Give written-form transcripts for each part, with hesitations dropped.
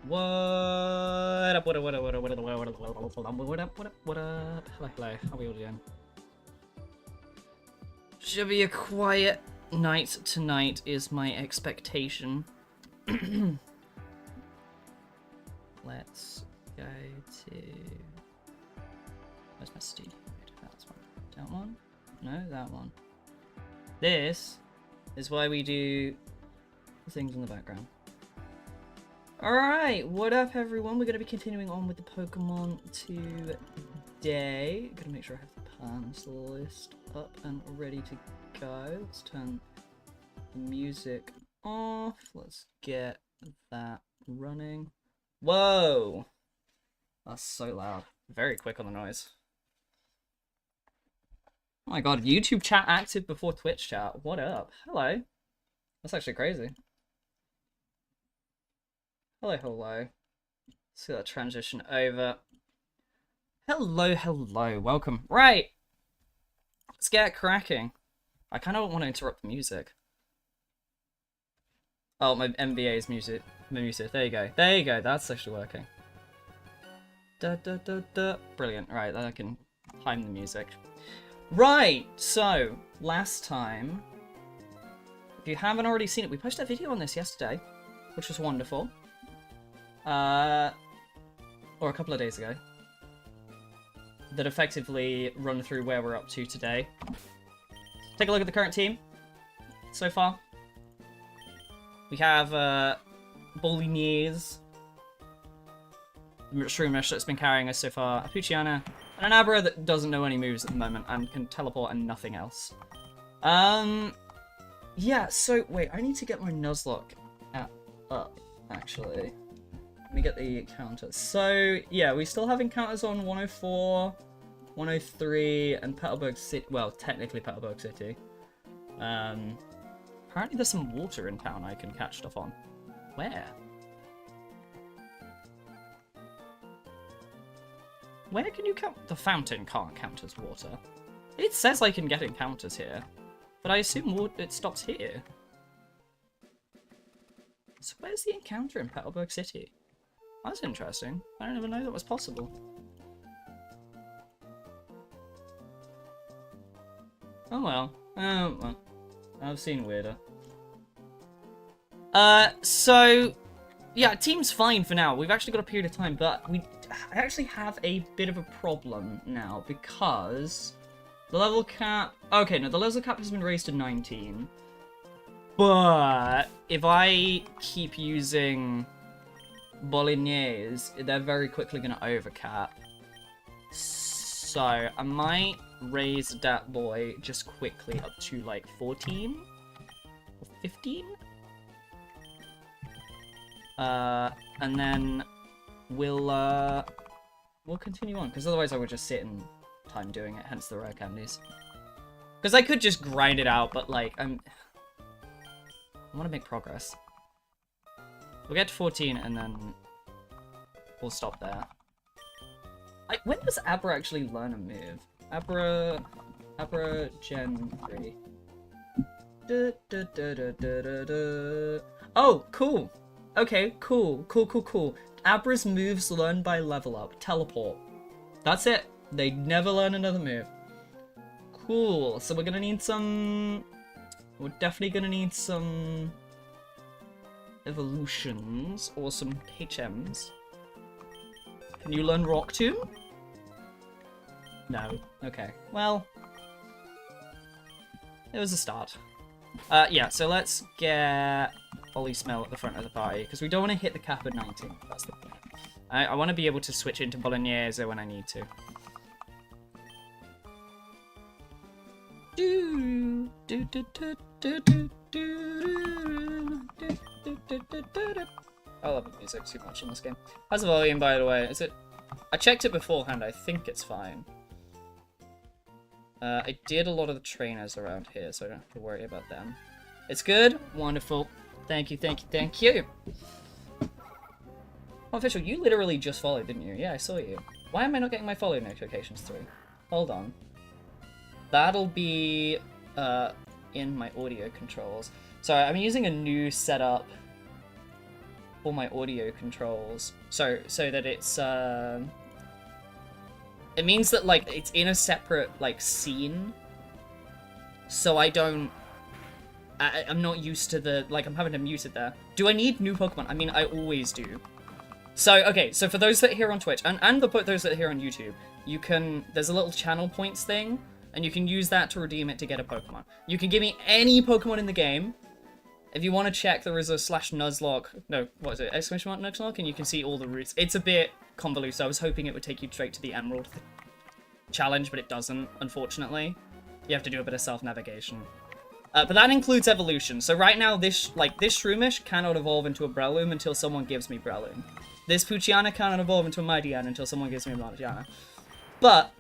What up, what up, what up, what up, what up, what up, what up, what up, what up, what up, hello, hello, how are we all doing? Should be a quiet night tonight is my expectation. Let's go to... Where's my studio? That's one. That one? No, that one. This is why we do things in the background. Alright, what up everyone? We're going to be continuing on with the Pokemon today. Gotta make sure I have the plans list up and ready to go. Let's turn the music off. Let's get that running. Whoa! That's so loud. Very quick on the noise. Oh my god, YouTube chat active before Twitch chat. What up? Hello. That's actually crazy. Hello, hello. Let's get that transition over. Hello, hello. Welcome. Right. Let's get cracking. I kind of don't want to interrupt the music. Oh, my MVA's music. Music. There you go. There you go. That's actually working. Da, da, da, da. Brilliant. Right, then I can time the music. Right. So, last time, if you haven't already seen it, we posted a video on this yesterday, which was wonderful. Or a couple of days ago, that effectively run through where we're up to today. Take a look at the current team so far. We have Bolignese, Shroomish that's been carrying us so far, a Poochyena, and an Abra that doesn't know any moves at the moment and can teleport and nothing else. Yeah, so wait, I need to get my nuzlocke up actually. Let me get the counters. So, yeah, we still have encounters on 104, 103, and Petalburg City. Well, technically Petalburg City. Apparently there's some water in town I can catch stuff on. Where? Where can you count? The fountain can't count as water. It says I can get encounters here, but I assume it stops here. So where's the encounter in Petalburg City? That's interesting. I don't even know that was possible. Oh well. Oh well. I've seen weirder. So... yeah, team's fine for now. We've actually got a period of time, but I actually have a bit of a problem now, because the level cap... okay, no, the level cap has been raised to 19. But if I keep using Bolognese, they're very quickly going to overcap. So I might raise that boy just quickly up to like 14 or 15. And then we'll continue on, because otherwise I would just sit in time doing it, hence the rare candies. Because I could just grind it out, but like I want to make progress. We'll get to 14 and then we'll stop there. When does Abra actually learn a move? Abra Gen 3. Oh, cool. Okay, cool. Abra's moves learn by level up. Teleport. That's it. They never learn another move. Cool. So we're gonna need some... we're definitely gonna need some evolutions or some HMs. Can you learn Rock Tomb? No. Okay. Well, it was a start. Yeah, so let's get Ollie Smell at the front of the party, because we don't want to hit the cap at 19. That's the point. I want to be able to switch into Bolognese when I need to. I love the music too much in this game. How's the volume, by the way? Is it? I checked it beforehand. I think it's fine. I did a lot of the trainers around here, so I don't have to worry about them. It's good? Wonderful. Thank you, thank you, thank you. Oh, Official, you literally just followed, didn't you? Yeah, I saw you. Why am I not getting my follow notifications through? Hold on. That'll be in my audio controls. Sorry, I'm using a new setup for my audio controls. So that it's, it means that, like, it's in a separate, like, scene. So I don't... I'm not used to the... Like, I'm having to mute it there. Do I need new Pokemon? I mean, I always do. So, okay, so for those that are here on Twitch, and those that are here on YouTube, you can... There's a little channel points thing, and you can use that to redeem it to get a Pokemon. You can give me any Pokemon in the game. If you want to check, there is a /nuzlocke... No, what is it? Exclamation mark nuzlocke, and you can see all the routes. It's a bit convoluted. I was hoping it would take you straight to the Emerald challenge, but it doesn't, unfortunately. You have to do a bit of self-navigation. But that includes evolution. So right now, this Shroomish cannot evolve into a Breloom until someone gives me Breloom. This Poochyena cannot evolve into a Mightyena until someone gives me a Mightyena. But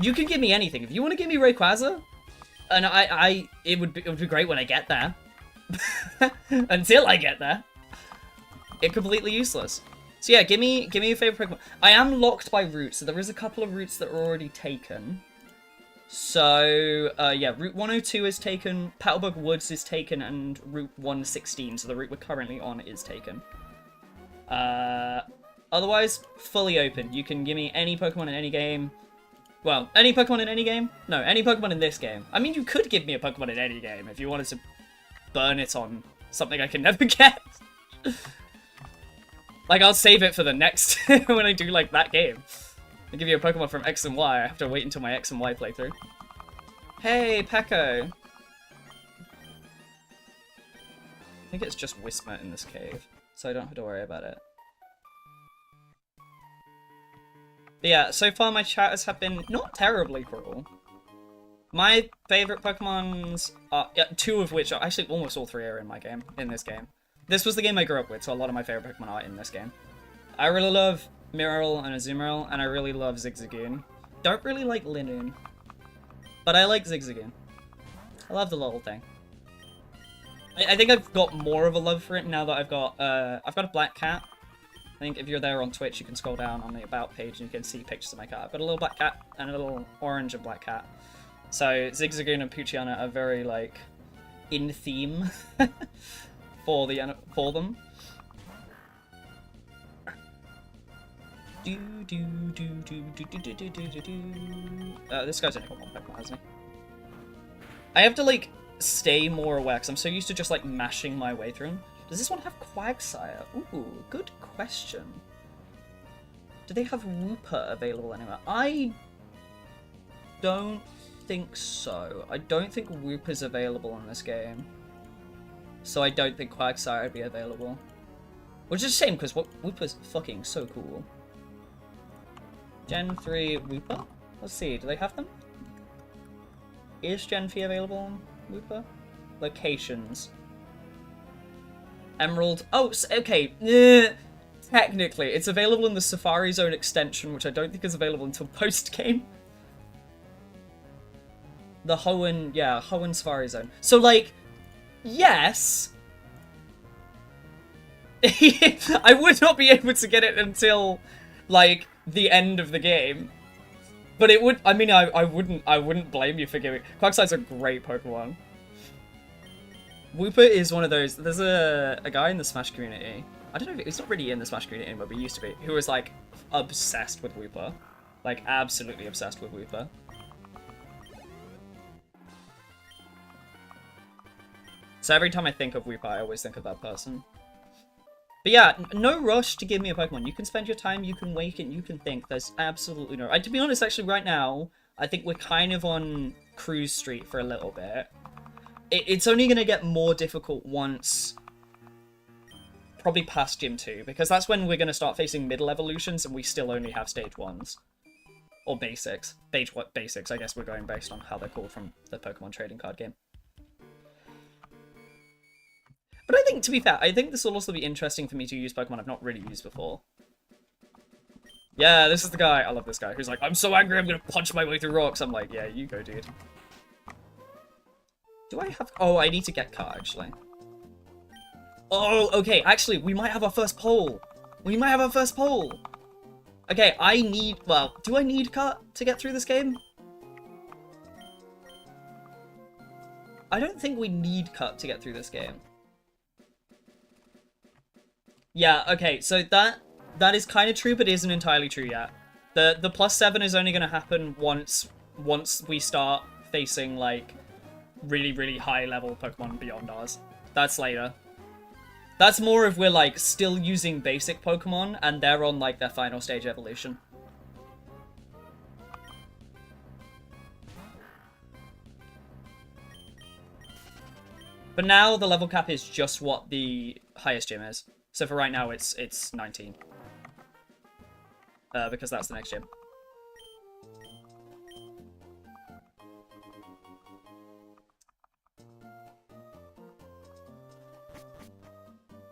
you can give me anything. If you want to give me Rayquaza, and it would be great when I get there. Until I get there, it's completely useless. So yeah, give me a favorite Pokemon. I am locked by routes, so there is a couple of routes that are already taken. So, yeah, Route 102 is taken, Petalburg Woods is taken, and Route 116, so the route we're currently on, is taken. Otherwise, fully open. You can give me any Pokemon in any game. Well, any Pokemon in any game? No, any Pokemon in this game. I mean, you could give me a Pokemon in any game if you wanted to burn it on something I can never get. Like, I'll save it for the next, when I do, like, that game. I'll give you a Pokemon from X and Y. I have to wait until my X and Y playthrough. Hey, Pekko! I think it's just Whismur in this cave, so I don't have to worry about it. But yeah, so far my chatters have been not terribly cruel. My favourite Pokemons are, two of which are, actually almost all three are in this game. This was the game I grew up with, so a lot of my favourite Pokemon are in this game. I really love Miral and Azumarill, and I really love Zigzagoon. Don't really like Linoon, but I like Zigzagoon. I love the little thing. I think I've got more of a love for it now that I've got a black cat. I think if you're there on Twitch, you can scroll down on the About page and you can see pictures of my cat. I've got a little black cat and a little orange and black cat. So Zigzagoon and Poochyena are very, like, in theme for them. This guy's only got one Pokemon, hasn't he? I have to, like, stay more aware, because I'm so used to just, like, mashing my way through them. Does this one have Quagsire? Ooh, good question. Do they have Wooper available anywhere? I don't think so. I don't think Wooper's available in this game. So I don't think Quagsire would be available. Which is a shame, because Wooper's fucking so cool. Gen 3 Wooper? Let's see, do they have them? Is Gen 3 available on Wooper? Locations. Emerald. Oh, okay. Technically, it's available in the Safari Zone extension, which I don't think is available until post-game. The Hoenn, yeah, Hoenn Safari Zone. So, like, yes. I would not be able to get it until, like, the end of the game. But it would, I mean, I wouldn't blame you for giving. Quagsire's a great Pokemon. Wooper is one of those, there's a guy in the Smash community, I don't know if he's not really in the Smash community anymore, but he used to be, who was, like, obsessed with Wooper. Like, absolutely obsessed with Wooper. So every time I think of Wooper, I always think of that person. But yeah, no rush to give me a Pokemon. You can spend your time, you can wait, and you can think. There's absolutely no... to be honest, actually, right now, I think we're kind of on cruise street for a little bit. It's only going to get more difficult once... probably past Gym 2, because that's when we're going to start facing middle evolutions, and we still only have stage 1s. Or basics. Basics, I guess we're going based on how they're called from the Pokemon trading card game. But I think, to be fair, I think this will also be interesting for me to use Pokemon I've not really used before. Yeah, this is the guy, I love this guy, who's like, I'm so angry I'm gonna punch my way through rocks. I'm like, yeah, you go, dude. Do I have... oh, I need to get Cut, actually. Oh, okay, actually, we might have our first poll. We might have our first poll. Okay, I need... well, do I need Cut to get through this game? I don't think we need Cut to get through this game. Yeah, okay, so that is kind of true, but isn't entirely true yet. The +7 is only going to happen once we start facing, like, really, really high-level Pokemon beyond ours. That's later. That's more if we're, like, still using basic Pokemon, and they're on, like, their final stage evolution. But now the level cap is just what the highest gym is. So for right now, it's 19. Because that's the next gym.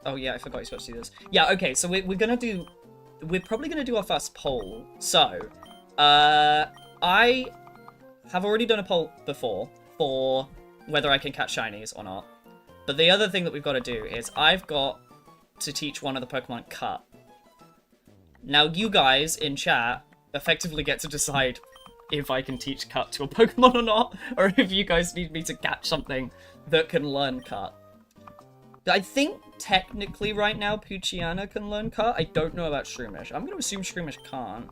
Oh yeah, I forgot you're supposed to do this. Yeah, okay, so we're probably gonna do our first poll. So, I have already done a poll before for whether I can catch shinies or not. But the other thing that we've got to do is I've got to teach one of the Pokemon Cut. Now, you guys in chat effectively get to decide if I can teach Cut to a Pokemon or not, or if you guys need me to catch something that can learn Cut. I think technically right now Poochyena can learn Cut. I don't know about Shroomish. I'm going to assume Shroomish can't.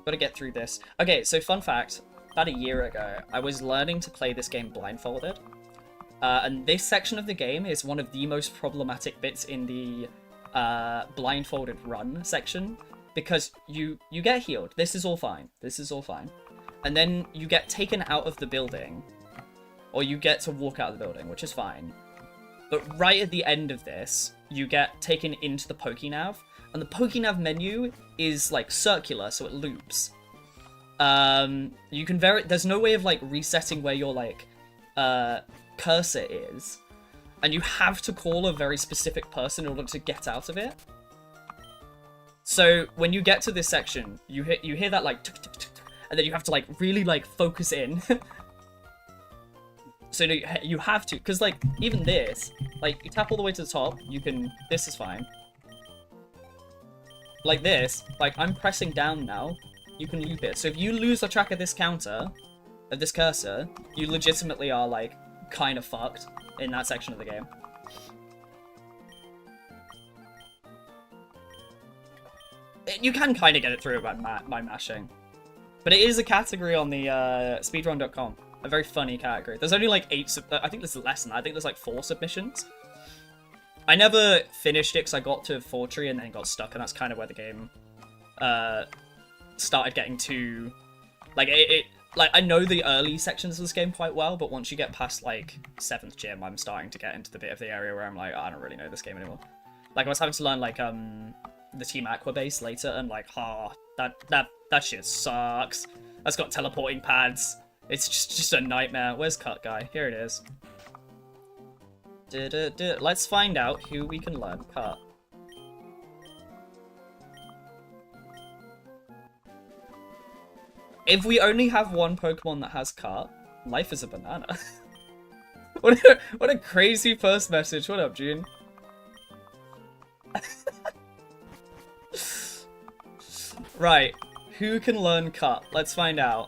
Gotta get through this. Okay, so fun fact. About a year ago, I was learning to play this game blindfolded. And this section of the game is one of the most problematic bits in the blindfolded run section. Because you get healed. This is all fine. This is all fine. And then you get taken out of the building. Or you get to walk out of the building, which is fine. But right at the end of this, you get taken into the Pokénav. And the Pokénav menu is, like, circular, so it loops. You can there's no way of, like, resetting where your, like, cursor is. And you have to call a very specific person in order to get out of it. So, when you get to this section, you hear that, like, tuk, tuk, tuk, and then you have to, like, really, like, focus in. So you have to, because, like, even this, like, you tap all the way to the top, you can, this is fine. Like this, like, I'm pressing down now, you can loop it. So if you lose the track of this counter, of this cursor, you legitimately are, like, kind of fucked in that section of the game. You can kind of get it through by mashing. But it is a category on the speedrun.com. A very funny category. There's only like 8, I think there's less than that. I think there's like 4 submissions. I never finished it because I got to Fortree and then got stuck, and that's kind of where the game started getting too... Like, like, I know the early sections of this game quite well, but once you get past, like, 7th gym, I'm starting to get into the bit of the area where I'm like, oh, I don't really know this game anymore. Like, I was having to learn, like, the Team Aqua base later, and like, that shit sucks. That's got teleporting pads. It's just a nightmare. Where's Cut Guy? Here it is. Let's find out who we can learn Cut. If we only have one Pokemon that has Cut, life is a banana. What a crazy first message. What up, June? Right. Who can learn Cut? Let's find out.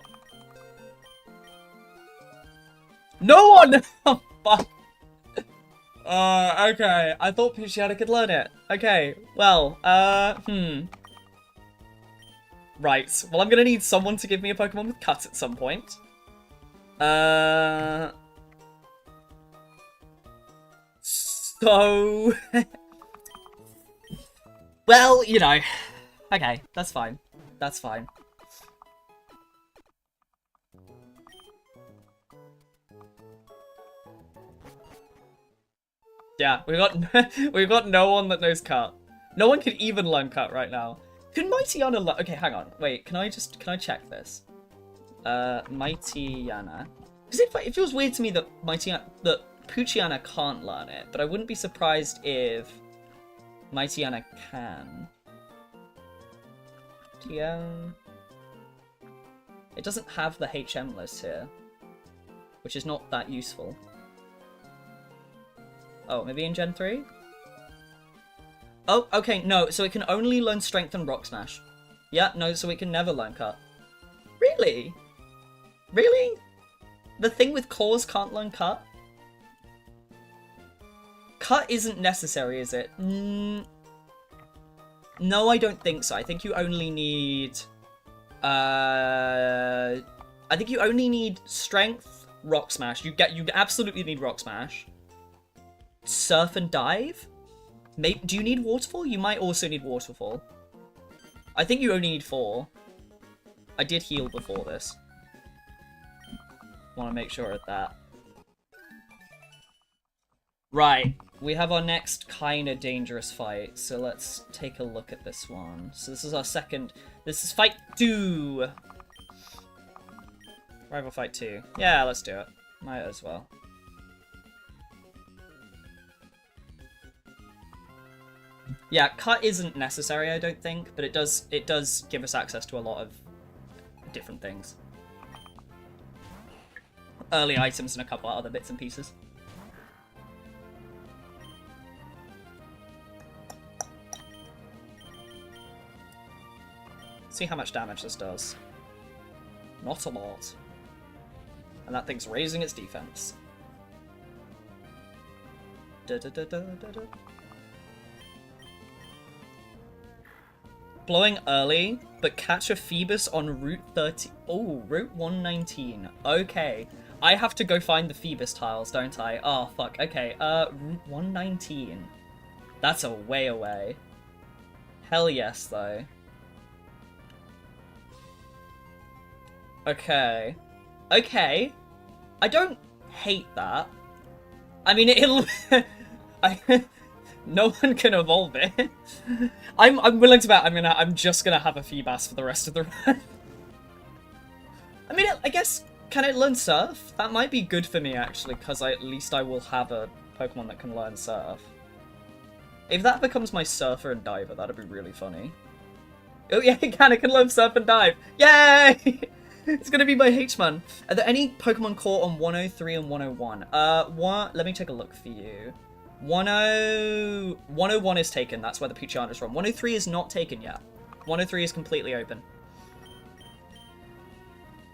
No one! Oh, fuck. Okay. I thought Poochyena could learn it. Okay. Well, Right. Well, I'm gonna need someone to give me a Pokemon with Cut at some point. So... Well, you know. Okay, that's fine. That's fine. Yeah, we've got no one that knows Cut. No one can even learn Cut right now. Can Mightyena learn? Okay, hang on. Wait, can I check this? Mightyena. Because it feels weird to me that Poochyena can't learn it, but I wouldn't be surprised if Mightyena can. It doesn't have the HM list here, which is not that useful. Oh, maybe in Gen 3? Oh, okay, no, so it can only learn Strength and Rock Smash. Yeah, no, so it can never learn Cut. Really? Really? The thing with claws can't learn Cut? cut isn't necessary, is it? No, I don't think so. I think you only need... I think you only need strength, rock smash. You absolutely need rock smash. Surf and dive? Do you need waterfall? You might also need waterfall. I think you only need 4. I did heal before this. Want to make sure of that. Right, we have our next kind of dangerous fight, so let's take a look at this one. So this is our second... This is fight 2! Rival fight 2. Yeah, let's do it. Might as well. Yeah, cut isn't necessary, I don't think, but it does give us access to a lot of different things. Early items and a couple of other bits and pieces. See how much damage this does. Not a lot. And that thing's raising its defense. Blowing early, but catch a Phoebus on Route 30. Oh, Route 119. Okay. I have to go find the Phoebus tiles, don't I? Oh, fuck. Okay, Route 119. That's a way away. Hell yes, though. Okay. Okay. I don't hate that. I mean, it'll... No one can evolve it. I'm willing to bet I'm just gonna have a Feebas for the rest of the run. I mean, I guess, can it learn Surf? That might be good for me, actually, because at least I will have a Pokemon that can learn Surf. If that becomes my Surfer and Diver, that'd be really funny. Oh yeah, it can learn Surf and Dive! Yay! It's gonna be my H-Man. Are there any Pokemon caught on 103 and 101? Let me take a look for you. 101 is taken, that's where the Poochyena is from. 103 is not taken yet. 103 is completely open.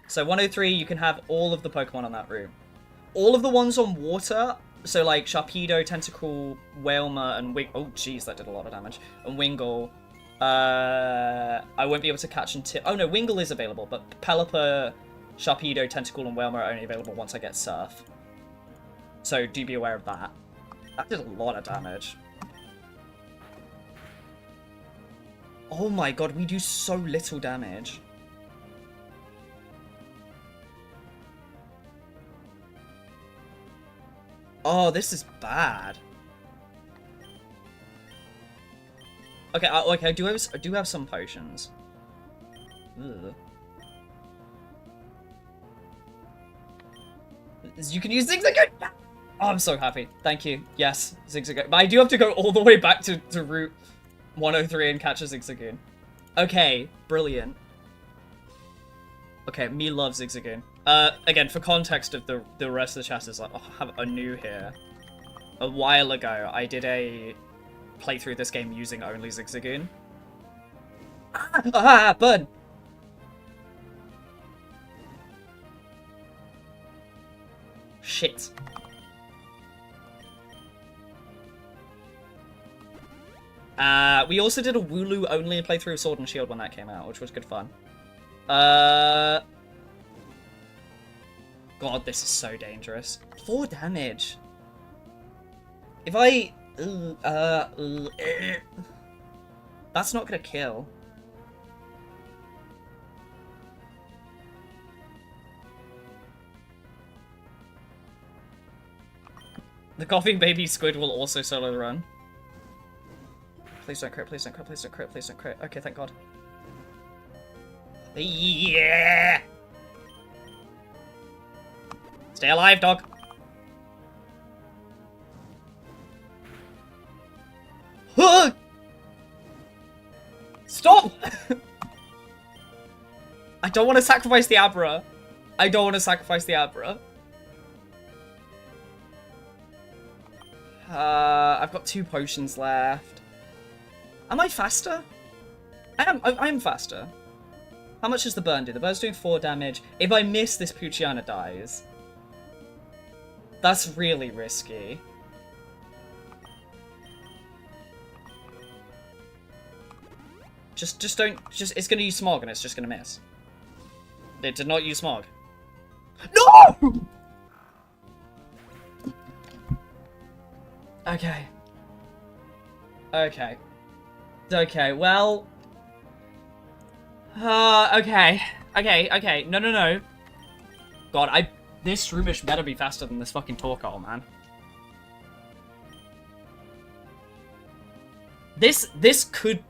So 103, you can have all of the Pokemon on that route. All of the ones on water, so like Sharpedo, Tentacool, Wailmer, and oh jeez, that did a lot of damage. And Wingull, I won't be able to catch until... Oh no, Wingull is available, but Pelipper, Sharpedo, Tentacool, and Wailmer are only available once I get Surf. So do be aware of that. That did a lot of damage. Oh my god, we do so little damage. Oh, this is bad. Okay, okay, I do have some potions. Ugh. You can use Zigzagoon! Oh, I'm so happy. Thank you. Yes, Zigzagoon. But I do have to go all the way back to Route 103 and catch a Zigzagoon. Okay, brilliant. Okay, me loves Zigzagoon. Again, for context of the rest of the chat is like, oh, I have a new here. A while ago, I did a playthrough of this game using only Zigzagoon. Ah, burn! Shit. We also did a Wooloo only playthrough of Sword and Shield when that came out, which was good fun. God, this is so dangerous. 4 damage. If I... that's not gonna kill. The Coughing Baby Squid will also solo the run. Please don't crit, please don't crit, please don't crit, please don't crit. Okay, thank god. Yeah! Stay alive, dog! Stop! I don't want to sacrifice the Abra. I don't want to sacrifice the Abra. I've got 2 potions left. Am I faster? I'm faster. How much does the burn do? The burn's doing 4 damage. If I miss, this Poochyena dies. That's really risky. Just don't, it's gonna use Smog and it's just gonna miss. It did not use Smog. No! Okay. Okay. Okay, well... okay. Okay. No. God, this Shroomish better be faster than this fucking Torkoal, man. This could...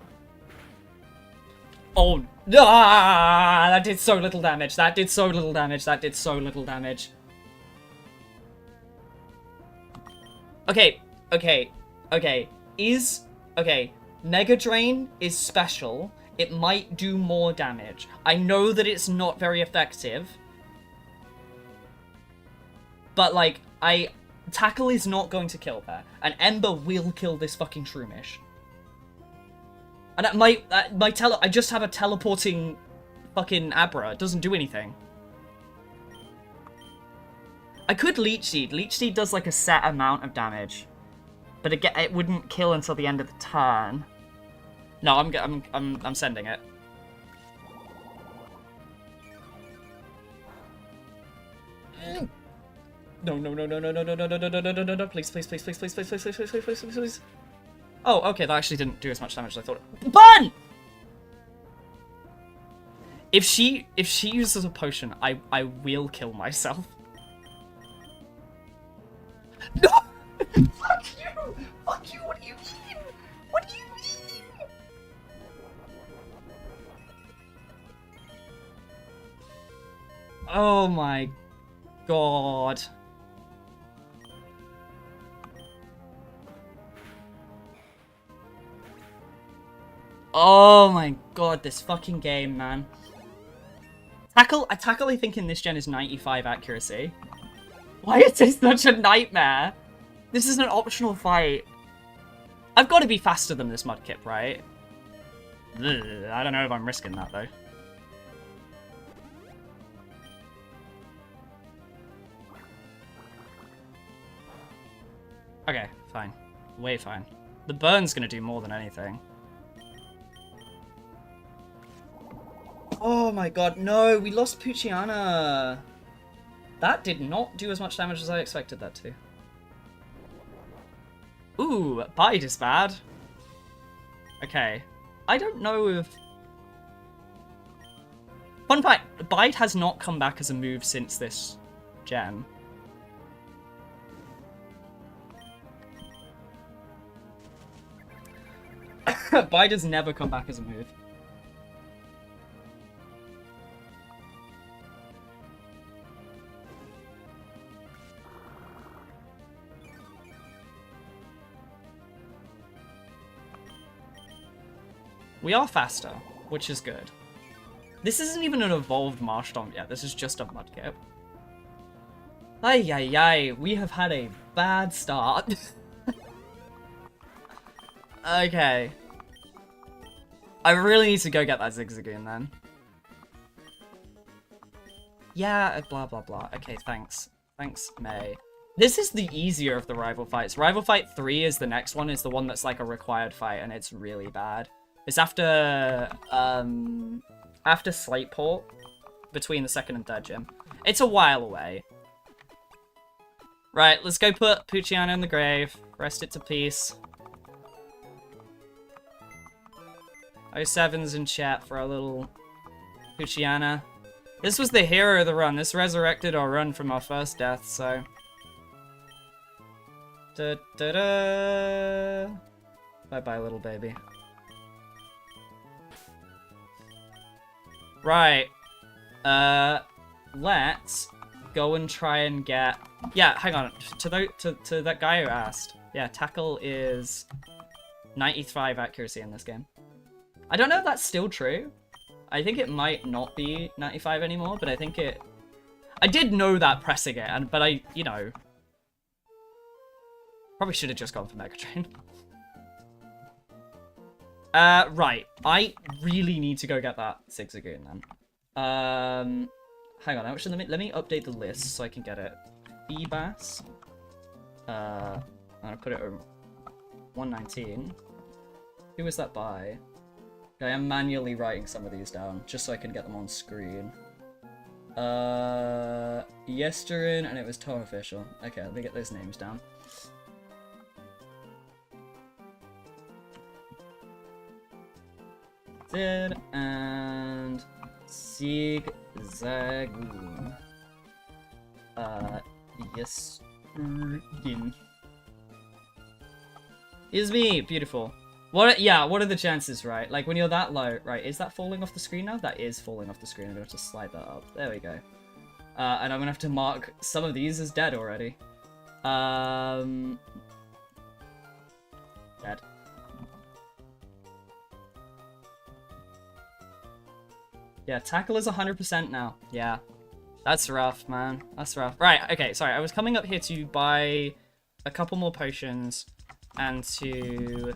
Oh, that did so little damage. That did so little damage. Okay. Mega Drain is special. It might do more damage. I know that it's not very effective. But, like, Tackle is not going to kill there. And Ember will kill this fucking Shroomish. And I just have a teleporting fucking Abra. It doesn't do anything. I could Leech Seed. Leech Seed does like a set amount of damage, but it wouldn't kill until the end of the turn. No, I'm sending it. No, please. Oh, okay, that actually didn't do as much damage as I thought. Burn! If she uses a potion, I will kill myself. No! Fuck you! Fuck you! What do you mean? What do you mean? Oh my god. Oh my god, this fucking game, man. Tackle, I think in this gen is 95 accuracy. Why is this such a nightmare? This is an optional fight. I've got to be faster than this Mudkip, right? Ugh, I don't know if I'm risking that, though. Okay, fine. Way fine. The burn's gonna do more than anything. Oh my god, no! We lost Poochyena! That did not do as much damage as I expected that to. Ooh, Bite is bad. Okay. I don't know if... Fun fact, Bite has not come back as a move since this gen. Bite has never come back as a move. We are faster, which is good. This isn't even an evolved Marshtomp yet, this is just a Mudkip. Ay, we have had a bad start. Okay. I really need to go get that Zigzagoon then. Yeah, blah blah blah. Okay, thanks. Thanks, May. This is the easier of the rival fights. Rival Fight 3 is the next one, is the one that's like a required fight, and it's really bad. It's after Slateport, between the second and third gym. It's a while away. Right, let's go put Poochyena in the grave. Rest it to peace. 07's in chat for our little Poochyena. This was the hero of the run. This resurrected our run from our first death, so... Da-da-da! Bye-bye, little baby. Right. Let's go and try and get... Yeah, hang on. To that guy who asked. Yeah, Tackle is 95 accuracy in this game. I don't know if that's still true. I think it might not be 95 anymore, but I think it... I did know that pressing it, but I, you know... Probably should have just gone for Mega Drain. Right. I really need to go get that Zigzagoon then. Hang on, actually, let me update the list so I can get it. Feebas. I'm gonna put it at 119. Who was that by? I am manually writing some of these down, just so I can get them on screen. Yesterin, and it was Tone Official. Okay, let me get those names down. Zed and Zigzagoon. Yesterin. Is me! Beautiful. What are the chances, right? Like, when you're that low, right, is that falling off the screen now? That is falling off the screen. I'm gonna have to slide that up. There we go. And I'm gonna have to mark some of these as dead already. Dead. Yeah, tackle is 100% now. Yeah. That's rough, man. That's rough. Right, okay, sorry. I was coming up here to buy a couple more potions and to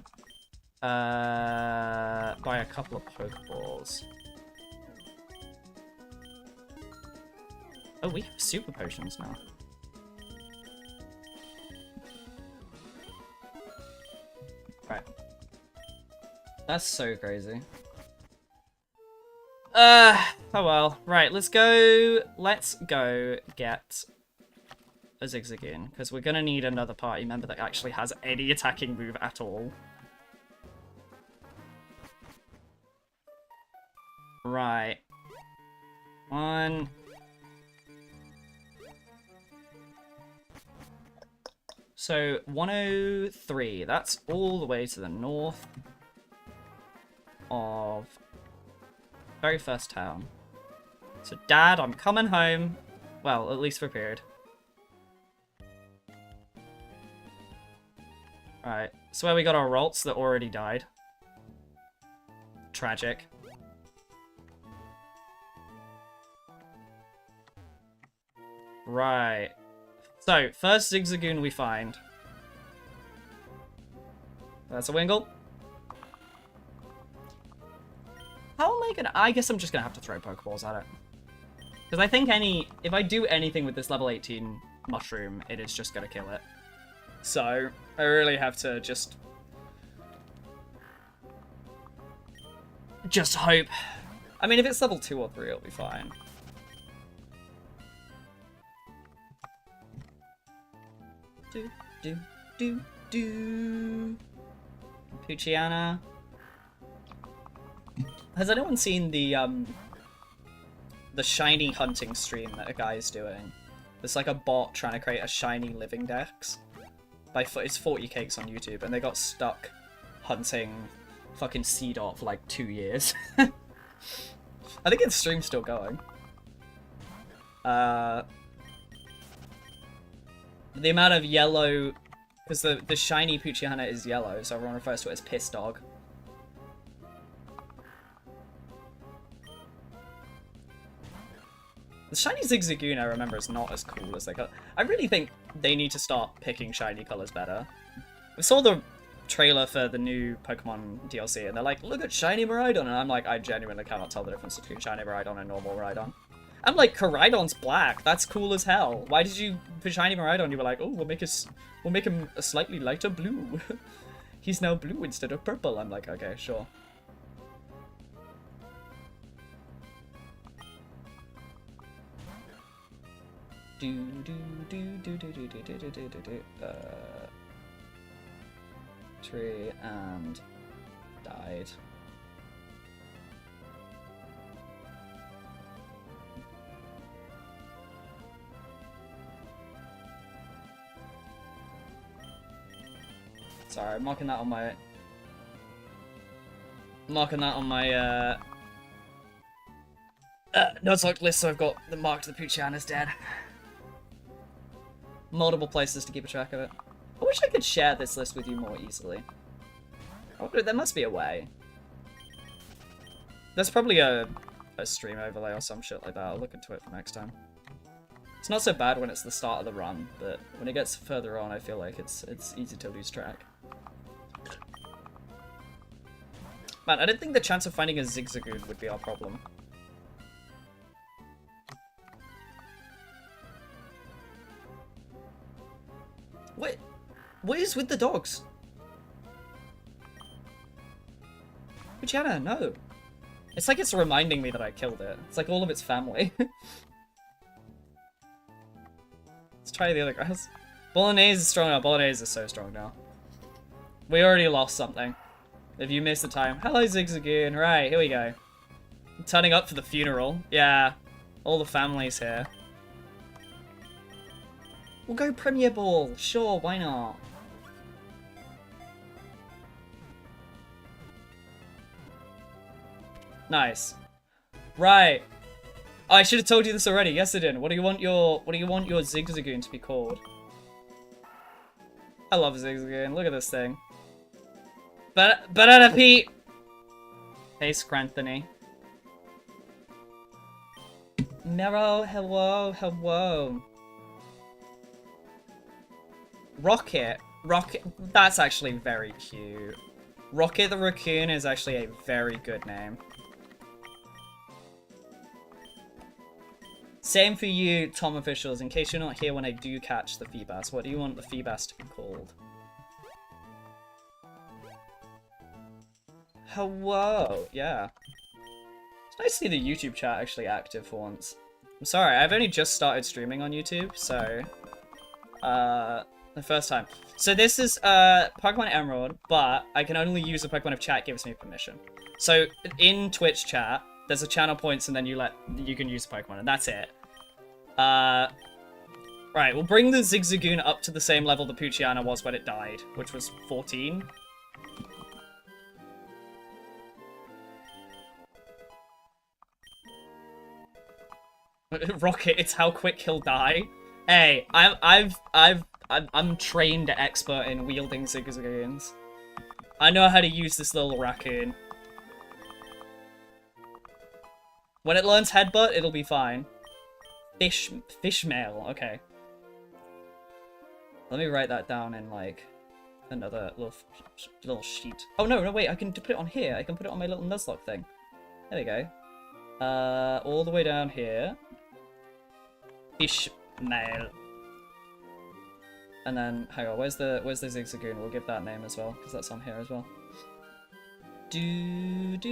buy a couple of Pokeballs. Oh, we have super potions now. Right. That's so crazy. Oh well. Right, let's go get a Zigzagoon, because we're gonna need another party member that actually has any attacking move at all. Right. One. So, 103, that's all the way to the north of very first town. So, Dad, I'm coming home. Well, at least for a period. Alright, so where we got our Ralts that already died. Tragic. Right. So, first Zigzagoon we find. That's a Wingull. How am I gonna... I guess I'm just gonna have to throw Pokeballs at it. Because I think if I do anything with this level 18 mushroom, it is just gonna kill it. So, I really have to just hope. I mean, if it's level 2 or 3, it'll be fine. Do. Puchiana. Has anyone seen the shiny hunting stream that a guy is doing? There's like a bot trying to create a shiny living dex. It's 40 cakes on YouTube, and they got stuck hunting fucking Seedot for like 2 years. I think its stream's still going. The amount of yellow, because the shiny Puchiana is yellow, so everyone refers to it as Piss Dog. The shiny Zigzagoon, I remember, is not as cool as they got. I really think they need to start picking shiny colors better. We saw the trailer for the new Pokemon DLC, and they're like, look at shiny Miraidon, and I'm like, I genuinely cannot tell the difference between shiny Miraidon and normal Miraidon. I'm like, Koraidon's black. That's cool as hell. Why did you, for shiny Miraidon, you were like, oh, we'll make him a slightly lighter blue. He's now blue instead of purple. I'm like, okay, sure. Tree and died. Sorry, I'm marking that on my nuzlocke list, so I've got the marked the Puchiana's dead. Multiple places to keep a track of it. I wish I could share this list with you more easily. Oh, there must be a way. There's probably a stream overlay or some shit like that. I'll look into it for next time. It's not so bad when it's the start of the run, but when it gets further on, I feel like it's easy to lose track. Man, I didn't think the chance of finding a Zigzagoon would be our problem. What is with the dogs? Puchiana, no. It's like it's reminding me that I killed it. It's like all of its family. Let's try the other grass. Bolognese is strong now. Bolognese is so strong now. We already lost something. If you missed the time. Hello, Zigzagoon. Right, here we go. I'm turning up for the funeral. Yeah. All the family's here. We'll go Premier Ball. Sure, why not? Nice. Right. Oh, I should have told you this already. Yes, I did. What do you want your Zigzagoon to be called? I love Zigzagoon. Look at this thing. Banana Pete. Hey, Scranthony. Mero, hello, hello. Rocket. That's actually very cute. Rocket the Raccoon is actually a very good name. Same for you, Tom officials. In case you're not here when I do catch the Feebas, what do you want the Feebas to be called? Hello, yeah. It's nice to see the YouTube chat actually active for once. I'm sorry, I've only just started streaming on YouTube, so... the first time. So this is, Pokemon Emerald, but I can only use the Pokemon if chat gives me permission. So, in Twitch chat, there's a channel points and then you can use the Pokemon, and that's it. Right, we'll bring the Zigzagoon up to the same level the Puchiana was when it died, which was 14. Rocket, it's how quick he'll die. Hey, I'm trained expert in wielding Zigzagoons. I know how to use this little raccoon. When it learns Headbutt, it'll be fine. Fishmail, okay. Let me write that down in, like, another little sheet. Oh, no, wait, I can put it on here. I can put it on my little nuzlocke thing. There we go. All the way down here. Fishmail. And then, hang on, where's the Zigzagoon? We'll give that name as well, because that's on here as well. And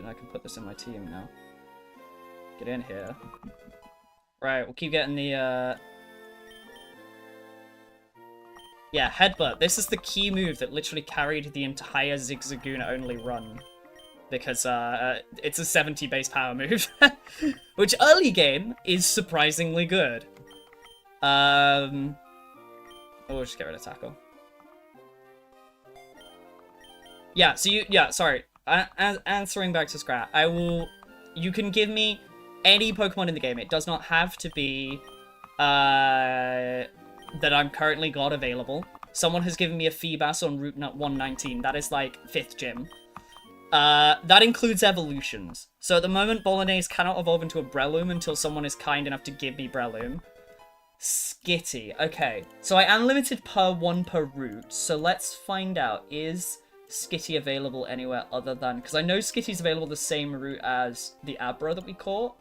I can put this in my team now. Get in here. Right, we'll keep getting the, yeah, Headbutt. This is the key move that literally carried the entire Zigzagoon-only run. Because, it's a 70 base power move. Which, early game, is surprisingly good. Oh, we'll just get rid of Tackle. Yeah, so sorry. Answering back to Scrat, you can give me any Pokemon in the game. It does not have to be, that I'm currently got available. Someone has given me a Feebas on Route 119. That is, like, 5th gym. That includes evolutions. So at the moment, Bolognese cannot evolve into a Breloom until someone is kind enough to give me Breloom. Skitty. Okay, so I am limited per route, so let's find out. Is Skitty available anywhere other than... Because I know Skitty's available the same route as the Abra that we caught,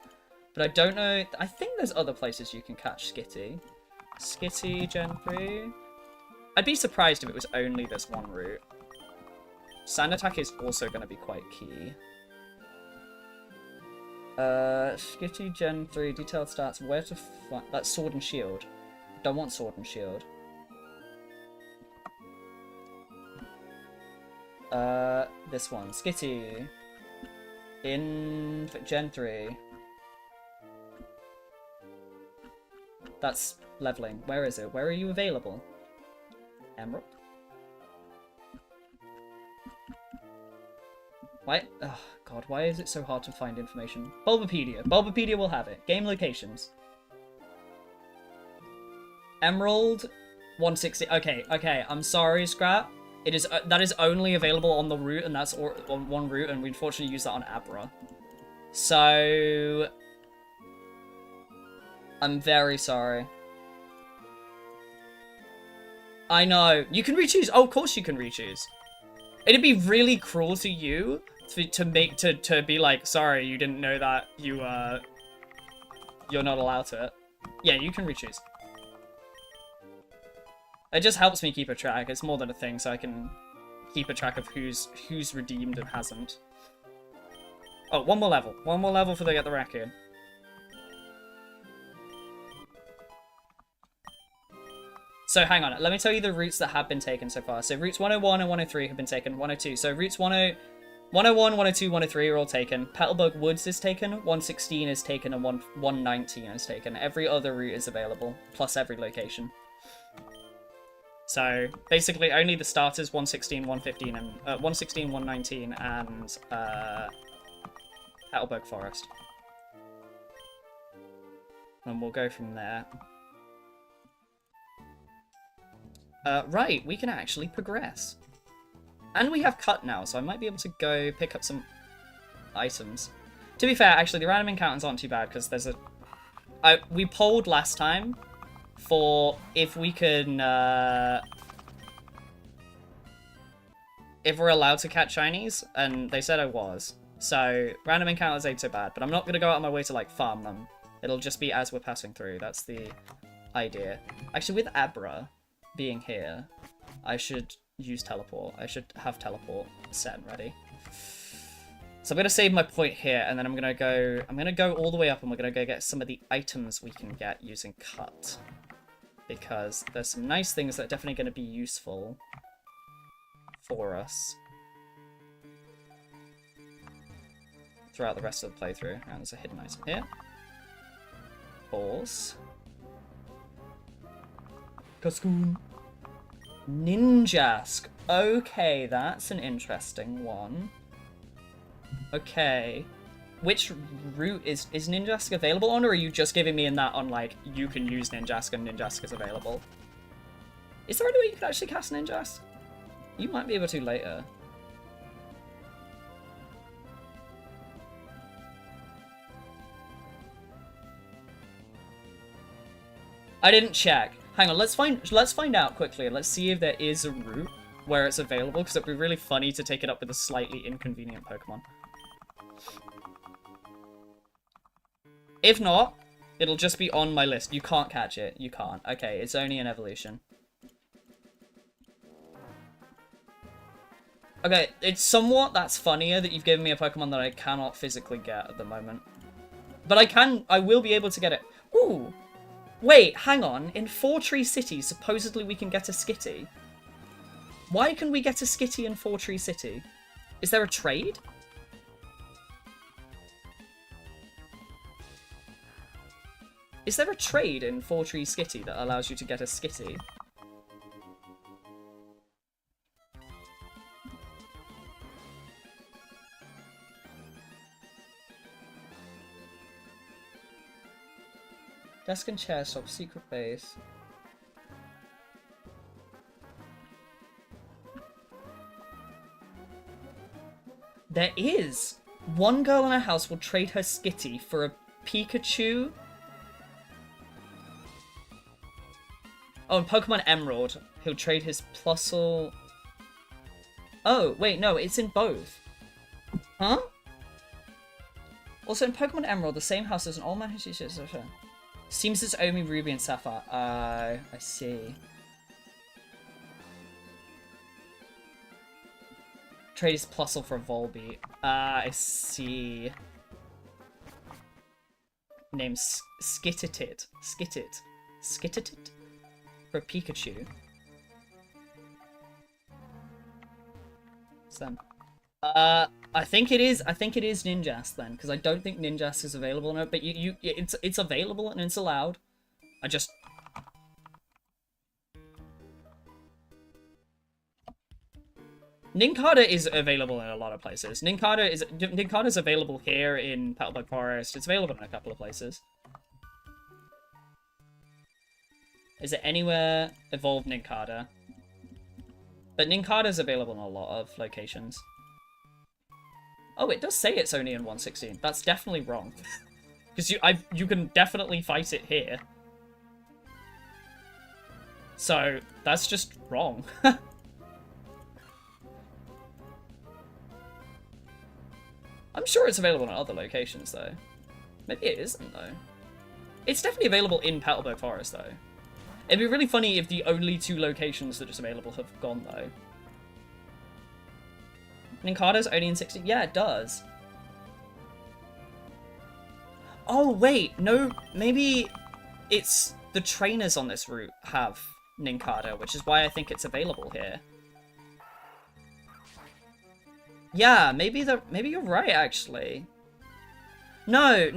but I don't know... I think there's other places you can catch Skitty. Skitty, Gen 3... I'd be surprised if it was only this one route. Sand Attack is also going to be quite key. Skitty, Gen 3, detailed stats, where to find... That's Sword and Shield. Don't want Sword and Shield. This one. Skitty. In Gen 3. That's leveling. Where is it? Where are you available? Emerald? Why? Oh, God, why is it so hard to find information? Bulbapedia. Bulbapedia will have it. Game locations. Emerald 160. Okay, I'm sorry, Scrap. It is that is only available on the route, and that's on one route, and we unfortunately use that on Abra. So I'm very sorry. I know. You can re-choose. Oh, of course you can re-choose. It'd be really cruel to you to be like, sorry, you didn't know that you're not allowed to. Yeah, you can re-choose. It just helps me keep a track. It's more than a thing, so I can keep a track of who's redeemed and hasn't. Oh, one more level. One more level before they get the raccoon. So hang on, let me tell you the routes that have been taken so far. So routes 101 and 103 have been taken, 102. So routes 101, 102, 103 are all taken. Petalburg Woods is taken, 116 is taken, and 119 is taken. Every other route is available, plus every location. So basically only the starters, 116, 115, and 116, 119, and Petalburg Forest. And we'll go from there. Right, we can actually progress. And we have cut now, so I might be able to go pick up some items. To be fair, actually, the random encounters aren't too bad, because there's a... we polled last time for if we can... if we're allowed to catch shinies, and they said I was. So, random encounters ain't so bad, but I'm not going to go out of my way to, like, farm them. It'll just be as we're passing through. That's the idea. Actually, with Abra being here, I should use teleport. I should have teleport set and ready. So I'm gonna save my point here, and then I'm gonna go all the way up, and we're gonna go get some of the items we can get using cut, because there's some nice things that are definitely gonna be useful for us throughout the rest of the playthrough. And there's a hidden item here. Pause. Cascoon. Ninjask. Okay, that's an interesting one. Okay. Which route is Ninjask available on, or are you just giving me in that on, like, you can use Ninjask and Ninjask is available? Is there any way you could actually cast Ninjask? You might be able to later. I didn't check. Hang on, let's find out quickly. Let's see if there is a route where it's available, because it'd be really funny to take it up with a slightly inconvenient Pokemon. If not, it'll just be on my list. You can't catch it. You can't. Okay, it's only an evolution. Okay, it's somewhat that's funnier that you've given me a Pokemon that I cannot physically get at the moment. But I will be able to get it. Ooh! Wait, hang on. In Four Tree City, supposedly we can get a Skitty. Why can we get a Skitty in Four Tree City? Is there a trade? Is there a trade in Four Tree Skitty that allows you to get a Skitty? Desk and chair shop, secret base. There is! One girl in a house will trade her Skitty for a Pikachu. Oh, in Pokemon Emerald, he'll trade his Plusle. Oh, wait, no, it's in both. Huh? Also, in Pokemon Emerald, the same house as an old man who sees. Seems it's Omi, Ruby, and Sapphire. I see. Trade his Plusle for a Volbeat. I see. Name's Skittit. Skittit? For a Pikachu. So, I think it is Ninjask then, because I don't think Ninjask is available now. But it's available and it's allowed. I just. Nincada is available in a lot of places. Nincada is available here in Petalburg Forest. It's available in a couple of places. Is it anywhere evolved Nincada? But Nincada is available in a lot of locations. Oh, it does say it's only in 116. That's definitely wrong. Because you can definitely fight it here. So, that's just wrong. I'm sure it's available in other locations, though. Maybe it isn't, though. It's definitely available in Petalburg Forest, though. It'd be really funny if the only 2 locations that it's available have gone, though. Ninkado's only in 60? Yeah, it does. Oh, wait. No, maybe it's the trainers on this route have Ninkado, which is why I think it's available here. Yeah, maybe you're right, actually. No.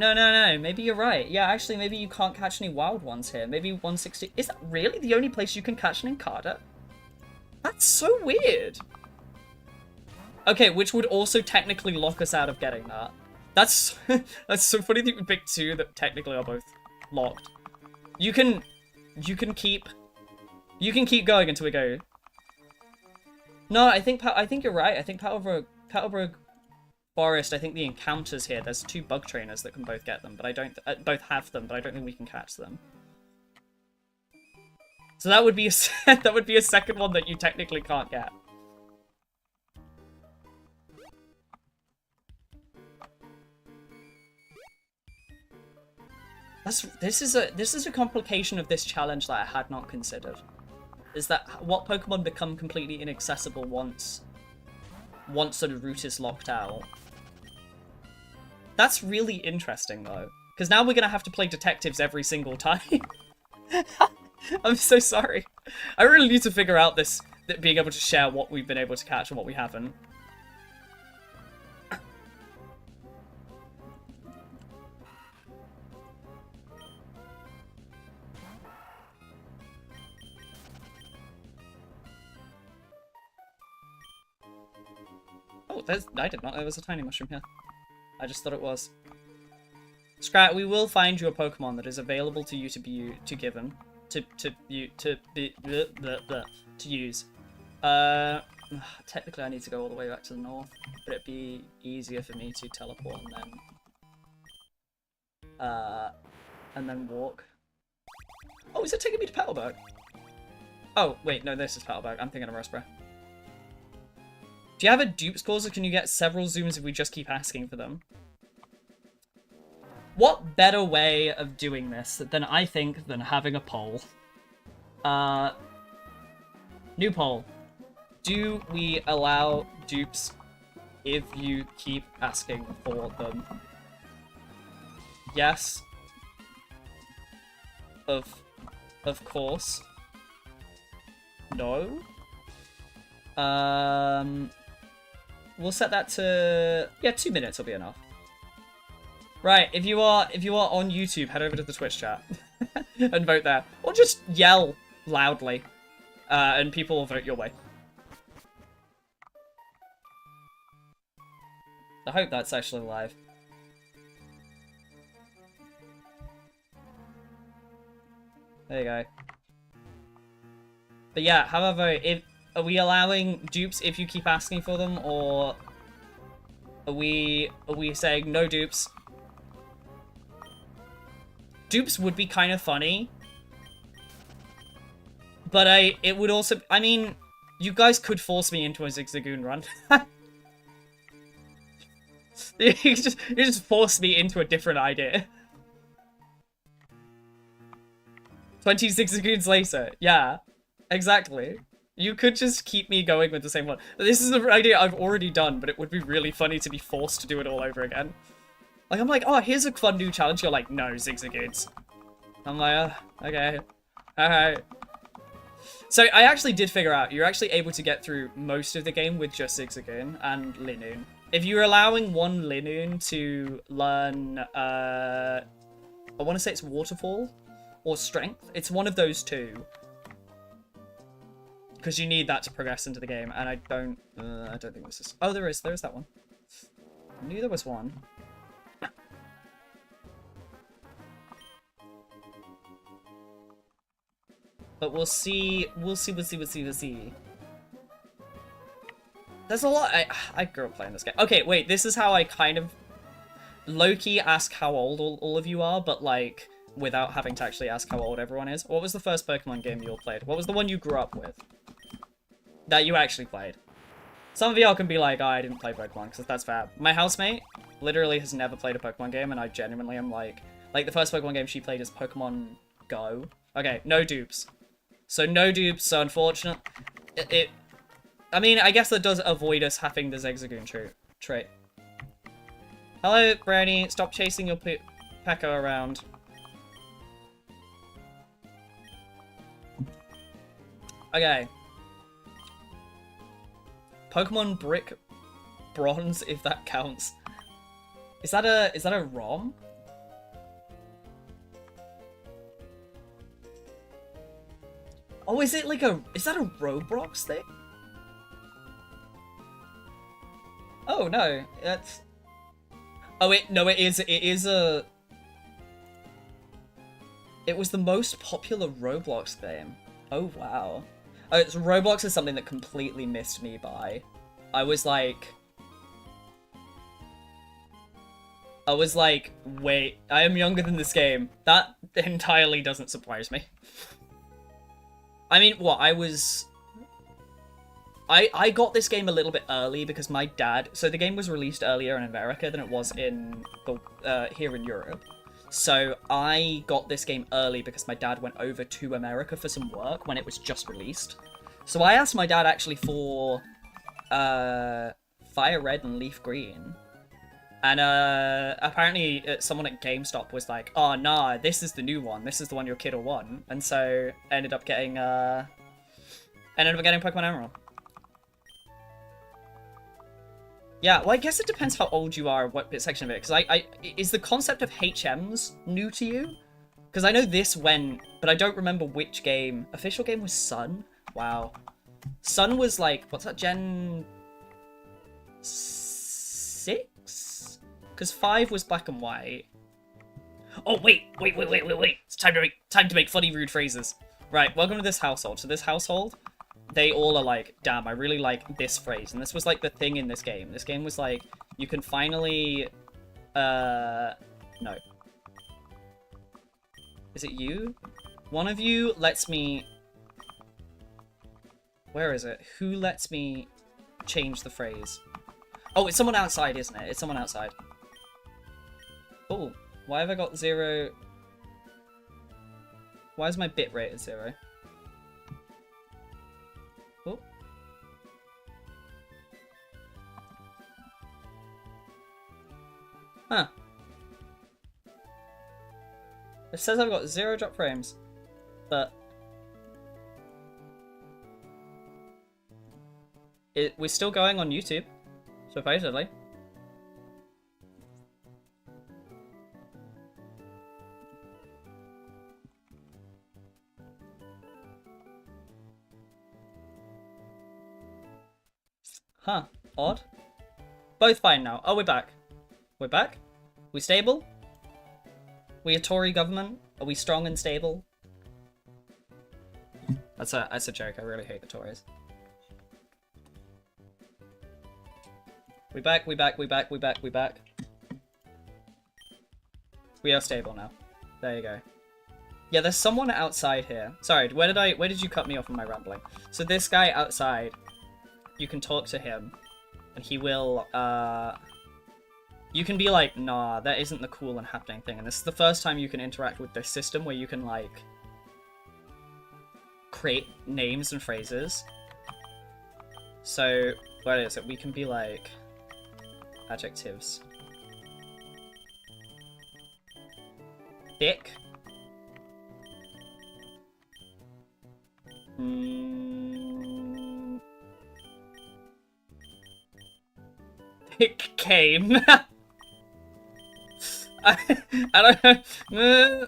Maybe you're right. Yeah, actually, maybe you can't catch any wild ones here. Maybe 160... Is that really the only place you can catch an Ninkado? That's so weird. Okay, which would also technically lock us out of getting that. That's that's so funny that we picked 2 that technically are both locked. You can keep going until we go. No, I think you're right. I think Petalburg Forest, I think the encounters here, there's 2 bug trainers that can both get them, but I don't both have them, but I don't think we can catch them. So that would be a second one that you technically can't get. This is a complication of this challenge that I had not considered. Is that what Pokemon become completely inaccessible once the route is locked out? That's really interesting though, because now we're gonna have to play detectives every single time. I'm so sorry. I really need to figure out this, being able to share what we've been able to catch and what we haven't. Oh, I did not know there was a tiny mushroom here. I just thought it was. Scrat, we will find you a Pokemon that is available to you to be given to use. Technically, I need to go all the way back to the north, but it'd be easier for me to teleport and then walk. Oh, is it taking me to Petalburg? Oh, wait, no, this is Petalburg. I'm thinking of Roseboro. Do you have a dupes clause, or can you get several zooms if we just keep asking for them? What better way of doing this than having a poll? New poll. Do we allow dupes if you keep asking for them? Yes. Of course. No. We'll set that to 2 minutes will be enough. Right, if you are on YouTube, head over to the Twitch chat and vote there, or just yell loudly, and people will vote your way. I hope that's actually live. There you go. But yeah, however, are we allowing dupes if you keep asking for them, or are we saying no dupes? Dupes would be kind of funny, but it would also, I mean, you guys could force me into a Zigzagoon run. you just force me into a different idea. 20 Zigzagoons later, yeah, exactly. You could just keep me going with the same one. This is an idea I've already done, but it would be really funny to be forced to do it all over again. Like, I'm like, oh, here's a fun new challenge. You're like, no, Zigzagoons. I'm like, okay. Alright. So, I actually did figure out, you're actually able to get through most of the game with just Zigzagoon and Linoon. If you're allowing one Linoon to learn, I want to say it's Waterfall or Strength. It's one of those 2. Because you need that to progress into the game, and I don't think this is... Oh, there is that one. I knew there was one. But we'll see. There's a lot... I grew up playing this game. Okay, wait, this is how I kind of... low-key ask how old all of you are, but, like, without having to actually ask how old everyone is. What was the first Pokemon game you all played? What was the one you grew up with? That you actually played. Some of y'all can be like, oh, I didn't play Pokemon, because that's fair. My housemate literally has never played a Pokemon game, and I genuinely am like the first Pokemon game she played is Pokemon Go. Okay, no dupes. So no dupes, so unfortunate. I mean, I guess that does avoid us having the Zigzagoon trait. Hello, Brownie. Stop chasing your Pekka around. Okay. Pokemon Brick Bronze, if that counts. Is that a ROM? Oh, is that a Roblox thing? Oh no, that's... Oh, it is a... It was the most popular Roblox game. Oh wow. Oh, Roblox is something that completely missed me by. I was like, wait, I am younger than this game. That entirely doesn't surprise me. I mean, what, I got this game a little bit early because my dad... So the game was released earlier in America than it was in here in Europe. So I got this game early because my dad went over to America for some work when it was just released. So I asked my dad actually for Fire Red and Leaf Green. And apparently someone at GameStop was like, oh nah, this is the new one. This is the one your kid will want. And so ended up getting Pokemon Emerald. Yeah, well, I guess it depends how old you are and what section of it. Because is the concept of HMs new to you? Because I know this went, but I don't remember which game. Official game was Sun? Wow. Sun was like, what's that, Gen 6? Because 5 was black and white. Oh, wait. It's time to make funny, rude phrases. Right, welcome to this household. So this household... They all are like, damn, I really like this phrase. And this was like the thing in this game. This game was like, you can finally... No. Is it you? One of you lets me... Where is it? Who lets me change the phrase? Oh, it's someone outside, isn't it? It's someone outside. Oh, why have I got 0? Why is my bit rate at 0? Oh. Huh. It says I've got 0 drop frames, but we're still going on YouTube, supposedly. Huh. Odd. Both fine now. Oh, we're back. We're back? We stable? We a Tory government? Are we strong and stable? That's a joke. I really hate the Tories. We back. We are stable now. There you go. Yeah, there's someone outside here. Sorry, where did you cut me off in my rambling? So this guy outside, you can talk to him, and he will, you can be like, nah, that isn't the cool and happening thing. And this is the first time you can interact with this system where you can, like, create names and phrases. So, what is it? We can be like, adjectives. Thick. Thick came. I don't know.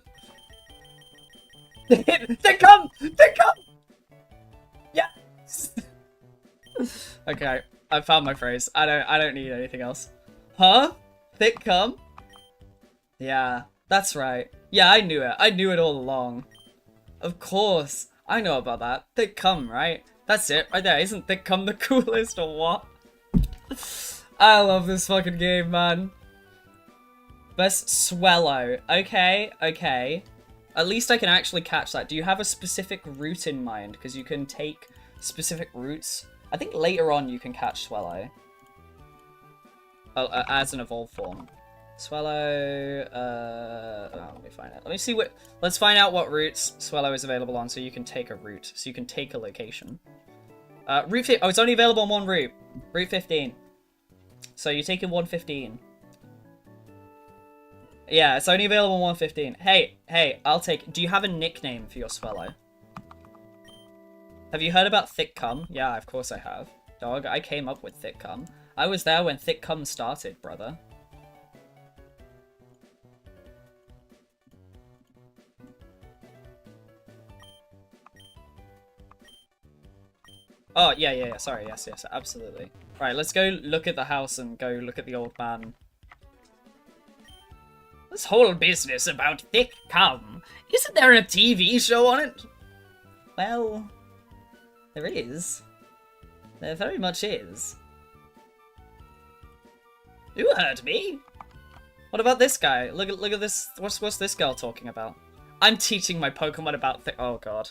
They come! Yes! Okay, I found my phrase. I don't need anything else. Huh? Thick cum? Yeah, that's right. Yeah, I knew it. I knew it all along. Of course. I know about that. Thick cum, right? That's it, right there. Isn't thick cum the coolest or what? I love this fucking game, man. Best Swallow. Okay. At least I can actually catch that. Do you have a specific route in mind? Because you can take specific routes. I think later on you can catch Swallow. Oh, as an evolved form. Swallow, oh, let me find it. Let me see what... Let's find out what routes Swellow is available on so you can take a route. So you can take a location. Route 15. Oh, it's only available on one route. Route 15. So you're taking 115. Yeah, it's only available on 115. Hey, I'll take... Do you have a nickname for your Swellow? Have you heard about Thick Cum? Yeah, of course I have. Dog, I came up with Thick Cum. I was there when Thick Cum started, brother. Oh, yeah, sorry, yes, absolutely. Right, let's go look at the house and go look at the old man. This whole business about Thick Cum, isn't there a TV show on it? Well, there is. There very much is. Who hurt me? What about this guy? Look at this. What's this girl talking about? I'm teaching my Pokemon about oh god.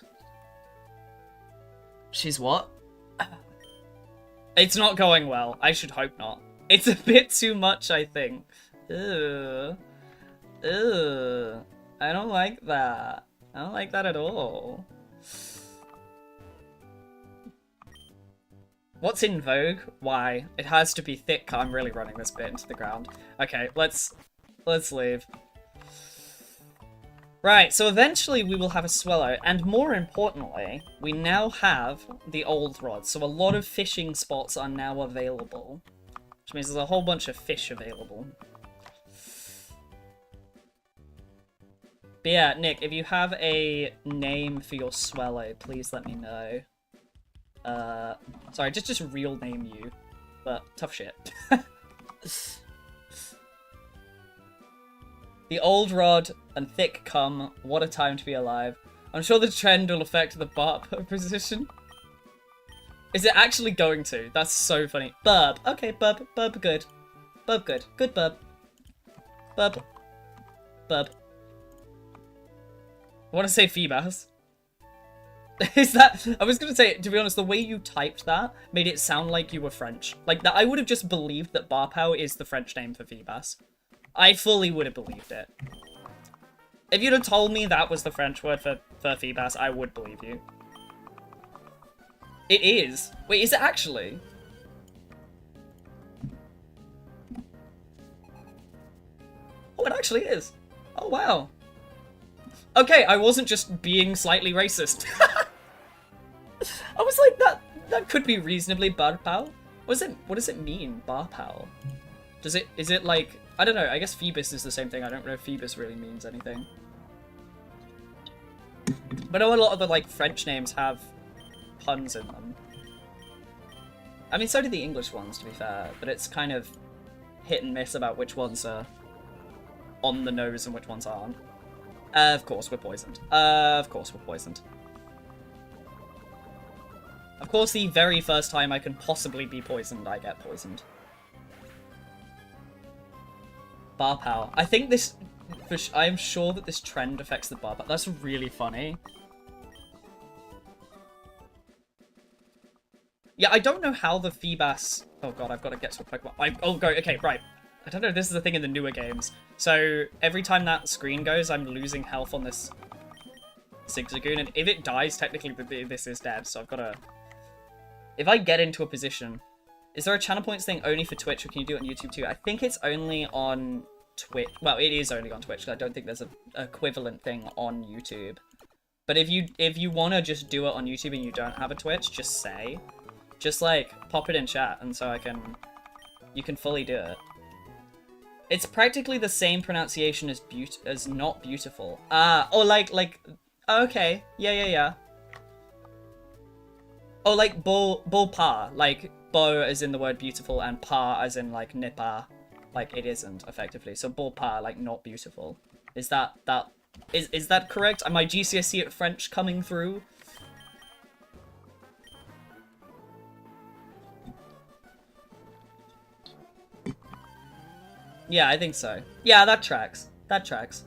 She's what? It's not going well. I should hope not. It's a bit too much, I think. Ugh. Ugh. I don't like that. I don't like that at all. What's in vogue? Why? It has to be thick. I'm really running this bit into the ground. Okay, let's leave. Right, so eventually we will have a Swellow, and more importantly, we now have the old rod, so a lot of fishing spots are now available. Which means there's a whole bunch of fish available. But yeah, Nick, if you have a name for your Swellow, please let me know. Sorry, just real name you, but tough shit. The old rod and Thick Cum, what a time to be alive. I'm sure the trend will affect the barb position. Is it actually going to? That's so funny. Burb. Okay, burb. Burb good. Burb good. Good burb. Burb. Burb. I want to say Feebas. Is that... I was going to say, to be honest, the way you typed that made it sound like you were French. Like, that I would have just believed that Barpow is the French name for Feebas. I fully would have believed it. If you'd have told me that was the French word for Feebas, I would believe you. It is. Wait, is it actually? Oh, it actually is. Oh, wow. Okay, I wasn't just being slightly racist. I was like, that could be reasonably Barpow. What does it mean, Barpow? Is it like, I don't know, I guess Phoebus is the same thing. I don't know if Phoebus really means anything. But I know a lot of the, like, French names have puns in them. I mean, so do the English ones, to be fair, but it's kind of hit and miss about which ones are on the nose and which ones aren't. Of course we're poisoned. Of course we're poisoned. Of course, the very first time I can possibly be poisoned, I get poisoned. Barpow. I think this... I'm sure that this trend affects the Barpow. That's really funny. Yeah, I don't know how the Feebas... Oh god, I've got to get to a Pokemon. Okay, right. I don't know if this is a thing in the newer games. So, every time that screen goes, I'm losing health on this Zigzagoon, and if it dies, technically this is dead, so I've got to... If I get into a position... Is there a channel points thing only for Twitch, or can you do it on YouTube too? I think it's only on Twitch. Well, it is only on Twitch, because I don't think there's an equivalent thing on YouTube. But if you want to just do it on YouTube and you don't have a Twitch, just say. Just, like, pop it in chat, and so you can fully do it. It's practically the same pronunciation as not beautiful. Or like, okay, yeah. Oh, like, bo pa, like, bo as in the word beautiful, and pa as in, like, nippa, like, it isn't, effectively. So, bo pa, like, not beautiful. Is that correct? Am I GCSE at French coming through? Yeah, I think so. Yeah, that tracks. That tracks.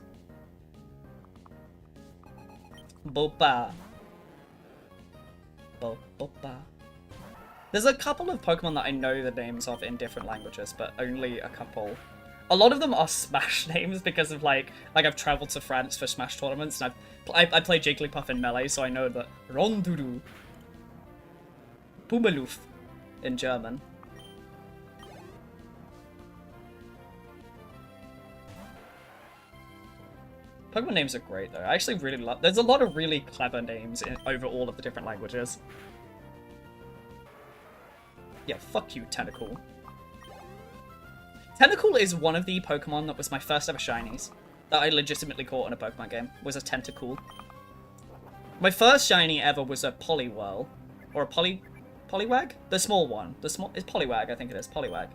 Bopa. Bopa. There's a couple of Pokemon that I know the names of in different languages, but only a couple. A lot of them are Smash names because of like I've traveled to France for Smash tournaments, and I play Jigglypuff in Melee, so I know that Rondudu, Pumaloof in German. Pokemon names are great though. I actually really love. There's a lot of really clever names over all of the different languages. Yeah, fuck you, Tentacool. Tentacool is one of the Pokemon that was my first ever shinies that I legitimately caught in a Pokemon game. Was a Tentacool. My first shiny ever was a Poliwhirl, or a Poliwag, the small one. It's Poliwag, I think it is Poliwag.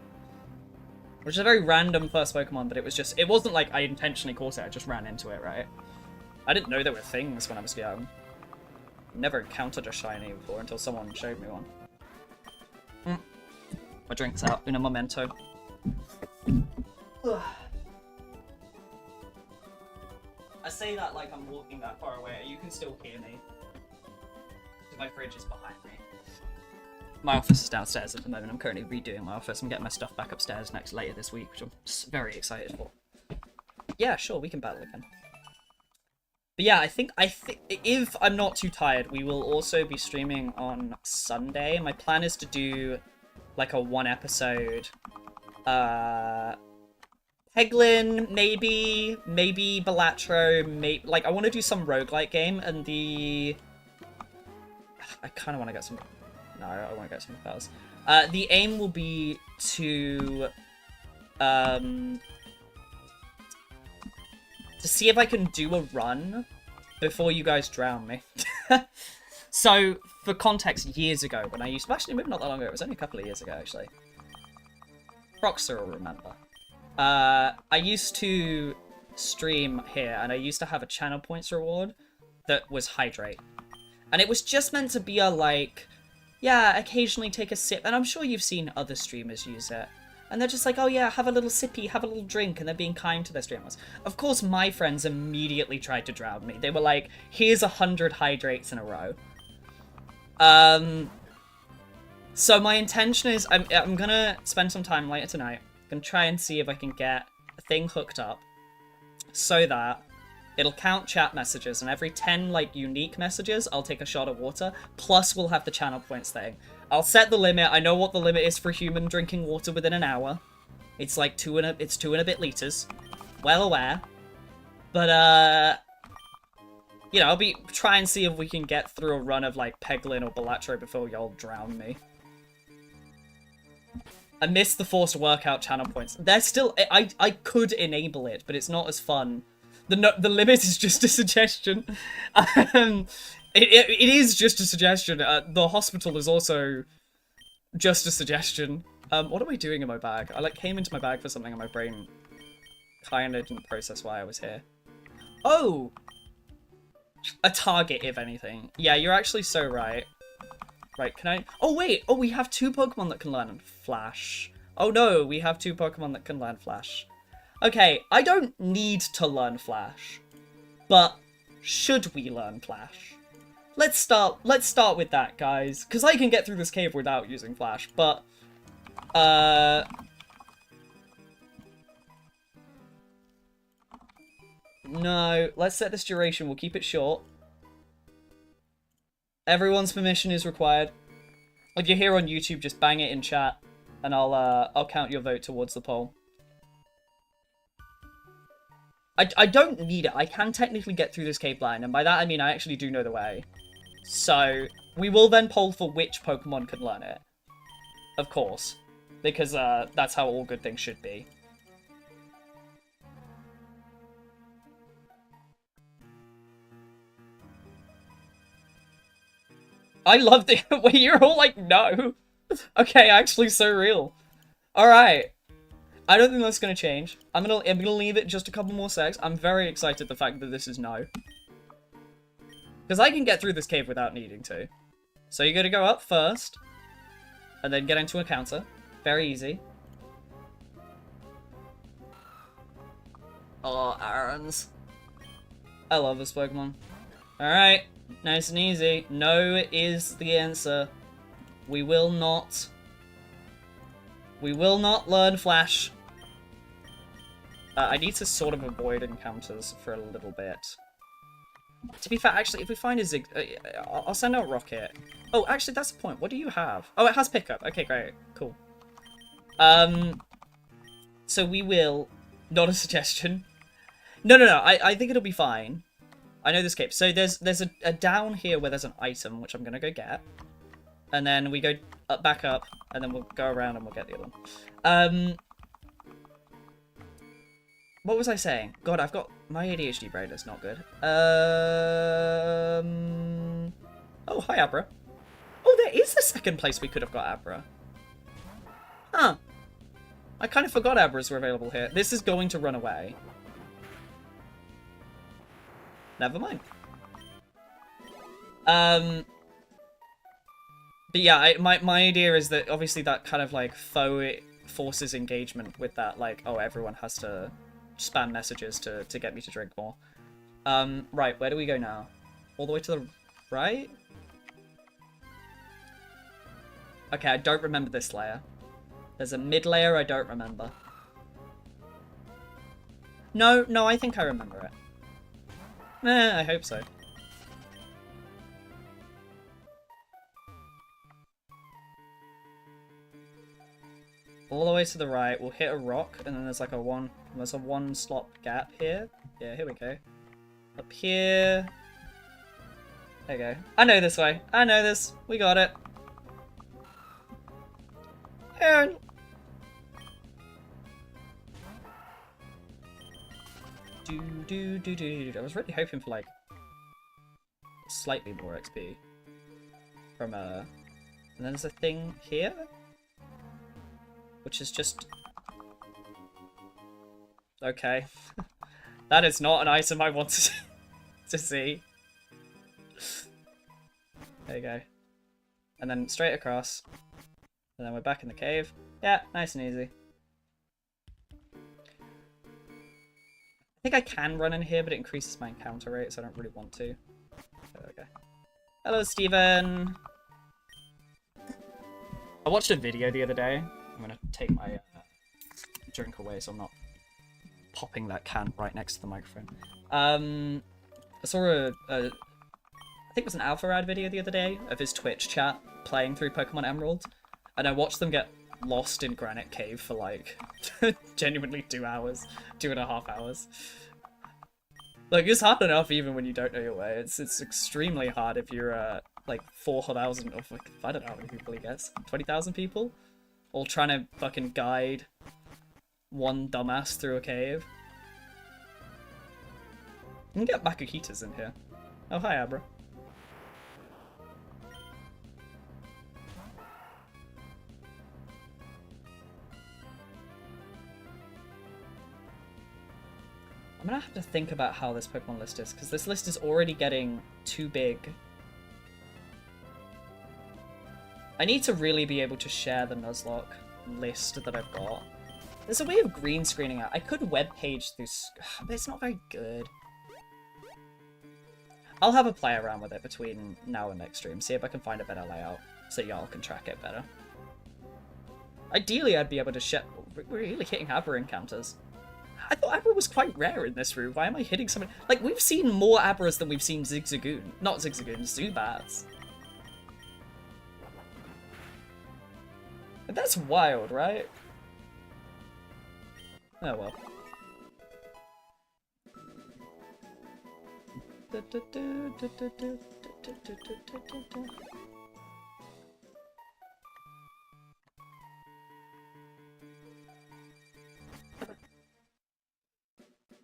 Which is a very random first Pokemon, but it wasn't like I intentionally caught it, I just ran into it, right? I didn't know there were things when I was young. Never encountered a shiny before until someone showed me one. My drink's out in a memento. I say that like I'm walking that far away, you can still hear me. My fridge is behind me. My office is downstairs at the moment. I'm currently redoing my office. I'm getting my stuff back upstairs later this week, which I'm very excited for. Yeah, sure, we can battle again. But yeah, I think if I'm not too tired, we will also be streaming on Sunday. My plan is to do like a 1 episode Peglin, maybe Balatro, like I want to do some roguelike game, and I kind of want to get some. No, I want to get some bells. The aim will be to see if I can do a run before you guys drown me. So, for context, years ago, when I used to... Actually, maybe not that long ago. It was only a couple of years ago, actually. Rockstar will remember. I used to stream here, and I used to have a channel points reward that was Hydrate. And it was just meant to be a, like... Yeah, occasionally take a sip. And I'm sure you've seen other streamers use it. And they're just like, oh yeah, have a little sippy, have a little drink, and they're being kind to their streamers. Of course, my friends immediately tried to drown me. They were like, here's 100 hydrates in a row. So my intention is, I'm gonna spend some time later tonight. I'm gonna try and see if I can get a thing hooked up so that it'll count chat messages, and every 10, like, unique messages, I'll take a shot of water, plus we'll have the channel points thing. I'll set the limit. I know what the limit is for human drinking water within an hour. It's like 2 and a bit liters. Well aware. But, you know, I'll try and see if we can get through a run of, like, Peglin or Balatro before y'all drown me. I missed the forced workout channel points. They're still... I could enable it, but it's not as fun. The limit is just a suggestion. It is just a suggestion. The hospital is also just a suggestion. What am I doing in my bag? I, like, came into my bag for something and my brain kind of didn't process why I was here. Oh! A target, if anything. Yeah, you're actually so right. Right, can I... Oh, wait! Oh, we have 2 Pokemon that can learn Flash. Oh, no, we have 2 Pokemon that can learn Flash. Okay, I don't need to learn Flash. But should we learn Flash? Let's start with that, guys. Because I can get through this cave without using Flash, but... No, let's set this duration. We'll keep it short. Everyone's permission is required. If you're here on YouTube, just bang it in chat, and I'll count your vote towards the poll. I don't need it. I can technically get through this cave blind, and by that I mean I actually do know the way. So, we will then poll for which Pokemon can learn it. Of course. Because that's how all good things should be. I loved it. Wait, you're all like, no. Okay, actually so real. Alright. I don't think that's gonna change. I'm gonna leave it just a couple more secs. I'm very excited the fact that this is no. Because I can get through this cave without needing to. So you're gonna go up first. And then get into a counter. Very easy. Oh, Aaron's. I love this Pokemon. Alright. Nice and easy. No is the answer. We will not learn Flash. I need to sort of avoid encounters for a little bit. To be fair, actually, if we find a Zig... I'll send out Rocket. Oh, actually, that's the point. What do you have? Oh, it has pickup. Okay, great. Cool. So we will... Not a suggestion. No. I think it'll be fine. I know this cape. So there's a down here where there's an item, which I'm going to go get. And then we go back up, and then we'll go around and we'll get the other one. What was I saying? God, I've got... My ADHD brain is not good. Oh, hi, Abra. Oh, there is a second place we could have got Abra. Huh. I kind of forgot Abras were available here. This is going to run away. Never mind. But yeah, my idea is that obviously that kind of like forces engagement with that, like, oh, everyone has to spam messages to get me to drink more. Right, where do we go now? All the way to the right? Okay, I don't remember this layer. There's a mid layer I don't remember. No, I think I remember it. I hope so. All the way to the right, we'll hit a rock, and then there's like there's a one slot gap here. Yeah, here we go. Up here. There you go. I know this way. I know this. We got it. Aaron. I was really hoping for like slightly more XP from and then there's a thing here, which is just okay. That is not an item I wanted to see. There you go. And then straight across. And then we're back in the cave. Yeah, nice and easy. I think I can run in here, but it increases my encounter rate, so I don't really want to. There we go. Hello, Steven! I watched a video the other day. I'm gonna take my drink away so I'm not popping that can right next to the microphone. I saw I think it was an Alpha Rad video the other day of his Twitch chat playing through Pokemon Emerald, and I watched them get lost in Granite Cave for like genuinely 2.5 hours. Like, it's hard enough even when you don't know your way. It's extremely hard if you're like 4,000 or like, I don't know how many people he gets, 20,000 people, all trying to fucking guide one dumbass through a cave. You can get Makuhitas in here. Oh, hi, Abra. I'm gonna have to think about how this Pokemon list is, because this list is already getting too big. I need to really be able to share the Nuzlocke list that I've got. There's a way of green screening out. I could web page through, but it's not very good. I'll have a play around with it between now and next stream, see if I can find a better layout, so y'all can track it better. Ideally, I'd be able to share... We're really hitting Abra encounters. I thought Abra was quite rare in this room. Why am I hitting someone? Like, we've seen more Abras than we've seen Zigzagoon. Not Zigzagoon, Zubats. That's wild, right? Oh well.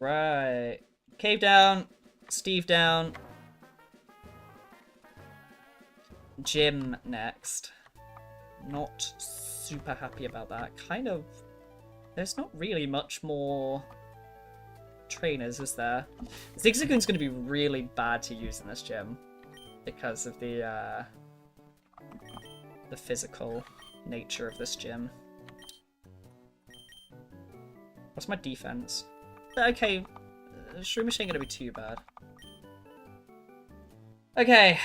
Right. Cave down. Steve down. Gym next. Not super happy about that. Kind of... There's not really much more trainers, is there? Zigzagoon's going to be really bad to use in this gym because of the physical nature of this gym. What's my defense? Okay, Shroomish ain't gonna be too bad. Okay,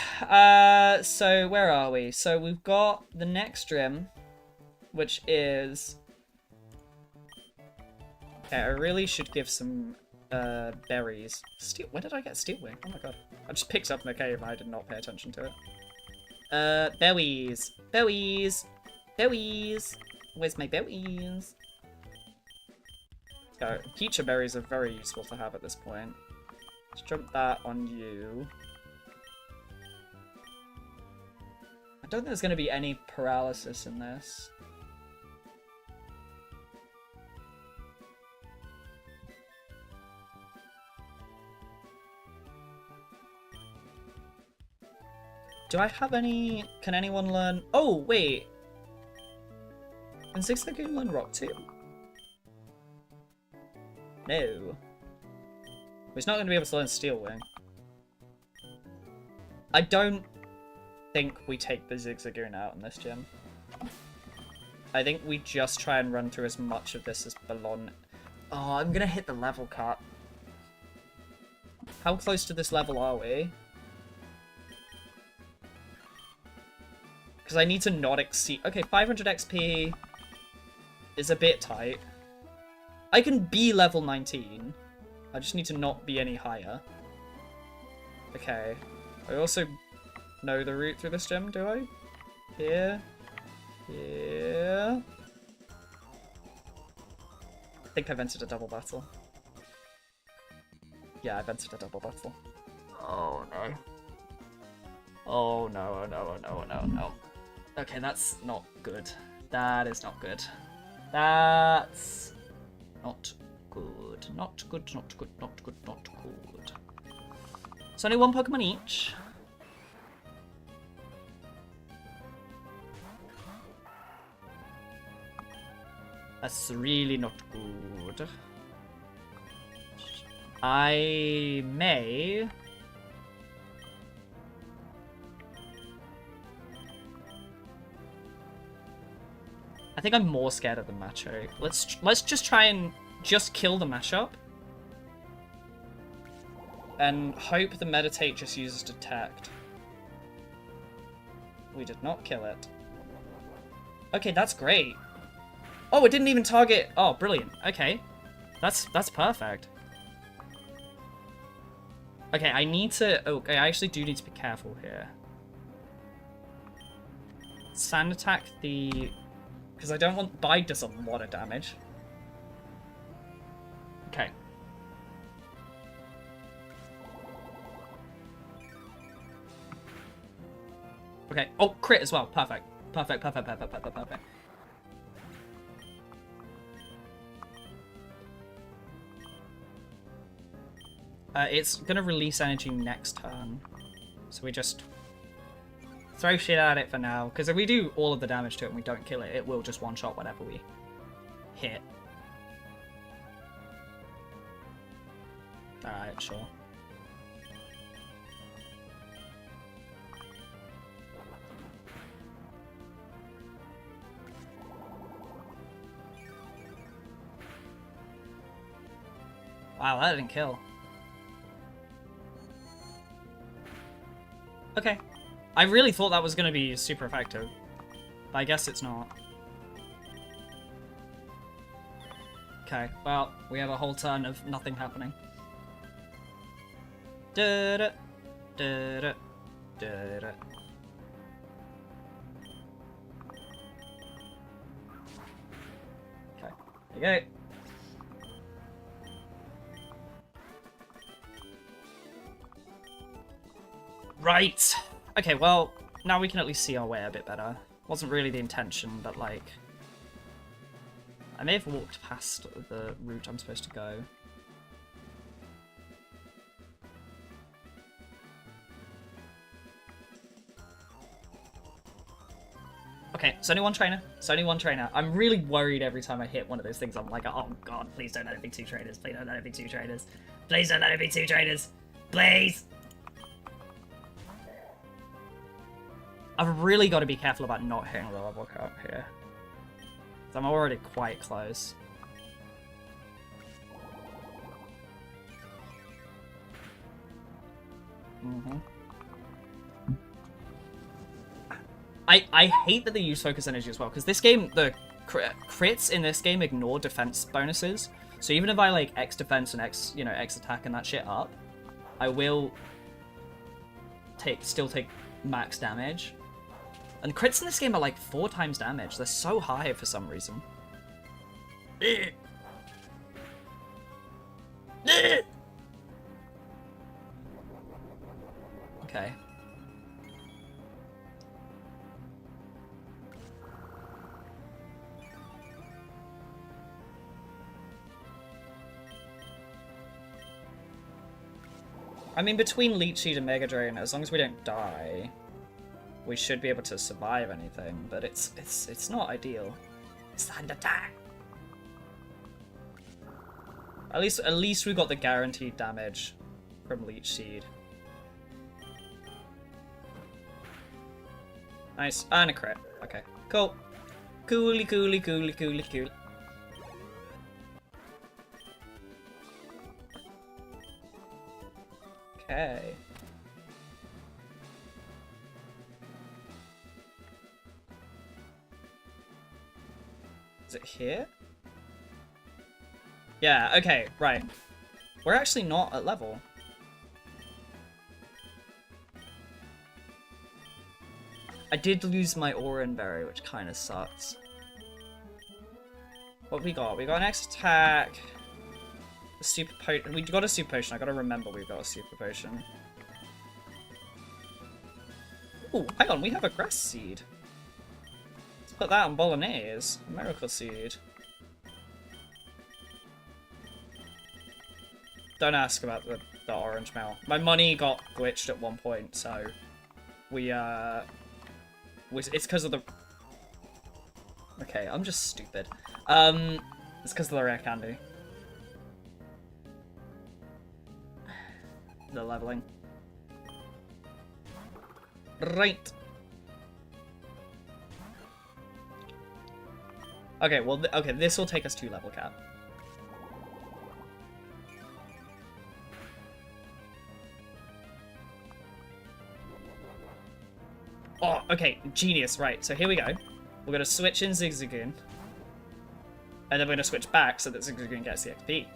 so where are we? So we've got the next gym, which is... Okay, I really should give some berries. Where did I get steel wing? Oh my god. I just picked up in the cave and I did not pay attention to it. Berries. Berries. Berries. Where's my berries? Peach berries are very useful to have at this point. Let's jump that on you. I don't think there's going to be any paralysis in this. Do I have any... Can anyone learn... Oh, wait. Can Zigzagoon learn Rock too? No. He's not going to be able to learn Steel Wing. I don't think we take the Zigzagoon out in this gym. I think we just try and run through as much of this as belong. Oh, I'm going to hit the level cap. How close to this level are we? Because I need to not exceed... Okay, 500 XP is a bit tight. I can be level 19. I just need to not be any higher. Okay. I also know the route through this gym, do I? Here. Here. I think I've entered a double battle. Yeah, I've entered a double battle. Oh no. Oh no, oh no, oh no, oh no, oh no. Okay, that's not good. That is not good. That's not good. Not good, not good, not good, not good. It's only one Pokemon each. That's really not good. I may... I think I'm more scared of the Macho. Let's just try and just kill the mashup. And hope the Meditate just uses Detect. We did not kill it. Okay, that's great. Oh, it didn't even target... Oh, brilliant. Okay. That's perfect. Okay, I need to... Okay, I actually do need to be careful here. Sand attack the... Because I don't want... Bide does a lot of damage. Okay. Okay. Oh, crit as well. Perfect. Perfect, perfect, perfect, perfect, perfect. It's going to release energy next turn. So we just throw shit at it for now. Because if we do all of the damage to it and we don't kill it, it will just one-shot whatever we hit. Alright, sure. Wow, that didn't kill. Okay. I really thought that was going to be super effective. But I guess it's not. Okay, well, we have a whole turn of nothing happening. Da-da, da-da, da-da. Okay, there you go. Right. Okay, well, now we can at least see our way a bit better. Wasn't really the intention, but like... I may have walked past the route I'm supposed to go. Okay, it's only one trainer. It's only one trainer. I'm really worried every time I hit one of those things. I'm like, oh god, please don't let it be two trainers. Please don't let it be two trainers. Please don't let it be two trainers. Please! I've really got to be careful about not hitting the level cap here. So I'm already quite close. I hate that they use focus energy as well, because this game, the crits in this game ignore defense bonuses. So even if I like X defense and X, you know, X attack and that shit up, I will still take max damage. And crits in this game are like 4 times damage. They're so high for some reason. Okay. I mean, between Leech Seed and Mega Drain, as long as we don't die, we should be able to survive anything. But it's not ideal. It's time to die. At least we got the guaranteed damage from Leech Seed. Nice, and a crit. Okay, cool. Cooly, cooly, cooly, cooly, cooly. Okay. Is it here? Yeah, okay, right. We're actually not at level. I did lose my Oran Berry, which kind of sucks. What we got? We got an X attack. A super potion. We got a super potion. I gotta remember we got a super potion. Ooh, hang on, we have a grass seed. Let's put that on Bolognese. Miracle seed. Don't ask about the orange mail. My money got glitched at one point, so we it's because of the... Okay, I'm just stupid. It's because of the rare candy. The leveling. Right. Okay, well, okay, this will take us to level cap. Oh, okay, genius, right, so here we go. We're gonna switch in Zigzagoon. And then we're gonna switch back so that Zigzagoon gets the XP.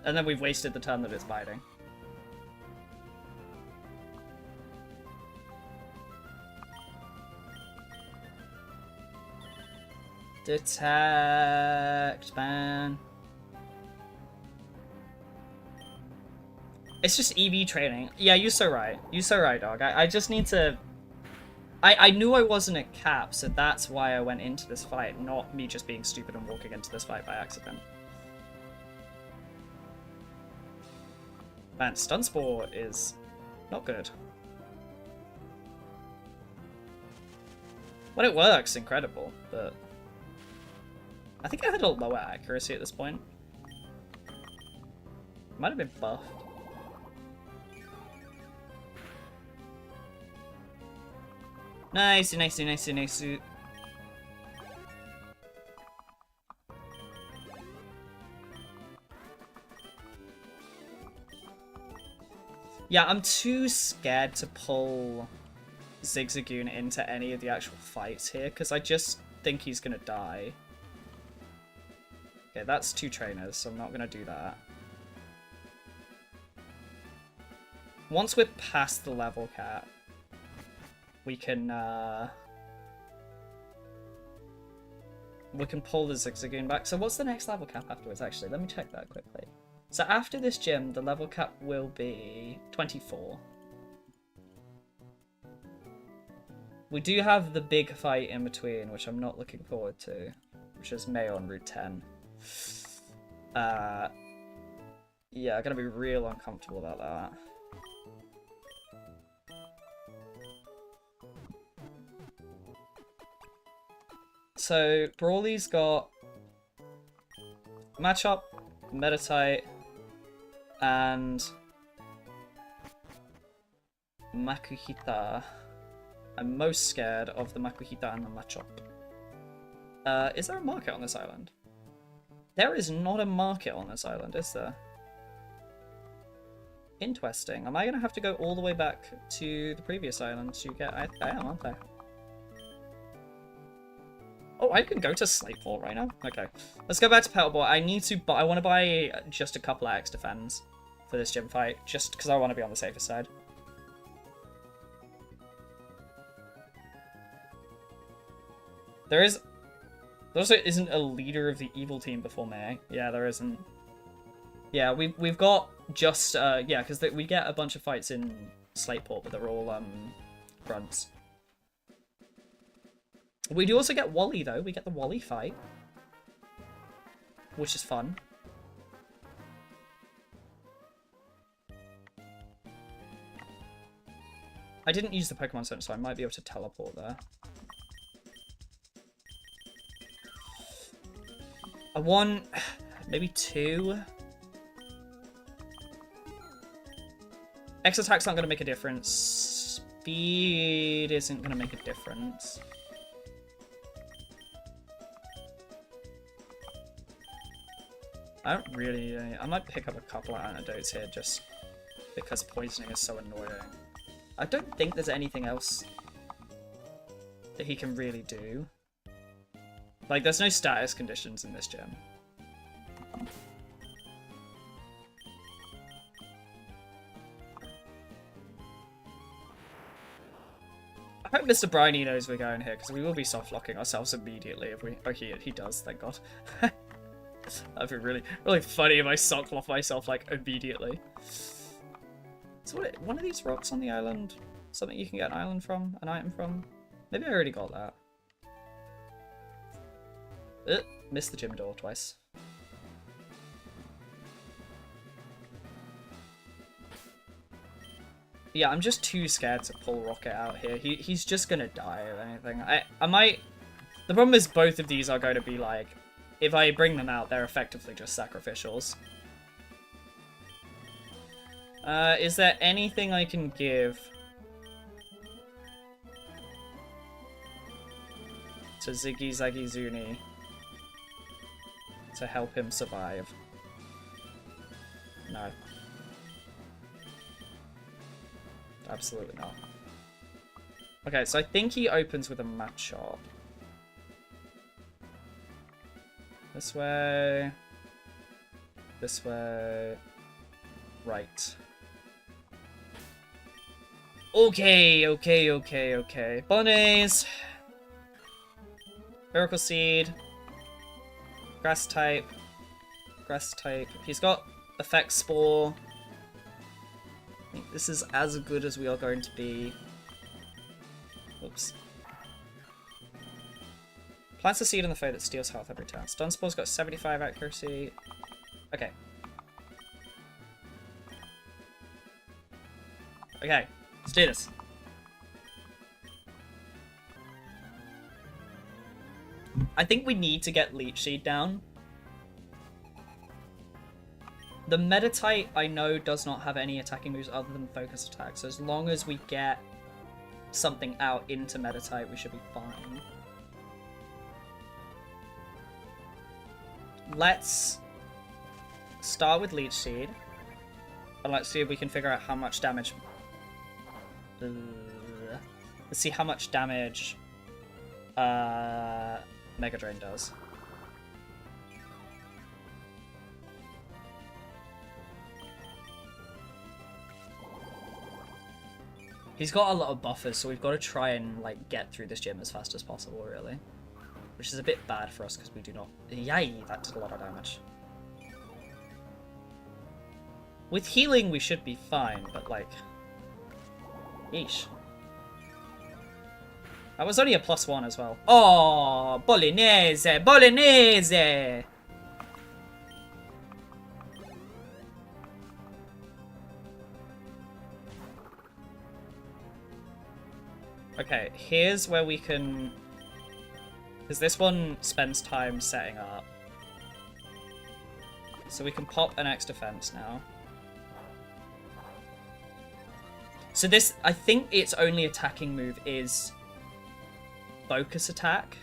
And then we've wasted the turn that it's biting. Detect, man. It's just EV training. Yeah, you're so right. You're so right, dog. I just need to... I knew I wasn't at cap, so that's why I went into this fight, not me just being stupid and walking into this fight by accident. Man, Stun Spore is not good. When it works, incredible, but... I think I had a lower accuracy at this point. Might have been buffed. Nice, nice, nice, nice. Yeah, I'm too scared to pull Zigzagoon into any of the actual fights here, because I just think he's gonna die. Okay, that's 2 trainers, so I'm not gonna do that. Once we're past the level cap, we can pull the Zigzagoon back. So what's the next level cap afterwards, actually? Let me check that quickly. So after this gym, the level cap will be 24. We do have the big fight in between, which I'm not looking forward to, which is May on Route 10. Yeah, I'm gonna be real uncomfortable about that. So, Brawly's got Matchup, Meditite, and Makuhita. I'm most scared of the Makuhita and the Matchup. Is there a market on this island? There is not a market on this island, is there? Interesting. Am I going to have to go all the way back to the previous island to get... I am, aren't I? Oh, I can go to Slateport right now? Okay. Let's go back to Petalport. I need to buy... I want to buy just a couple of extra fans for this gym fight, just because I want to be on the safer side. There also isn't a leader of the evil team before May. Yeah, there isn't. Yeah, we've got just yeah, because we get a bunch of fights in Slateport, but they're all fronts. We do also get Wally though. We get the Wally fight, which is fun. I didn't use the Pokemon Center, so I might be able to teleport there. I want maybe 2. X attack's not going to make a difference. Speed isn't going to make a difference. I don't really... I might pick up a couple of antidotes here just because poisoning is so annoying. I don't think there's anything else that he can really do. Like, there's no status conditions in this gym. I hope Mr. Briny knows we're going here, because we will be soft-locking ourselves immediately if we... Oh, he does, thank God. That'd be really, really funny if I soft-lock myself, like, immediately. So what, one of these rocks on the island? Something you can get an island from? An item from? Maybe I already got that. Missed the gym door twice. Yeah, I'm just too scared to pull Rocket out here. He's just gonna die if anything. I might... The problem is both of these are going to be like... If I bring them out, they're effectively just sacrificials. Is there anything I can give to Ziggy Zaggy Zuni to help him survive? No. Absolutely not. Okay, so I think he opens with a match shot. This way. This way. Right. Okay. Bunnies! Miracle Seed. Grass type. Grass type. He's got Effect Spore. I think this is as good as we are going to be. Oops. Plants a seed in the foe that steals health every turn. Stun Spore's got 75 accuracy. Okay. Okay, let's do this. I think we need to get Leech Seed down. The Meditite, I know, does not have any attacking moves other than focus attack, so as long as we get something out into Meditite, we should be fine. Let's start with Leech Seed, and let's see if we can figure out how much damage... Let's see how much damage Mega Drain does. He's got a lot of buffers, so we've got to try and like get through this gym as fast as possible, really. Which is a bit bad for us because we do not... Yay, that did a lot of damage. With healing, we should be fine, but like... Yeesh. That was only a +1 as well. Oh, Bolognese! Bolognese! Okay, here's where we can... Because this one spends time setting up. So we can pop an X defense now. So this, I think its only attacking move is Focus Attack.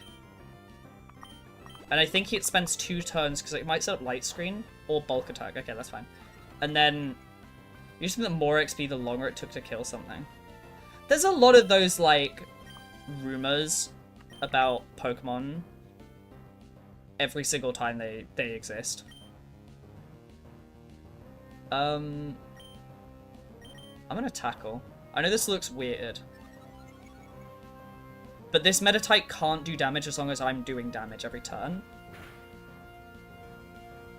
And I think it spends 2 turns because it might set up Light Screen or Bulk Attack. Okay, that's fine. And then using the more XP the longer it took to kill something. There's a lot of those like rumors about Pokemon every single time they exist. I'm gonna tackle. I know this looks weird, but this Meditite can't do damage as long as I'm doing damage every turn.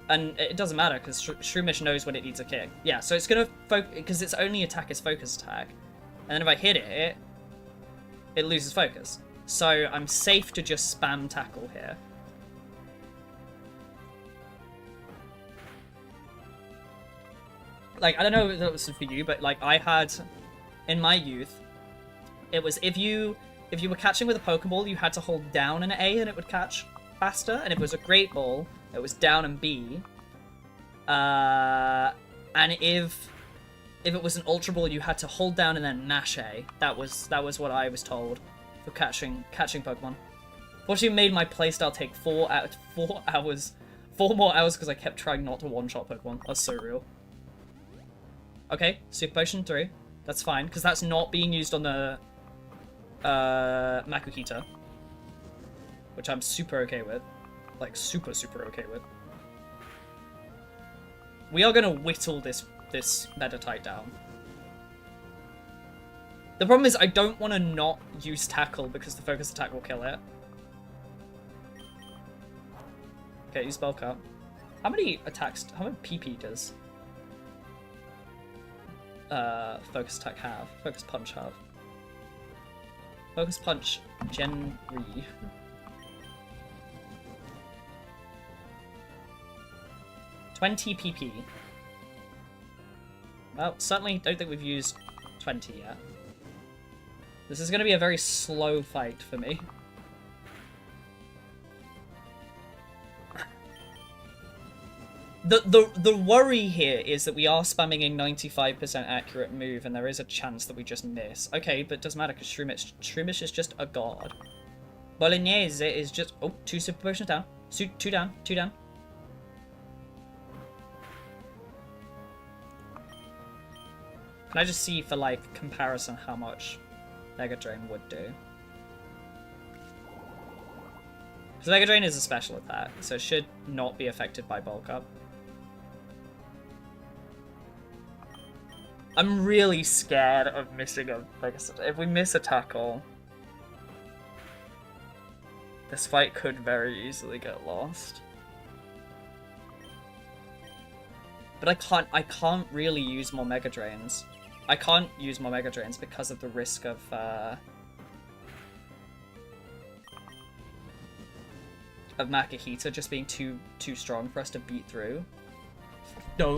And it doesn't matter, because Shroomish knows when it needs a kick. Yeah, so it's going to focus, because its only attack is focus attack. And then if I hit it, it loses focus. So I'm safe to just spam tackle here. Like, I don't know if that was for you, but like I had, in my youth, it was if you were catching with a Pokeball, you had to hold down an A and it would catch faster. And if it was a Great Ball, it was down and B. And if it was an Ultra Ball, you had to hold down and then mash A. That was what I was told for catching Pokemon. Fortunately, it made my playstyle take 4 more hours because I kept trying not to one-shot Pokemon. That's so real. Okay, Super Potion 3. That's fine, because that's not being used on the Makuhita, which I'm super okay with. Like, super okay with. We are gonna whittle this Meditite down. The problem is I don't want to not use Tackle because the focus attack will kill it. Okay, use Bulk Up. How many attacks, how many PP does Focus Attack have? Focus Punch have? Focus Punch Gen Re. $20 PP. Well, certainly don't think we've used 20 yet. This is going to be a very slow fight for me. The worry here is that we are spamming a 95% accurate move, and there is a chance that we just miss. Okay, but it doesn't matter because Shroomish is just a god. Bolognese is just... Oh, 2 Super Potions down. 2 down. 2 down. Can I just see for, like, comparison how much Mega Drain would do? Because Mega Drain is a special attack, so it should not be affected by Bulk Up. I'm really scared of missing a Mega... If we miss a tackle, this fight could very easily get lost. But I can't really use more Mega Drains. I can't use more Mega Drains because of the risk of Makuhita just being too strong for us to beat through. No.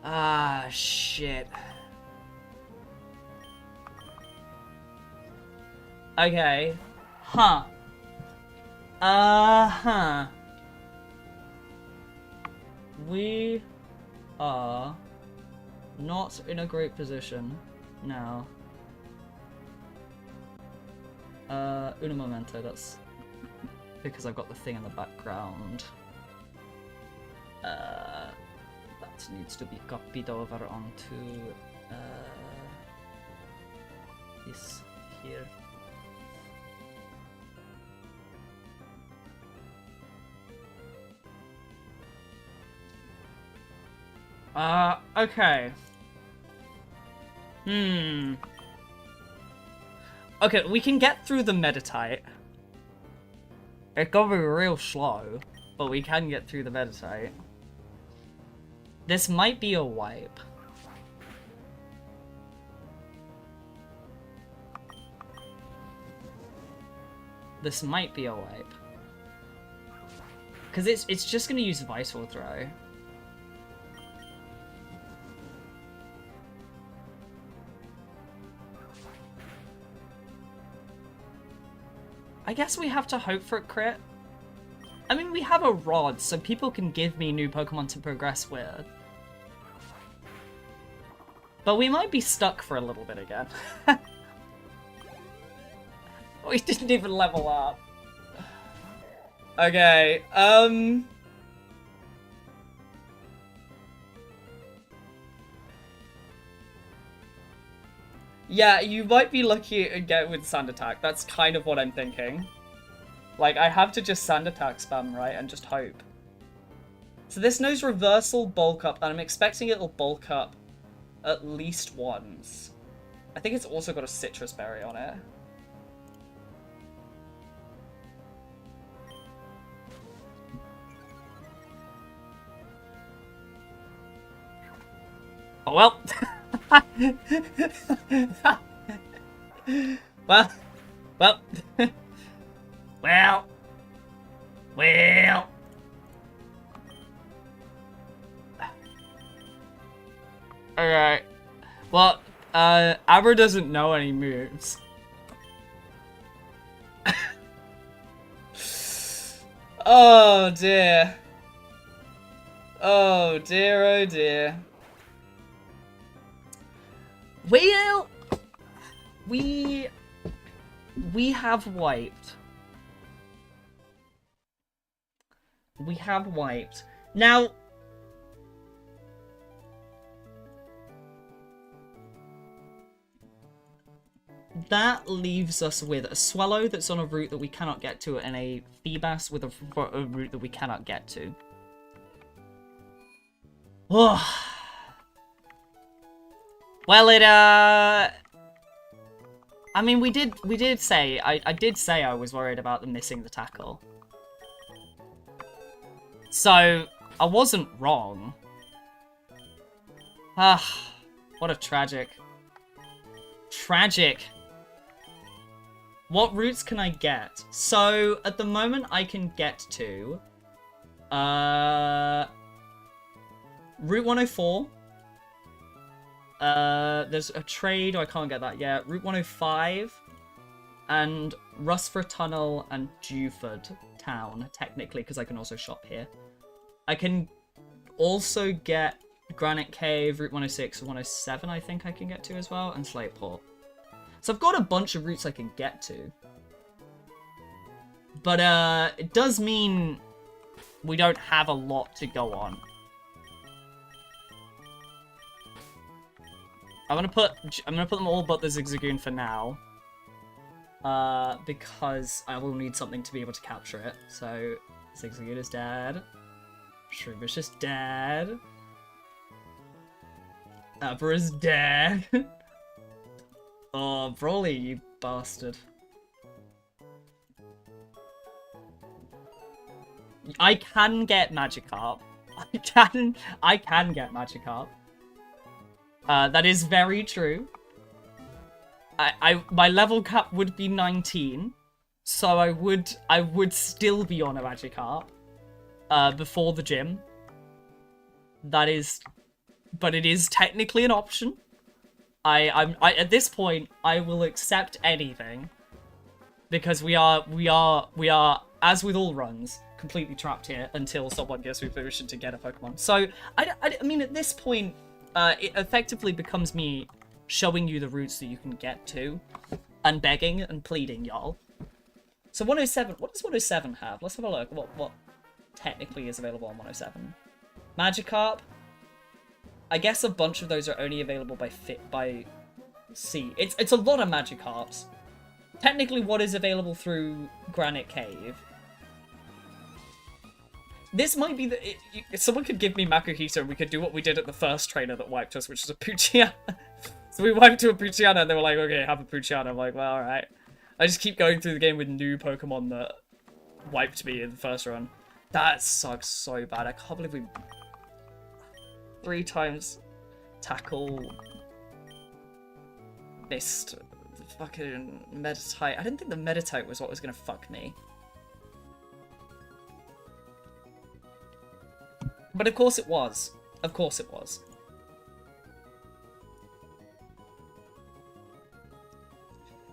Ah, shit. Okay. Huh. Uh-huh. We are not in a great position now. Una momento, that's because I've got the thing in the background. That needs to be copied over onto this here. Okay. Okay, we can get through the Meditite. It's gonna be real slow, but we can get through the Meditite. This might be a wipe. This might be a wipe. Because it's just gonna use Vital Throw. I guess we have to hope for a crit. I mean, we have a rod, so people can give me new Pokemon to progress with. But we might be stuck for a little bit again. We didn't even level up. Okay, yeah, you might be lucky and get with sand attack. That's kind of what I'm thinking. Like, I have to just sand attack spam, right, and just hope. So this knows reversal bulk up, and I'm expecting it'll bulk up at least once. I think it's also got a citrus berry on it. Oh well. well. Well. Alright. Well, Aber doesn't know any moves. Oh dear. Oh dear, oh dear. Well, we have wiped. We have wiped. Now, that leaves us with a Swallow that's on a route that we cannot get to, and a Feebas with a route that we cannot get to. Oh. Well, I mean, we did say, I did say I was worried about them missing the tackle. So, I wasn't wrong. Ah, what a tragic. Tragic. What routes can I get? So, at the moment, I can get to... Route 104. There's a trade, I can't get that yet. Route 105. And Rusford Tunnel and Dewford Town, technically, because I can also shop here. I can also get Granite Cave, Route 106, 107 I think I can get to as well, and Slateport. So I've got a bunch of routes I can get to. But it does mean we don't have a lot to go on. I'm gonna put them all but the Zigzagoon for now. Because I will need something to be able to capture it. So Zigzagoon is dead. Shroomish is dead. Aber is dead. Oh, Broly, you bastard. I can get Magikarp. I can get Magikarp. That is very true. My level cap would be 19, so I would still be on a Magikarp before the gym. That is, but it is technically an option. I at this point I will accept anything because we are as with all runs completely trapped here until someone gives me permission to get a Pokemon. So I mean at this point it effectively becomes me showing you the routes that you can get to and begging and pleading y'all. So 107, what does 107 have? Let's have a look. What technically is available on 107? Magikarp. I guess a bunch of those are only available by sea. It's a lot of Magikarps. Technically, what is available through Granite Cave? This might be the... if someone could give me Makuhito and we could do what we did at the first trainer that wiped us, which was a Poochyena. So we wiped to a Poochyena and they were like, okay, have a Poochyena. I'm like, well, alright. I just keep going through the game with new Pokemon that wiped me in the first run. That sucks so bad. I can't believe we... 3 times tackle... missed. Fucking Meditite. I didn't think the Meditite was what was gonna fuck me. But of course it was. Of course it was.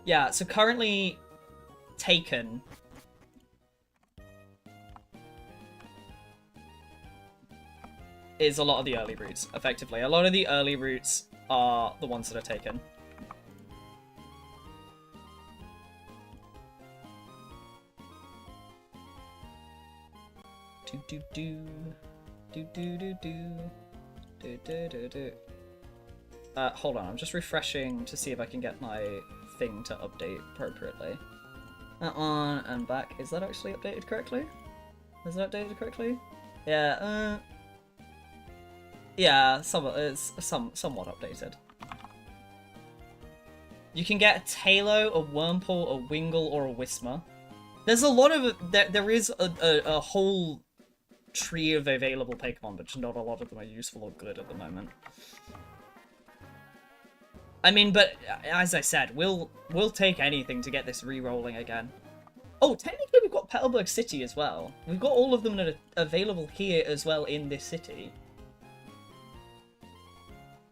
Yeah, so currently taken is a lot of the early routes, effectively. A lot of the early routes are the ones that are taken. do do do do do do do do do. Hold on, I'm just refreshing to see if I can get my thing to update appropriately. That one and back. Is that actually updated correctly? Is that updated correctly? Yeah. Yeah, it's somewhat updated. You can get a Tailo, a Wurmple, a Wingull, or a Whismur. There's a lot of... There is a whole tree of available Pokemon, but just not a lot of them are useful or good at the moment. I mean, but as I said, we'll take anything to get this re-rolling again. Oh, technically we've got Petalburg City as well. We've got all of them that are available here as well in this city.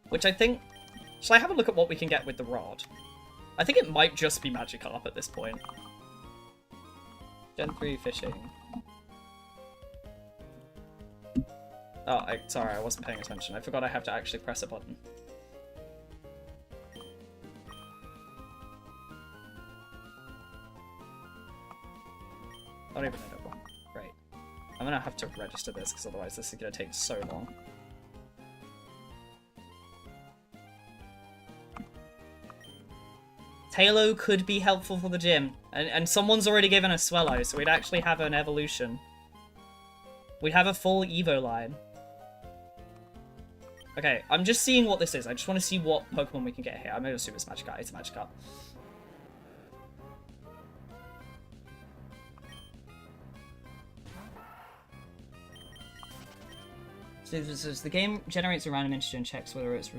Which I think... Shall I have a look at what we can get with the rod? I think it might just be Magikarp at this point. Gen 3 fishing. Oh, sorry, I wasn't paying attention. I forgot I have to actually press a button. Not even a one. Great. I'm gonna have to register this because otherwise this is gonna take so long. Tailo could be helpful for the gym. And someone's already given us Swellow, so we'd actually have an evolution. We'd have a full Evo line. Okay, I'm just seeing what this is. I just want to see what Pokemon we can get here. I'm going to assume it's Magikarp. It's a Magikarp. So the game generates a random integer and checks whether it's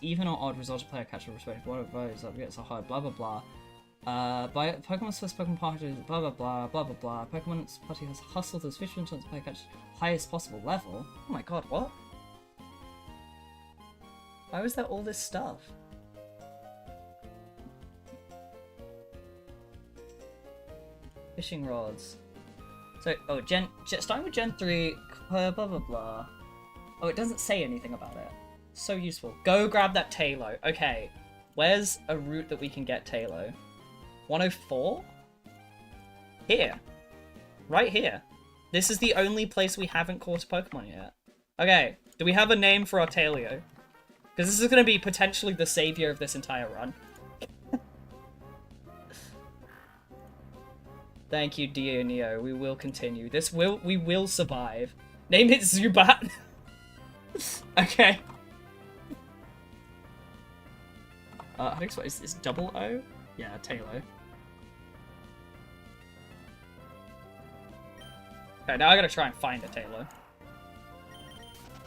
even or odd result of player catcher respective one of those that gets a high blah blah blah. By Pokemon's first Pokemon party blah blah blah blah blah blah. Pokemon's party has hustled as fish until its player catch highest possible level. Oh my god, what? Why was there all this stuff? Fishing rods. So starting with Gen 3, blah blah blah. Oh, it doesn't say anything about it. So useful. Go grab that Tailo. Okay, where's a route that we can get Tailo? 104? Here. Right here. This is the only place we haven't caught a Pokemon yet. Okay, do we have a name for our Tailio? Because this is going to be potentially the savior of this entire run. Thank you, Dio Neo. We will continue. We will survive. Name it Zubat. Okay. I think it's double O? Yeah, Tailo. Okay, now I gotta try and find a Tailo.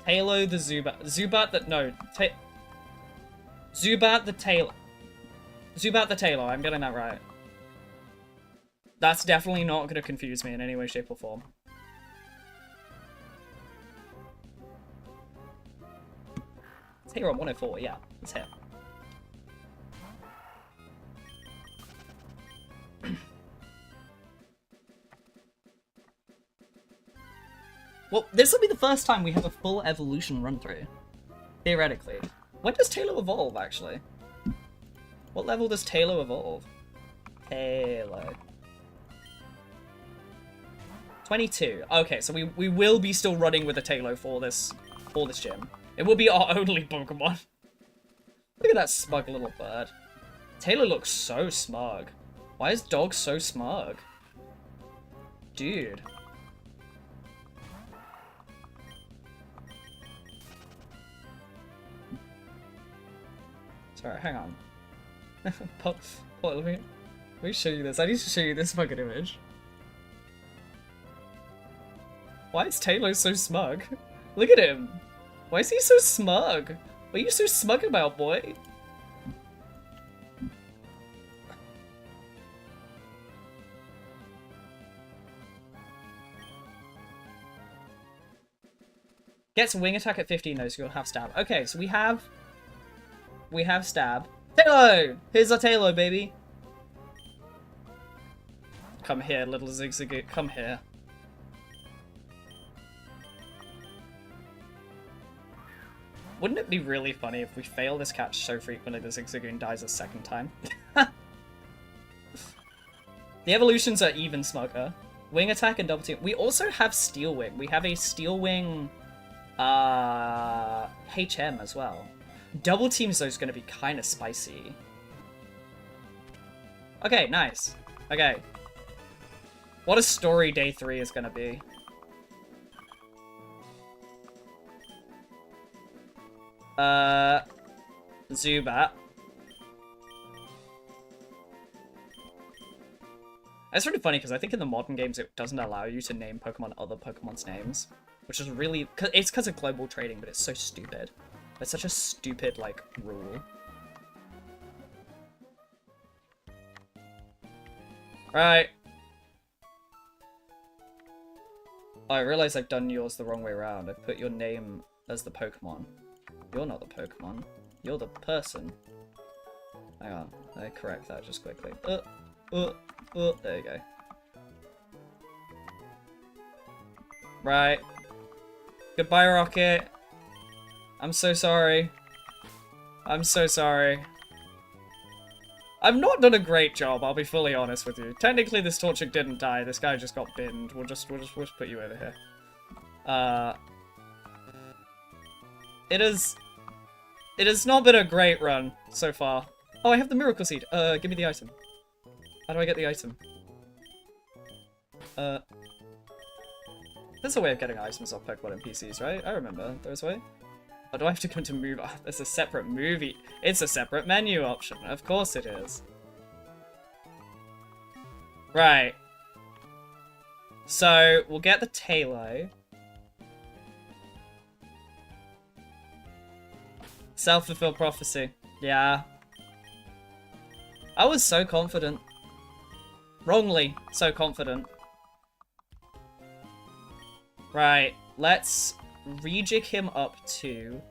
Tailo the Zubat. Zubat the... No. Zubat the Tailo. Zubat the Tailo. I'm getting that right. That's definitely not gonna confuse me in any way, shape, or form. It's here on 104, yeah. It's here. Well, this will be the first time we have a full evolution run-through. Theoretically. When does Tailo evolve, actually? What level does Tailo evolve? Tailo. 22. Okay, so we will be still running with a Tailo for this gym. It will be our only Pokemon. Look at that smug little bird. Tailo looks so smug. Why is Dog so smug? Dude. Sorry, hang on. Let me show you this. I need to show you this fucking image. Why is Tailo so smug? Look at him. Why is he so smug? What are you so smug about, boy? Gets wing attack at 15 though, so you'll have stab. Okay, so we have stab. Tailo! Here's our Tailo, baby. Come here, little Zigzagoon. Come here. Wouldn't it be really funny if we fail this catch so frequently the Zigzagoon dies a second time? The evolutions are even smugger. Wing attack and double team. We also have Steel Wing. We have a Steel Wing HM as well. Double teams though is going to be kind of spicy. Okay, nice. Okay. What a story day 3 is going to be. Zubat. It's really funny because I think in the modern games it doesn't allow you to name Pokemon other Pokemon's names, which is really... It's because of global trading, but it's so stupid. It's such a stupid, like, rule. Right. Oh, I realize I've done yours the wrong way around. I've put your name as the Pokemon. You're not the Pokemon. You're the person. Hang on. I correct that just quickly. There you go. Right. Goodbye, Rocket. I'm so sorry. I'm so sorry. I've not done a great job, I'll be fully honest with you. Technically, this Torchic didn't die. This guy just got binned. We'll just put you over here. It has not been a great run so far. Oh, I have the Miracle Seed. Give me the item. How do I get the item? There's a way of getting items off Pokemon NPCs, right? I remember. There's a way. Or do I have to go to move? Oh, there's a separate movie. It's a separate menu option. Of course it is. Right. So, we'll get the Talo. Self-fulfilled prophecy. Yeah. I was so confident. Wrongly so confident. Right. Let's rejig him up to...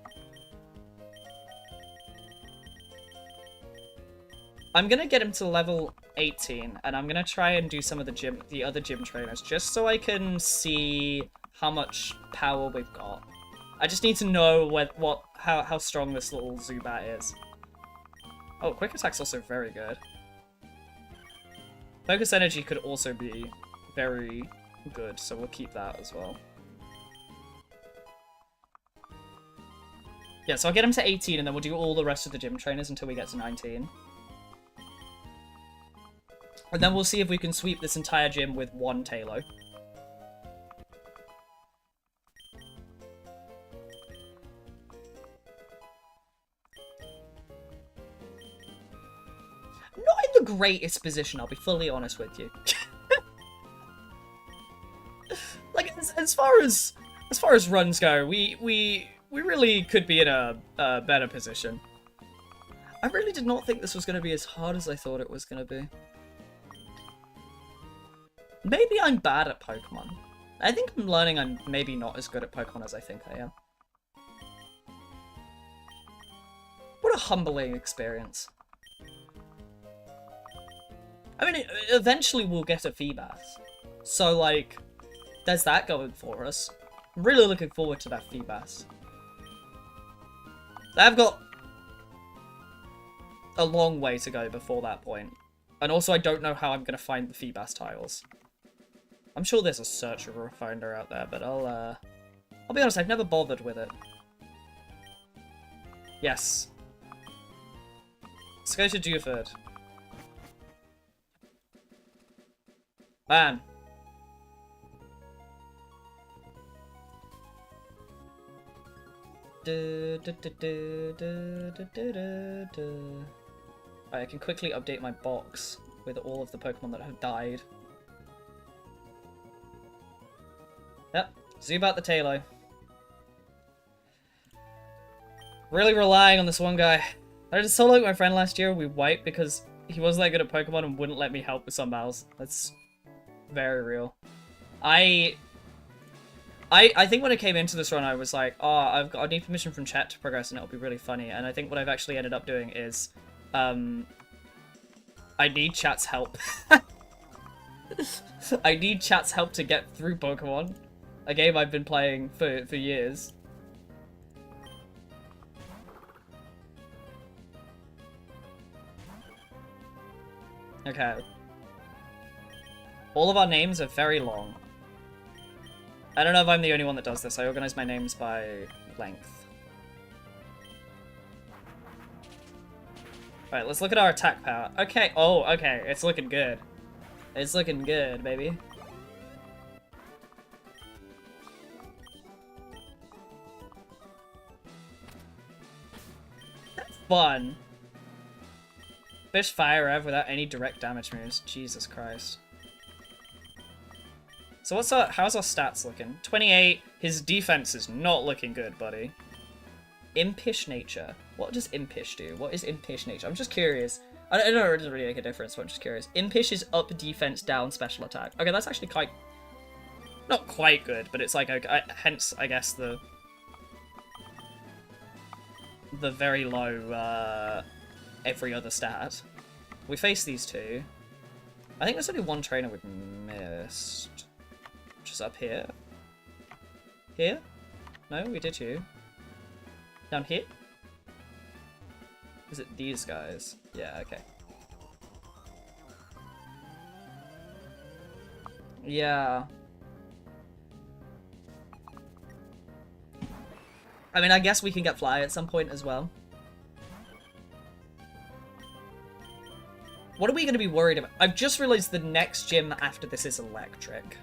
I'm gonna get him to level 18, and I'm gonna try and do some of the other gym trainers, just so I can see how much power we've got. I just need to know how strong this little Zubat is. Oh, Quick Attack's also very good. Focus Energy could also be very good, so we'll keep that as well. Yeah, so I'll get him to 18, and then we'll do all the rest of the gym trainers until we get to 19. And then we'll see if we can sweep this entire gym with one Talo. Not in the greatest position, I'll be fully honest with you. Like, as far as runs go, we really could be in a better position. I really did not think this was going to be as hard as I thought it was going to be. Maybe I'm bad at Pokemon. I think I'm learning I'm maybe not as good at Pokemon as I think I am. What a humbling experience. I mean, eventually we'll get a Feebas. So, like, there's that going for us. I'm really looking forward to that Feebas. I've got a long way to go before that point. And also, I don't know how I'm going to find the Feebas tiles. I'm sure there's a search finder out there, but I'll be honest, I've never bothered with it. Yes. Let's go to Dewford. Man. Right, I can quickly update my box with all of the Pokemon that have died. Yep, Zubat the Talo. Really relying on this one guy. I just saw like my friend last year, we wiped because he wasn't that good at Pokemon and wouldn't let me help with some battles. That's very real. I think when I came into this run, I was like, oh, I need permission from chat to progress and it'll be really funny. And I think what I've actually ended up doing is, I need chat's help. I need chat's help to get through Pokemon. A game I've been playing for years. Okay. All of our names are very long. I don't know if I'm the only one that does this. I organize my names by length. Alright, let's look at our attack power. Okay, oh, okay, it's looking good. It's looking good, baby. That's fun. Fish fire Rev without any direct damage moves. Jesus Christ. So how's our stats looking? 28. His defense is not looking good, buddy. Impish nature. What does impish do? What is impish nature? I'm just curious. I don't know, it doesn't really make a difference, but I'm just curious. Impish is up defense, down special attack. Okay, that's actually quite... not quite good, but it's like, okay, hence, I guess, the very low, every other stat. We face these two. I think there's only one trainer we've missed. Which is up here. Here? No, we did you. Down here? Is it these guys? Yeah, okay. Yeah. I mean, I guess we can get fly at some point as well. What are we going to be worried about? I've just realized the next gym after this is electric.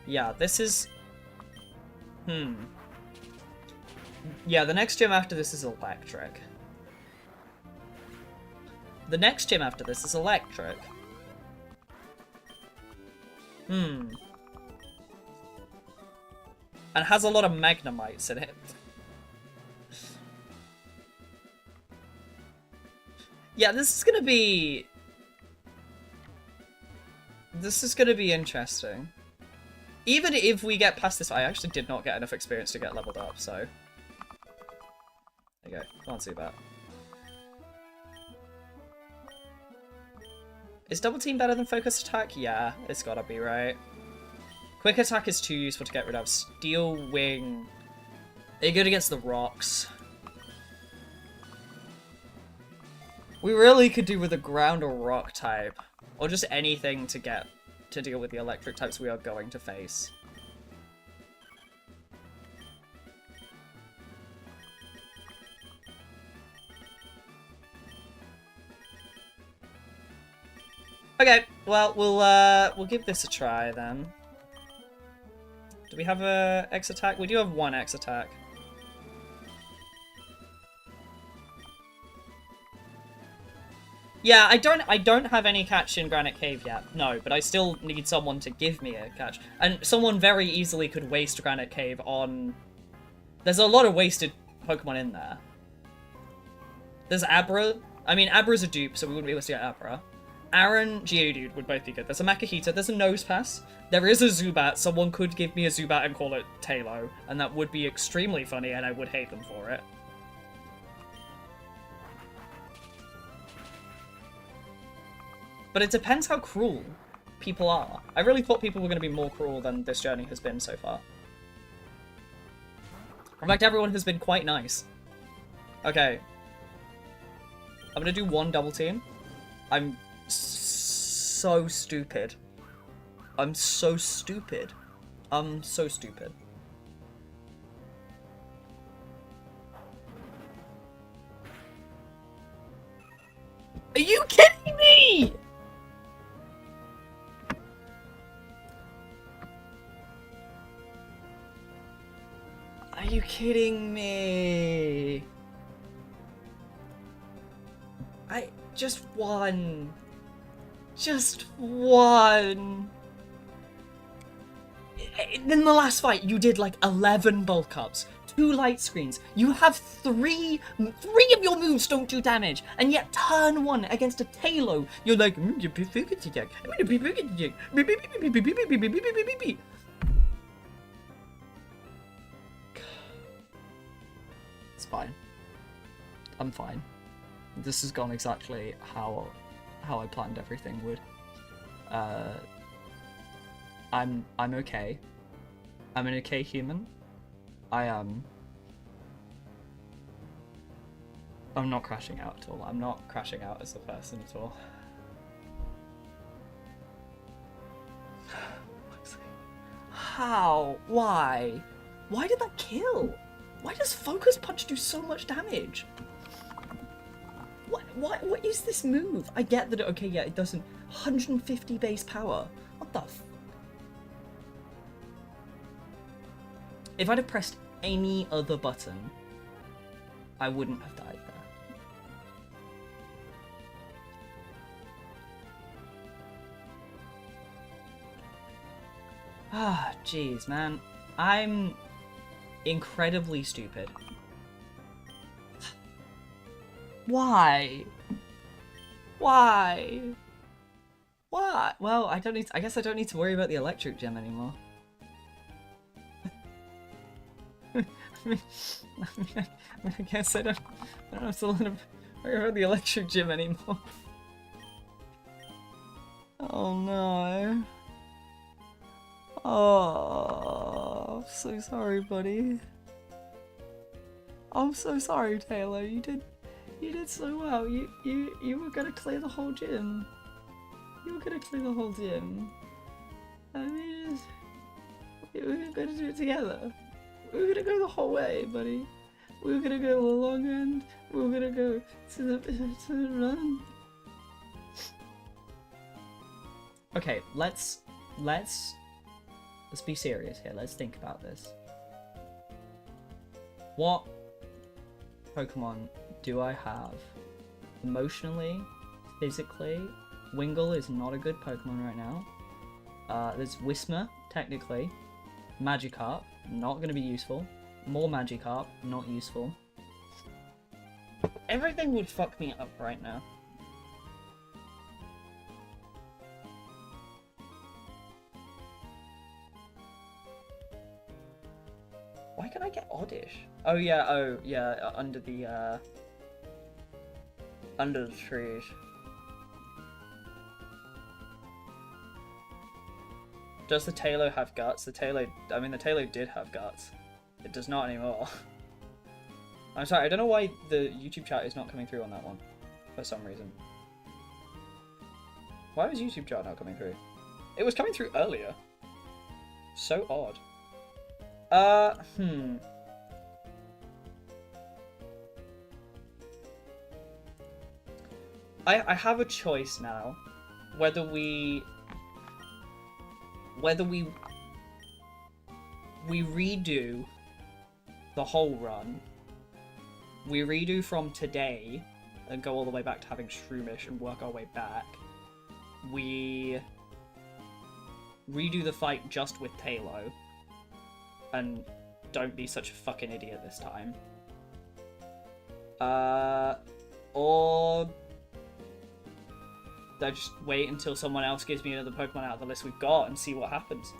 Yeah, this is... Yeah, the next gym after this is electric. The next gym after this is electric. And has a lot of magnemites in it. Yeah, this is gonna be... This is gonna be interesting. Even if we get past this, I actually did not get enough experience to get leveled up, so... There you go, can't see that. Is double team better than focus attack? Yeah, it's gotta be, right? Quick attack is too useful to get rid of. Steel wing. Are you good against the rocks? We really could do with a ground or rock type. Or just anything to get to deal with the electric types we are going to face. Okay, well, we'll give this a try then. Do we have a X attack? We do have one X attack. Yeah, I don't have any catch in Granite Cave yet. No, but I still need someone to give me a catch. And someone very easily could waste Granite Cave on... There's a lot of wasted Pokemon in there. There's Abra. I mean, Abra's a dupe, so we wouldn't be able to get Abra. Aaron, Geodude would both be good. There's a Makahita, there's a Nosepass. There is a Zubat. Someone could give me a Zubat and call it Talo, and that would be extremely funny, and I would hate them for it. But it depends how cruel people are. I really thought people were going to be more cruel than this journey has been so far. In fact, everyone has been quite nice. Okay. I'm going to do one double team. I'm so stupid. I'm so stupid. I'm so stupid. Are you kidding me?! Are you kidding me? Just one. Just one. In the last fight, you did like 11 bulk ups, 2 light screens. You have three of your moves don't do damage, and yet turn 1 against a Talo, you're like, it's fine. I'm fine. This has gone exactly how I planned everything would. I'm okay. I'm an okay human. I am. I'm not crashing out at all. I'm not crashing out as a person at all. How? Why? Why did that kill? Why does Focus Punch do so much damage? What is this move? I get that, okay, yeah, it doesn't... 150 base power. What the f... If I'd have pressed any other button, I wouldn't have died there. Ah, jeez, man. I'm incredibly stupid. Why? Why? Why? Well, I guess I don't need to worry about the electric gem anymore. I guess I don't have to worry about the electric gym anymore. Oh no. Oh, I'm so sorry, buddy. I'm so sorry, Taylor. You did so well. You were gonna clear the whole gym. You were gonna clear the whole gym. I mean, we were gonna do it together. We were gonna go the whole way, buddy. We were gonna go the long end. We were gonna go to the run. Okay, let's be serious here. Let's think about this. What Pokemon do I have? Emotionally, physically, Wingull is not a good Pokemon right now. There's Whismur, technically. Magikarp, not going to be useful. More Magikarp, not useful. Everything would fuck me up right now. Why can I get Oddish? Oh yeah, under the trees. Does the Tailo have guts? The Tailo did have guts. It does not anymore. I'm sorry, I don't know why the YouTube chat is not coming through on that one. For some reason. Why was YouTube chat not coming through? It was coming through earlier. So odd. I have a choice now. Whether we redo the whole run, we redo from today and go all the way back to having Shroomish and work our way back, we redo the fight just with Tailo and don't be such a fucking idiot this time, or I just wait until someone else gives me another Pokemon out of the list we've got and see what happens.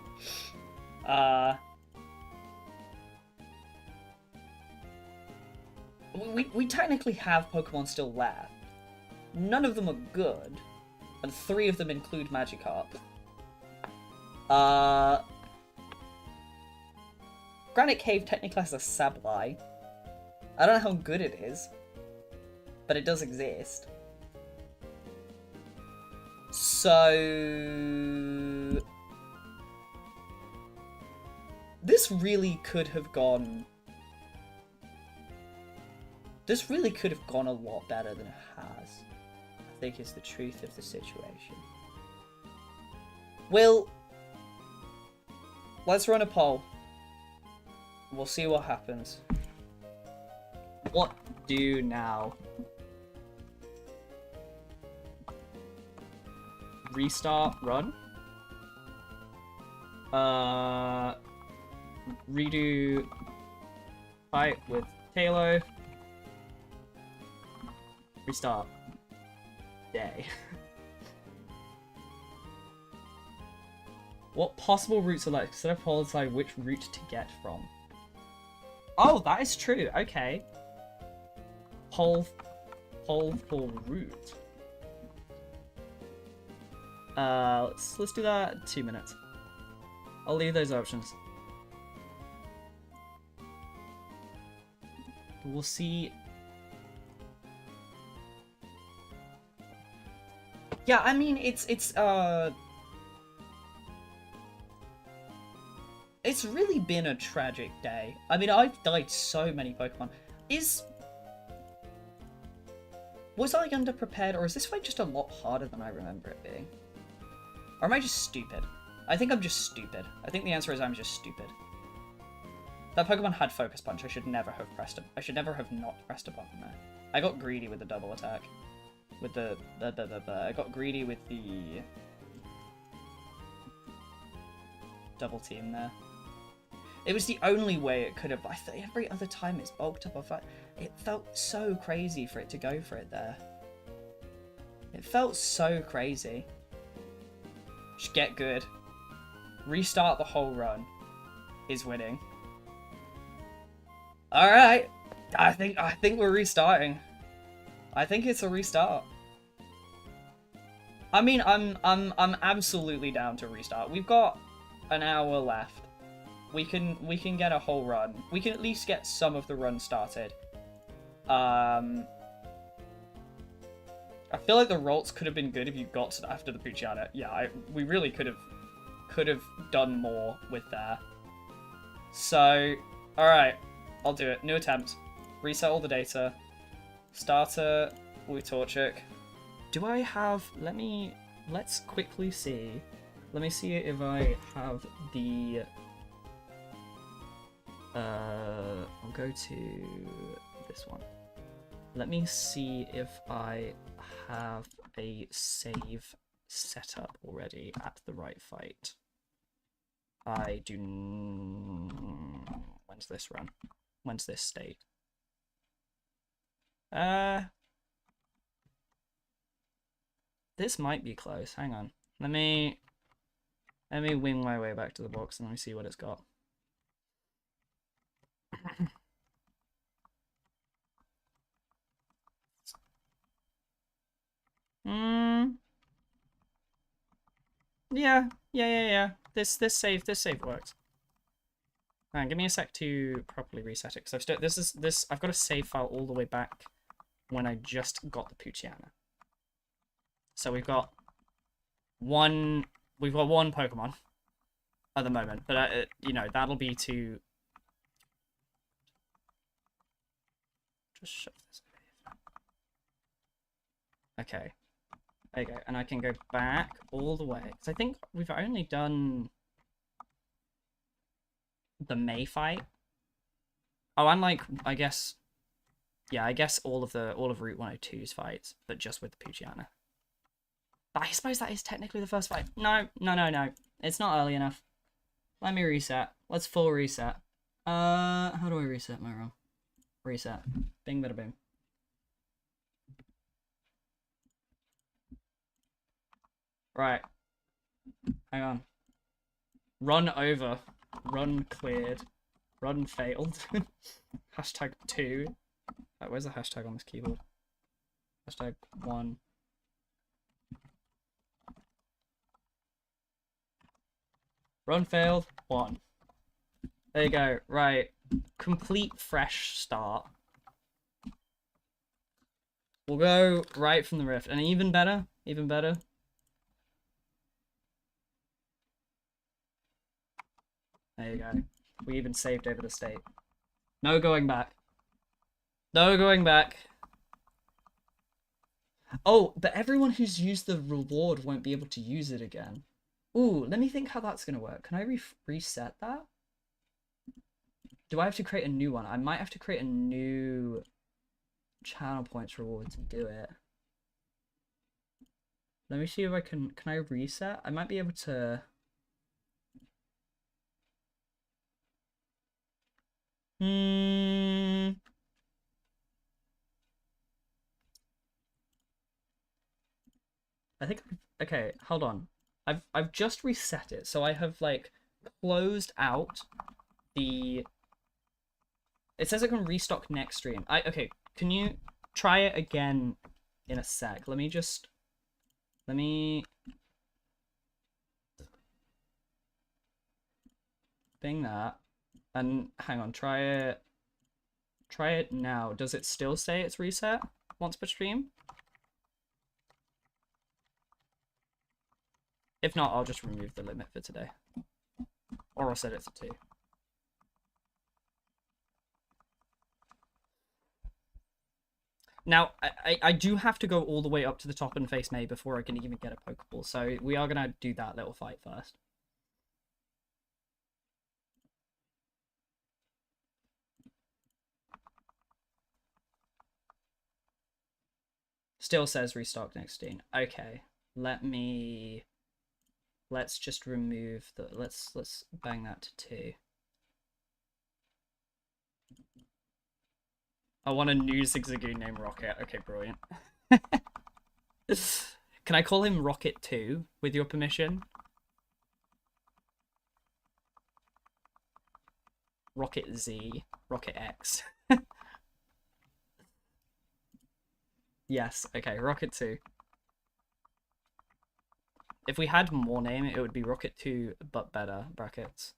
We technically have Pokemon still left. None of them are good, and 3 of them include Magikarp. Granite Cave technically has a Sableye. I don't know how good it is, but it does exist. So this really could have gone. This really could have gone a lot better than it has, I think is the truth of the situation. Well, let's run a poll. We'll see what happens. What do now? Restart run? Redo fight with Tailo. Restart day. What possible routes select? Instead of poll, decide which route to get from. Oh, that is true. Okay. Poll for route. Let's do that. 2 minutes. I'll leave those options. We'll see Yeah, I mean, it's really been a tragic day. I mean, I've died so many Pokemon. Was I underprepared, or is this fight just a lot harder than I remember it being? Or am I just stupid? I think I'm just stupid. I think the answer is I'm just stupid. That Pokemon had Focus Punch. I should never have pressed it. I should never have not pressed a button there. I got greedy with the double attack. With I got greedy with the double team there. It was the only way it could have. I thought every other time it's bulked up. It felt so crazy for it to go for it there. It felt so crazy. Just get good. Restart the whole run is winning. All right, I think we're restarting. I think it's a restart. I mean, I'm absolutely down to restart. We've got an hour left. We can get a whole run. We can at least get some of the run started. I feel like the Ralts could have been good if you got to after the Poochyena. Yeah, we really could have done more with that. So, all right, I'll do it. New attempt. Reset all the data. Starter with Torchic. Do I have? Let's quickly see. Let me see if I have the. I'll go to this one. Let me see if I have a save set up already at the right fight. I do. When's this run? When's this state? This might be close. Hang on. Let me wing my way back to the box and let me see what it's got. Yeah. This save worked. Hang on, give me a sec to properly reset it. So I've got a save file all the way back when I just got the Poochyena. So we've got one Pokemon at the moment, but you know, that'll be to just shove this over here. Okay. There you go. And I can go back all the way. Because I think we've only done the May fight. Oh, unlike, I guess, yeah, I guess all of Route 102's fights, but just with the Poochyena. But I suppose that is technically the first fight. No. It's not early enough. Let me reset. Let's full reset. How do I reset my ROM? Reset. Bing, bada, boom. Right. Hang on. Run over. Run cleared. Run failed. Hashtag 2. Where's the hashtag on this keyboard? Hashtag 1. Run failed. 1. There you go. Right. Complete fresh start. We'll go right from the rift. And even better. Even better. There you go. We even saved over the state. No going back. No going back. Oh, but everyone who's used the reward won't be able to use it again. Ooh, let me think how that's going to work. Can I reset that? Do I have to create a new one? I might have to create a new channel points reward to do it. Let me see if I can I reset? I might be able to... I think, okay, hold on. I've just reset it, so I have like closed out the. It says I can restock next stream. Okay, can you try it again in a sec? Let me bing that. And hang on, try it now. Does it still say it's reset once per stream? If not, I'll just remove the limit for today. Or I'll set it to 2. Now, I do have to go all the way up to the top and face May before I can even get a Pokeball, so we are going to do that little fight first. Still says restock next scene. Okay, let's just remove the, let's bang that to 2. I want a new Zigzagoon named Rocket. Okay, brilliant. Can I call him Rocket 2 with your permission? Rocket Z, Rocket X. Yes, okay, Rocket 2. If we had more name, it would be Rocket 2, but better, brackets.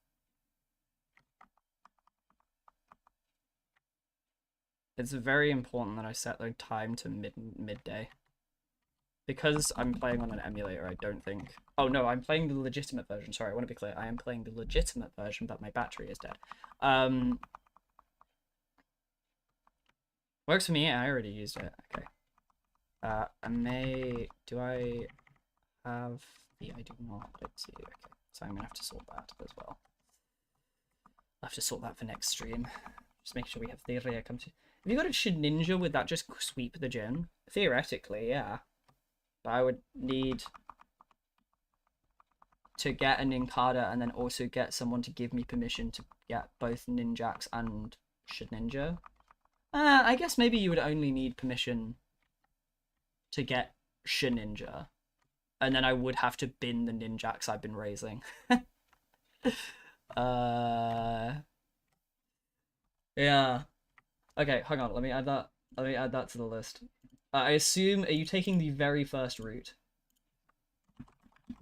It's very important that I set the time to midday. Because I'm playing on an emulator, I don't think... Oh, no, I'm playing the legitimate version. Sorry, I want to be clear. I am playing the legitimate version, but my battery is dead. Works for me. I already used it. Okay. Do I have the... I do not. Let's see. Okay. So I'm going to have to sort that as well. I'll have to sort that for next stream. Just make sure we have the rare come to... Have you got a Shedinja, would that just sweep the gym? Theoretically, yeah. But I would need to get a Nincada and then also get someone to give me permission to get both Ninjax and Shedinja. I guess maybe you would only need permission to get Shedinja. And then I would have to bin the Ninjax I've been raising. Yeah. Okay, hang on. Let me add that. Let me add that to the list. I assume, are you taking the very first route?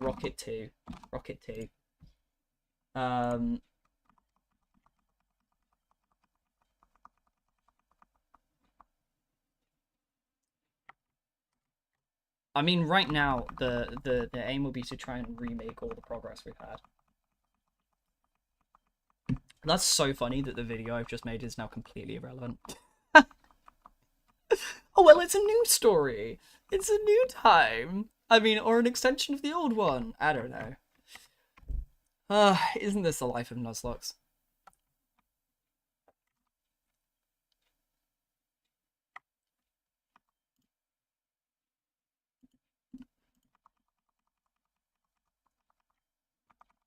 Rocket 2. Rocket 2. I mean, right now, the aim will be to try and remake all the progress we've had. That's so funny that the video I've just made is now completely irrelevant. Oh, well, it's a new story. It's a new time. I mean, or an extension of the old one. I don't know. Isn't this the life of Nuzlocke?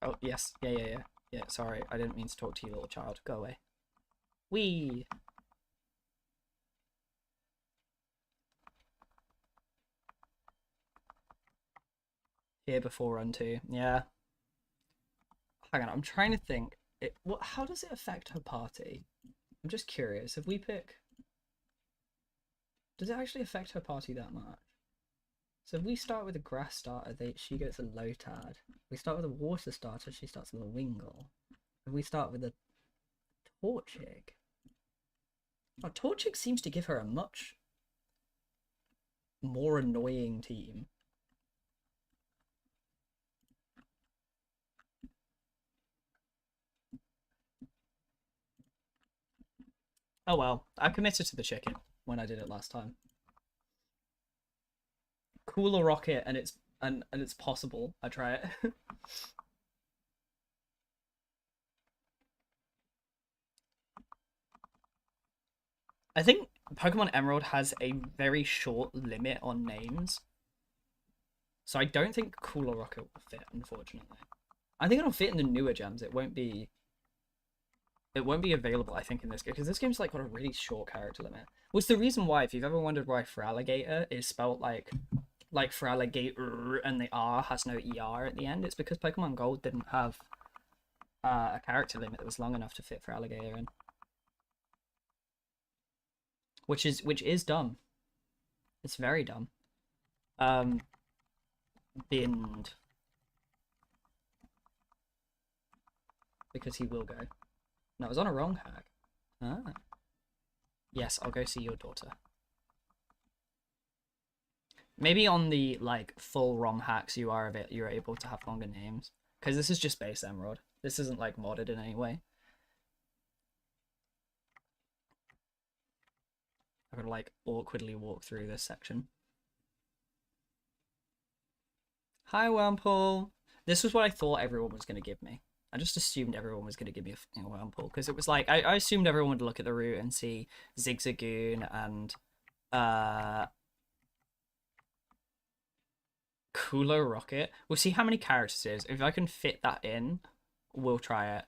Oh, yes. Yeah. Yeah, sorry. I didn't mean to talk to you, little child. Go away. Wee! Here before run 2. Yeah. Hang on, I'm trying to think. How does it affect her party? I'm just curious. If we pick... Does it actually affect her party that much? So if we start with a grass starter, she gets a Lotad. If we start with a water starter, she starts with a Wingull. If we start with a Torchic... Oh, Torchic seems to give her a much more annoying team. Oh well, I committed to the chicken when I did it last time. Cooler rocket, and it's possible. I try it. I think Pokemon Emerald has a very short limit on names, so I don't think Cooler Rocket will fit, unfortunately. I think it'll fit in the newer gems. It won't be available, I think, in this game, because this game's like got a really short character limit. Which is the reason why, if you've ever wondered why Feraligatr is spelled like Feraligatr and the R has no ER at the end, it's because Pokemon Gold didn't have a character limit that was long enough to fit Feraligatr in. Which is dumb. It's very dumb. Binned. Because he will go. No, I was on a wrong hack. Ah. Yes, I'll go see your daughter. Maybe on the like full ROM hacks you're able to have longer names. Because this is just base Emerald. This isn't like modded in any way. I'm gonna like awkwardly walk through this section. Hi Wormpool. This was what I thought everyone was gonna give me. I just assumed everyone was gonna give me a fucking Wormpool because it was like I assumed everyone would look at the route and see Zigzagoon and Cooler Rocket. We'll see how many characters it is. If I can fit that in, we'll try it.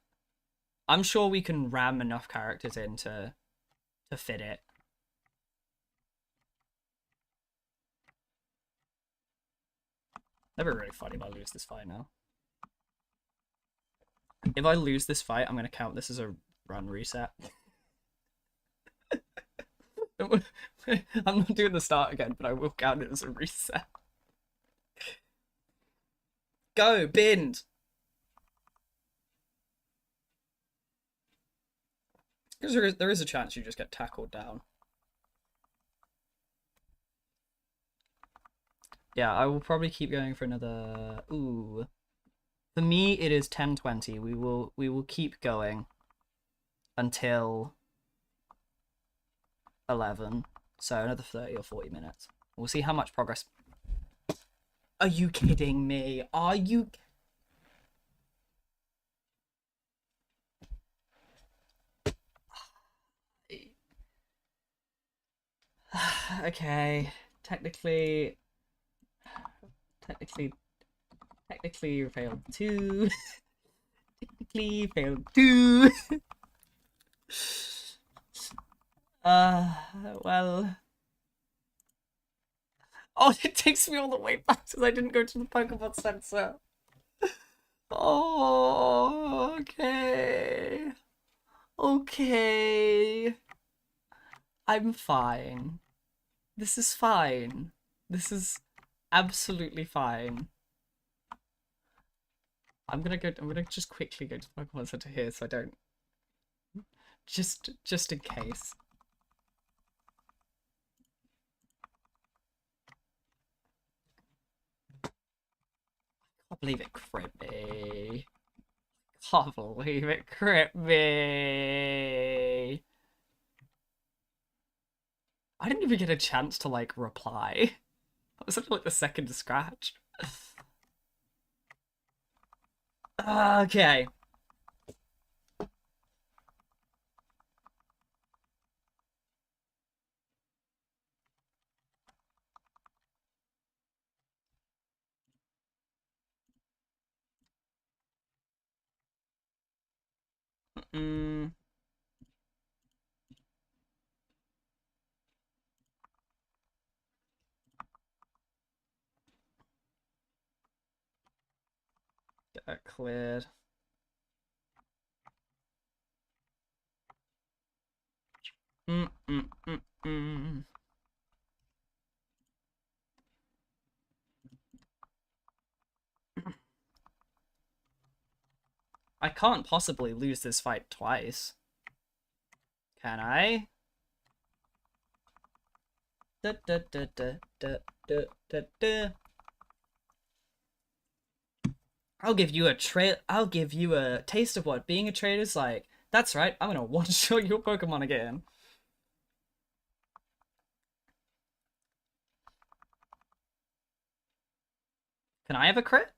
I'm sure we can ram enough characters in to fit it. That'd be really funny if I lose this fight now. If I lose this fight, I'm gonna count this as a run reset. I'm not doing the start again, but I will count it as a reset. Go, bind! Because there is a chance you just get tackled down. Yeah, I will probably keep going for another... Ooh. For me, it is 10:20. We will keep going until 11. So another 30 or 40 minutes. We'll see how much progress... Are you kidding me? Are you... Okay. Technically you failed 2. Technically failed 2. Well. Oh, it takes me all the way back because I didn't go to the Pokemon Center. Oh, okay. Okay. I'm fine. This is fine. This is absolutely fine. I'm gonna just quickly go to the Pokemon Center here so I don't... Just in case. Can't believe it crit me. Can't believe it crit me. I didn't even get a chance to like reply. That was like the second to scratch. Okay. Get that cleared. I can't possibly lose this fight twice. Can I? Da, da, da, da, da, da, da, da. I'll give you a taste of what being a trader's like. That's right, I'm gonna one-shot your Pokemon again. Can I have a crit?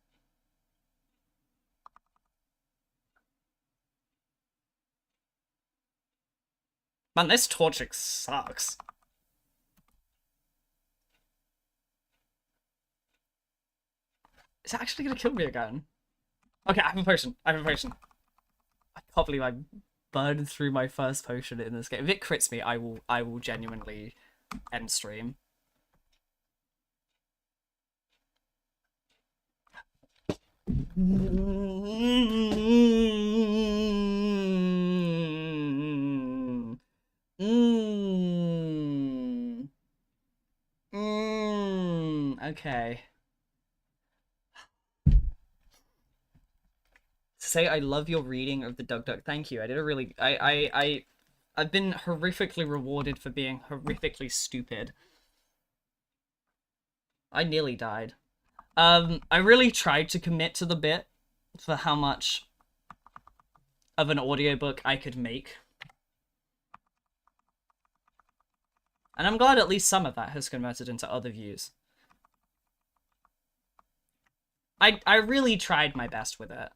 Man, this Torchic sucks. Is it actually gonna kill me again? Okay, I have a potion. I can't believe I burned through my first potion in this game. If it crits me, I will genuinely end stream. Okay. Say I love your reading of the Dug Duck. Thank you. I did a really I've been horrifically rewarded for being horrifically stupid. I nearly died. I really tried to commit to the bit for how much of an audiobook I could make. And I'm glad at least some of that has converted into other views. I really tried my best with it.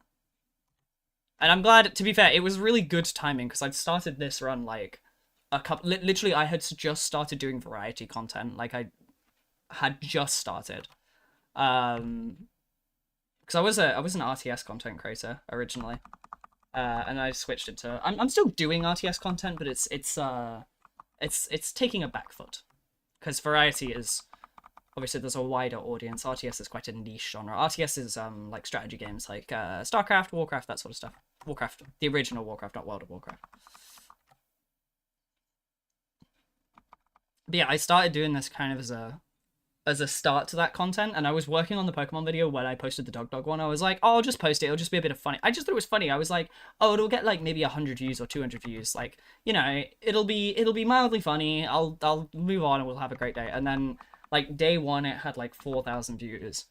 And I'm glad, to be fair, it was really good timing because I'd started this run like a couple. Literally, I had just started doing variety content. Like I had just started, because I was an RTS content creator originally, and I switched it to. I'm still doing RTS content, but it's taking a back foot because variety is obviously there's a wider audience. RTS is quite a niche genre. RTS is like strategy games like StarCraft, Warcraft, that sort of stuff. Warcraft, the original Warcraft, not World of Warcraft. But yeah, I started doing this kind of as a start to that content, and I was working on the Pokemon video when I posted the Dog one. I was like, oh, I'll just post it. It'll just be a bit of funny. I just thought it was funny. I was like, oh, it'll get like maybe 100 views or 200 views. Like, you know, it'll be mildly funny. I'll move on and we'll have a great day. And then like day one, it had like 4,000 views,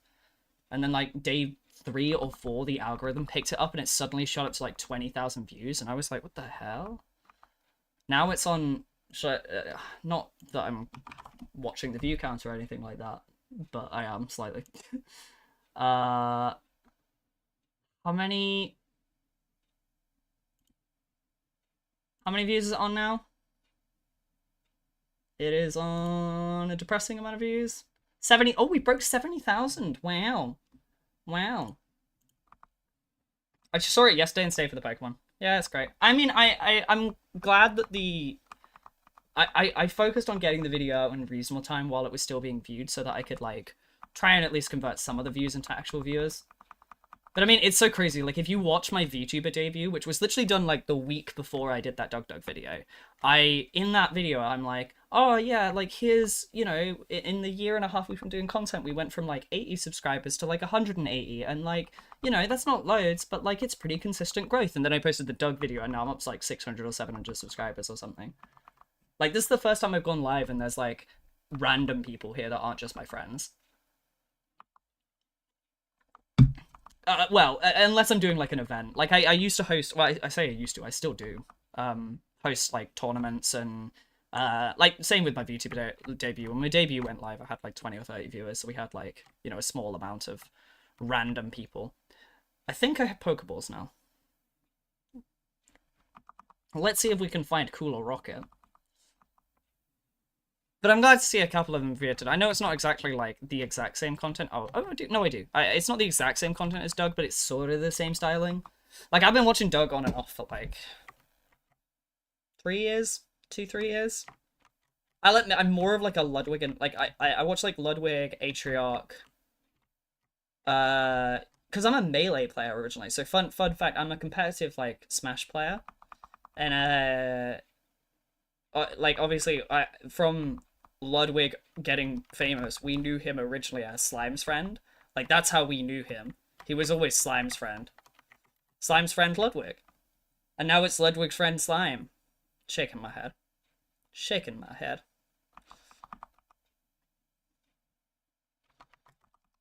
and then like day 3 or 4, the algorithm picked it up and it suddenly shot up to like 20,000 views, and I was like, what the hell? Now it's on. Not that I'm watching the view count or anything like that, but I am slightly. How many views is it on now? It is on a depressing amount of views. 70. Oh, we broke 70,000. Wow. Wow. I just saw it yesterday and stayed for the Pokemon. Yeah, it's great. I mean, I'm glad that I focused on getting the video out in reasonable time while it was still being viewed so that I could, like, try and at least convert some of the views into actual viewers. But, I mean, it's so crazy. Like, if you watch my VTuber debut, which was literally done, like, the week before I did that Dog video, in that video, I'm like, oh, yeah, like, here's, you know, in the year and a half we've been doing content, we went from, like, 80 subscribers to, like, 180, and, like, you know, that's not loads, but, like, it's pretty consistent growth. And then I posted the Dog video, and now I'm up to, like, 600 or 700 subscribers or something. Like, this is the first time I've gone live and there's, like, random people here that aren't just my friends. Well, unless I'm doing, like, an event. Like, I used to host... Well, I say I used to. I still do. Host, like, tournaments and... like, same with my VTuber debut. When my debut went live, I had, like, 20 or 30 viewers. So we had, like, you know, a small amount of random people. I think I have Pokeballs now. Let's see if we can find Cooler Rocket. But I'm glad to see a couple of them created. I know it's not exactly like the exact same content. Oh, I do. No, I do. It's not the exact same content as Doug, but it's sort of the same styling. Like, I've been watching Doug on and off for like 3 years, 2-3 years. I'm more of like a Ludwig and like I watch like Ludwig, Atriarch. Because I'm a melee player originally. So fun fact, I'm a competitive like Smash player, and like obviously from Ludwig getting famous, we knew him originally as Slime's friend. Like, that's how we knew him. He was always Slime's friend. Slime's friend Ludwig. And now it's Ludwig's friend Slime. Shaking my head. Shaking my head.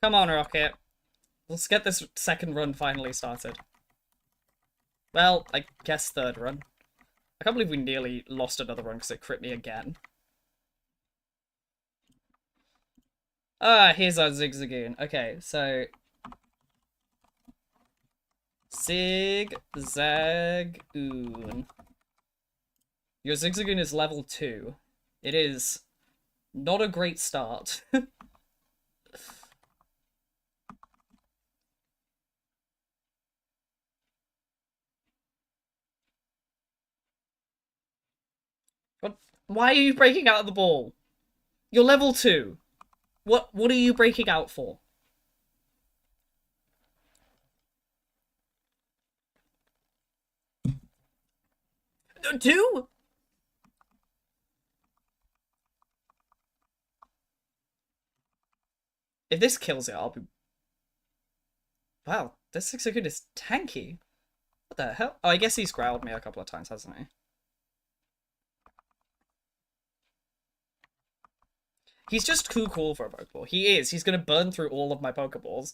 Come on, Rocket. Let's get this second run finally started. Well, I guess third run. I can't believe we nearly lost another run because it crit me again. Ah, here's our Zigzagoon. Okay, so... Zigzagoon. Your Zigzagoon is level 2. It is not a great start. What? Why are you breaking out of the ball? You're level 2. What are you breaking out for? 2? If this kills it, I'll be... Wow, this Zigzagoon is tanky. What the hell? Oh, I guess he's growled me a couple of times, hasn't he? He's just too cool for a Pokeball. He is. He's gonna burn through all of my Pokeballs.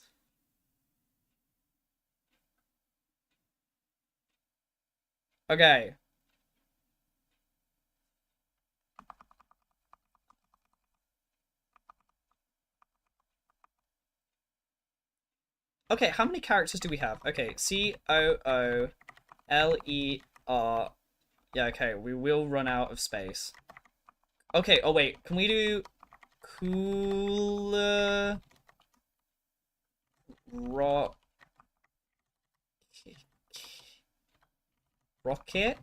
Okay. Okay, how many characters do we have? Okay, Cooler. Yeah, okay, we will run out of space. Okay, oh wait, can we do Cooler Rock Rocket?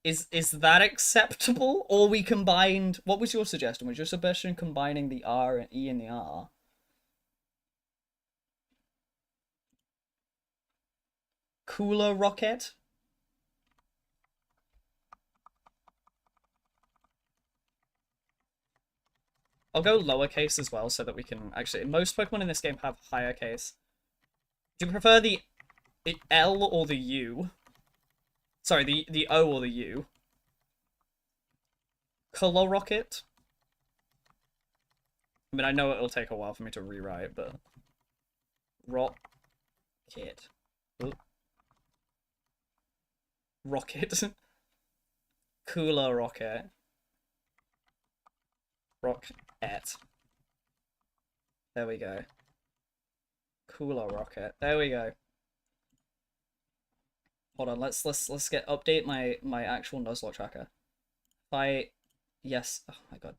Is that acceptable? Or we combined, what was your suggestion? Was your suggestion combining the R and E and the R? Cooler Rocket? I'll go lowercase as well so that we can actually... Most Pokemon in this game have higher case. Do you prefer the L or the U? Sorry, the O or the U? Color Rocket? I mean, I know it'll take a while for me to rewrite, but... Rocket. Ooh. Rocket. Cooler Rocket. Rocket. There we go. Cooler Rocket. There we go. Hold on, let's get update my actual nuzlocke tracker. Yes. Oh my god.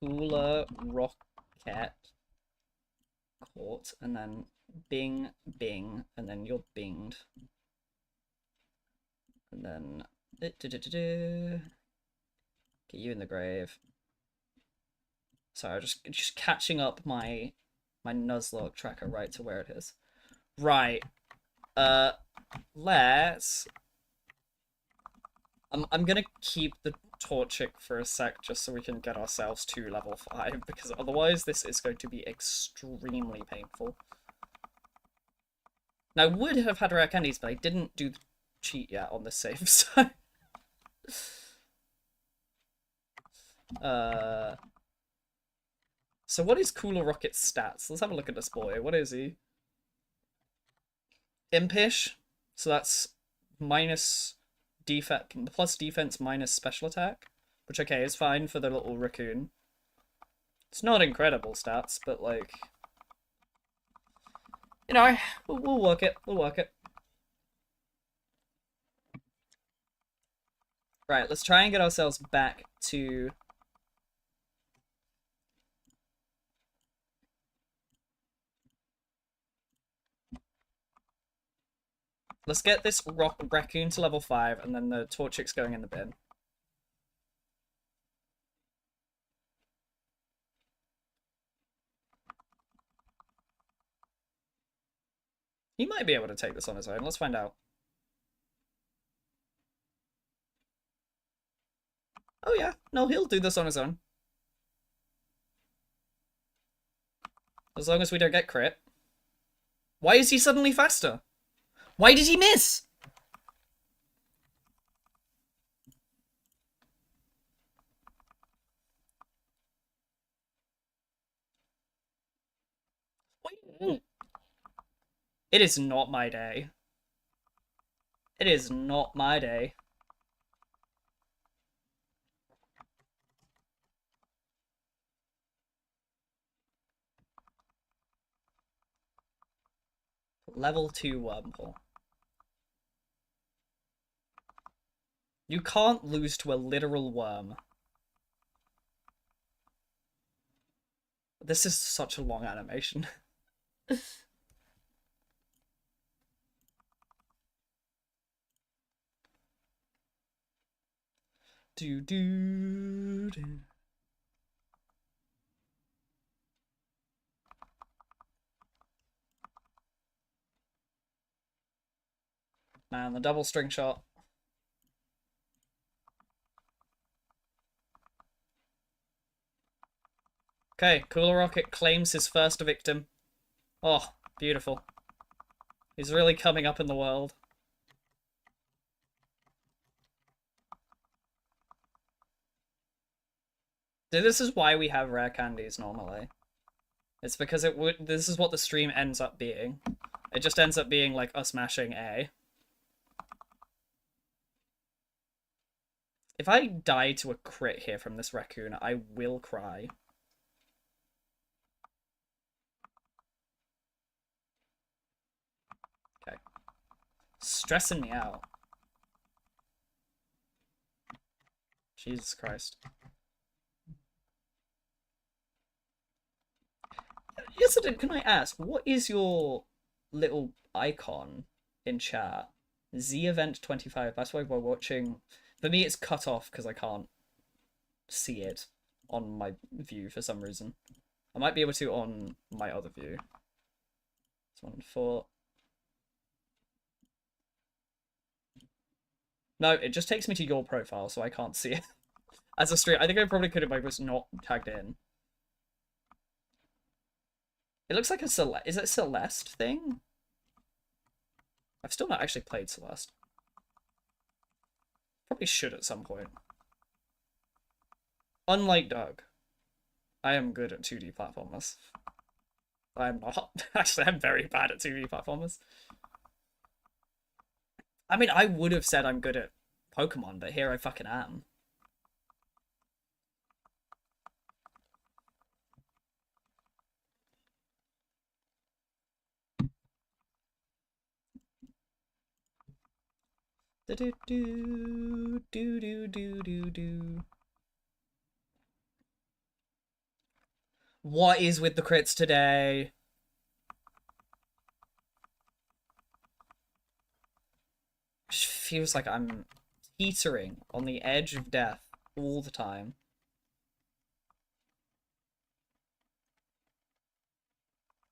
Cooler Rocket caught, and then bing bing, and then you're binged. And then get you in the grave. Sorry, I'm just catching up my nuzlocke tracker right to where it is. Right. Let's... I'm gonna keep the Torchic for a sec just so we can get ourselves to level 5, because otherwise this is going to be extremely painful. Now, I would have had rare candies, but I didn't do the cheat yet on this save, so... So what is Cooler Rocket's stats? Let's have a look at this boy. What is he? Impish. So that's minus defense, plus defense minus special attack. Which, okay, is fine for the little raccoon. It's not incredible stats, but like... You know, we'll work it. We'll work it. Right, let's try and get ourselves back to... Let's get this raccoon to level 5, and then the Torchic's going in the bin. He might be able to take this on his own. Let's find out. Oh yeah, no, he'll do this on his own. As long as we don't get crit. Why is he suddenly faster? Why did he miss? It is not my day. It is not my day. Level 2 wormhole. You can't lose to a literal worm. This is such a long animation. do do do. Man, the double string shot. Okay, Cooler Rocket claims his first victim. Oh, beautiful. He's really coming up in the world. So this is why we have rare candies normally. It's because this is what the stream ends up being. It just ends up being like us mashing A. If I die to a crit here from this raccoon, I will cry. Okay. Stressing me out. Jesus Christ. Yes, can I ask, what is your little icon in chat? Z Event 25. That's why we're watching. For me, it's cut off because I can't see it on my view for some reason. I might be able to on my other view. This one for. No, it just takes me to your profile, so I can't see it. As a stream, I think I probably could if I was not tagged in. It looks like a Celeste. Is it a Celeste thing? I've still not actually played Celeste. Probably should at some point. Unlike Doug, I am good at 2D platformers. I'm not. Actually, I'm very bad at 2D platformers. I mean, I would have said I'm good at Pokemon, but here I fucking am. Do do do do do do do. What is with the crits today? It feels like I'm teetering on the edge of death all the time.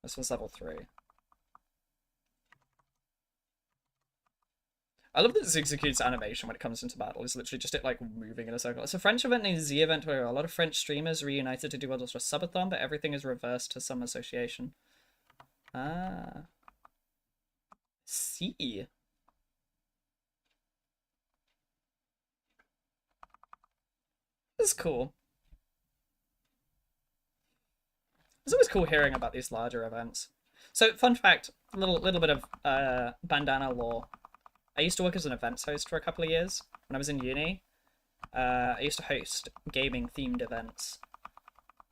This was level 3. I love that Zigzagoon's animation when it comes into battle is literally just it like moving in a circle. It's a French event named Z Event where a lot of French streamers reunited to do what was a subathon, but everything is reversed to some association. Ah. See. This is cool. It's always cool hearing about these larger events. So, fun fact, little bit of bandana lore. I used to work as an events host for a couple of years when I was in uni. I used to host gaming-themed events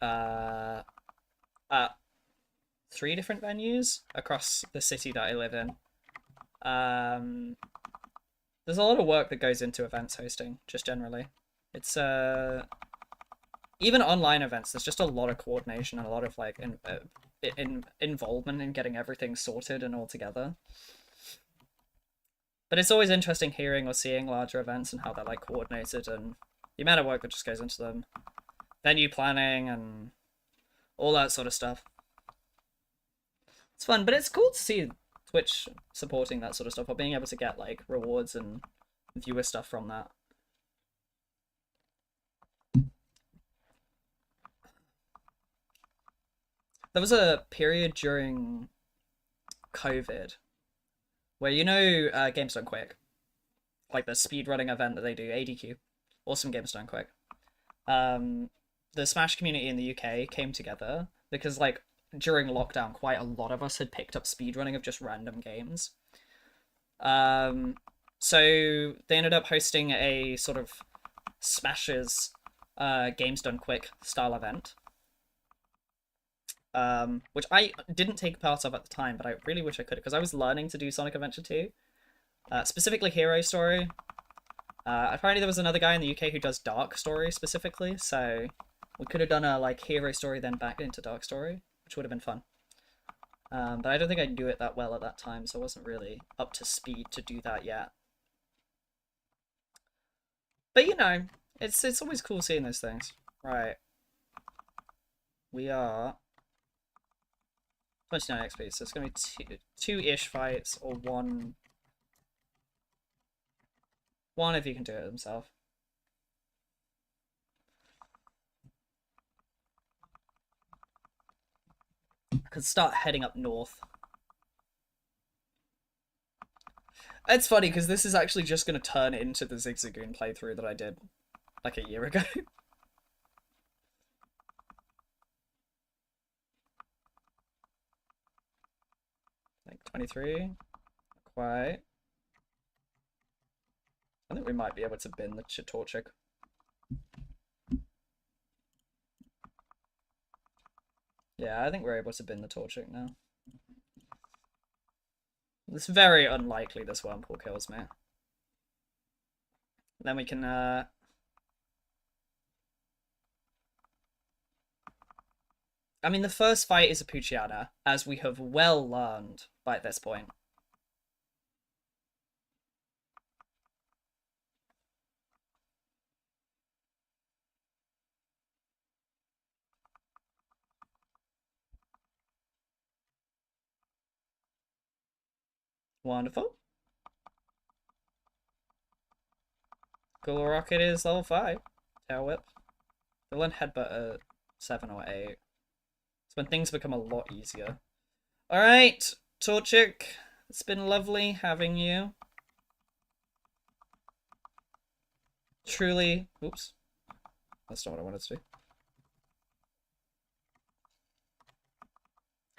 at 3 different venues across the city that I live in. There's a lot of work that goes into events hosting, just generally. It's even online events. There's just a lot of coordination and a lot of like involvement in getting everything sorted and all together. But it's always interesting hearing or seeing larger events and how they're like coordinated and the amount of work that just goes into them. Venue planning and all that sort of stuff. It's fun, but it's cool to see Twitch supporting that sort of stuff or being able to get like rewards and viewer stuff from that. There was a period during COVID where, you know, Games Done Quick, like the speedrunning event that they do, ADQ, awesome Games Done Quick. The Smash community in the UK came together because, like, during lockdown, quite a lot of us had picked up speedrunning of just random games. So they ended up hosting a sort of Smashers Games Done Quick style event. Which I didn't take part of at the time, but I really wish I could, because I was learning to do Sonic Adventure 2. Specifically Hero Story. Apparently there was another guy in the UK who does Dark Story specifically, so we could have done a like Hero Story then back into Dark Story, which would have been fun. But I don't think I knew it that well at that time, so I wasn't really up to speed to do that yet. But you know, it's always cool seeing those things. Right. We are 29 XP, so it's going to be two-ish fights, or one. One if you can do it himself. I could start heading up north. It's funny, because this is actually just going to turn into the Zigzagoon playthrough that I did, like, a year ago. 23. Quite. I think we might be able to bin the Torchic. Yeah, I think we're able to bin the Torchic now. It's very unlikely this Wurmple kills me. Then we can, I mean, the first fight is a Poochyena, as we have well learned by this point. Wonderful. Cool Rocket is level 5. Tail Whip. We'll learn Headbutt at 7 or 8. It's when things become a lot easier. Alright, Torchic. It's been lovely having you. Truly. Oops. That's not what I wanted to do.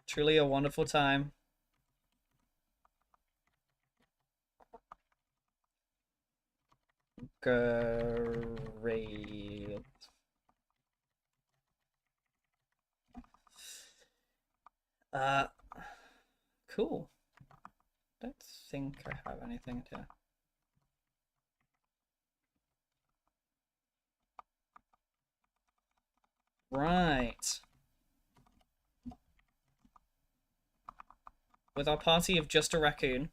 Truly a wonderful time. Great. Cool. Don't think I have anything here. Right. With our party of just a raccoon.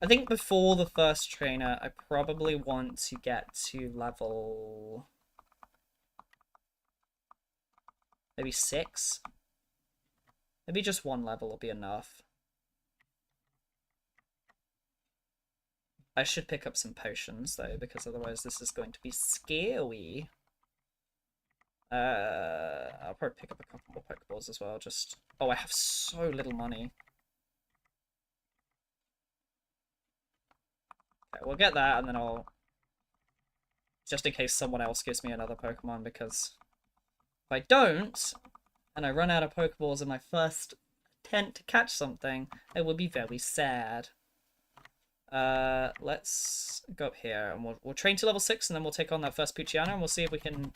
I think before the first trainer, I probably want to get to level... maybe 6? Maybe just 1 level will be enough. I should pick up some potions, though, because otherwise this is going to be scary. I'll probably pick up a couple more Pokeballs as well, just... oh, I have so little money. Okay, we'll get that, and then I'll... just in case someone else gives me another Pokemon, because... if I don't, and I run out of Pokeballs in my first attempt to catch something, it will be very sad. Let's go up here, and we'll train to level 6, and then we'll take on that first Poochyena, and we'll see if we can...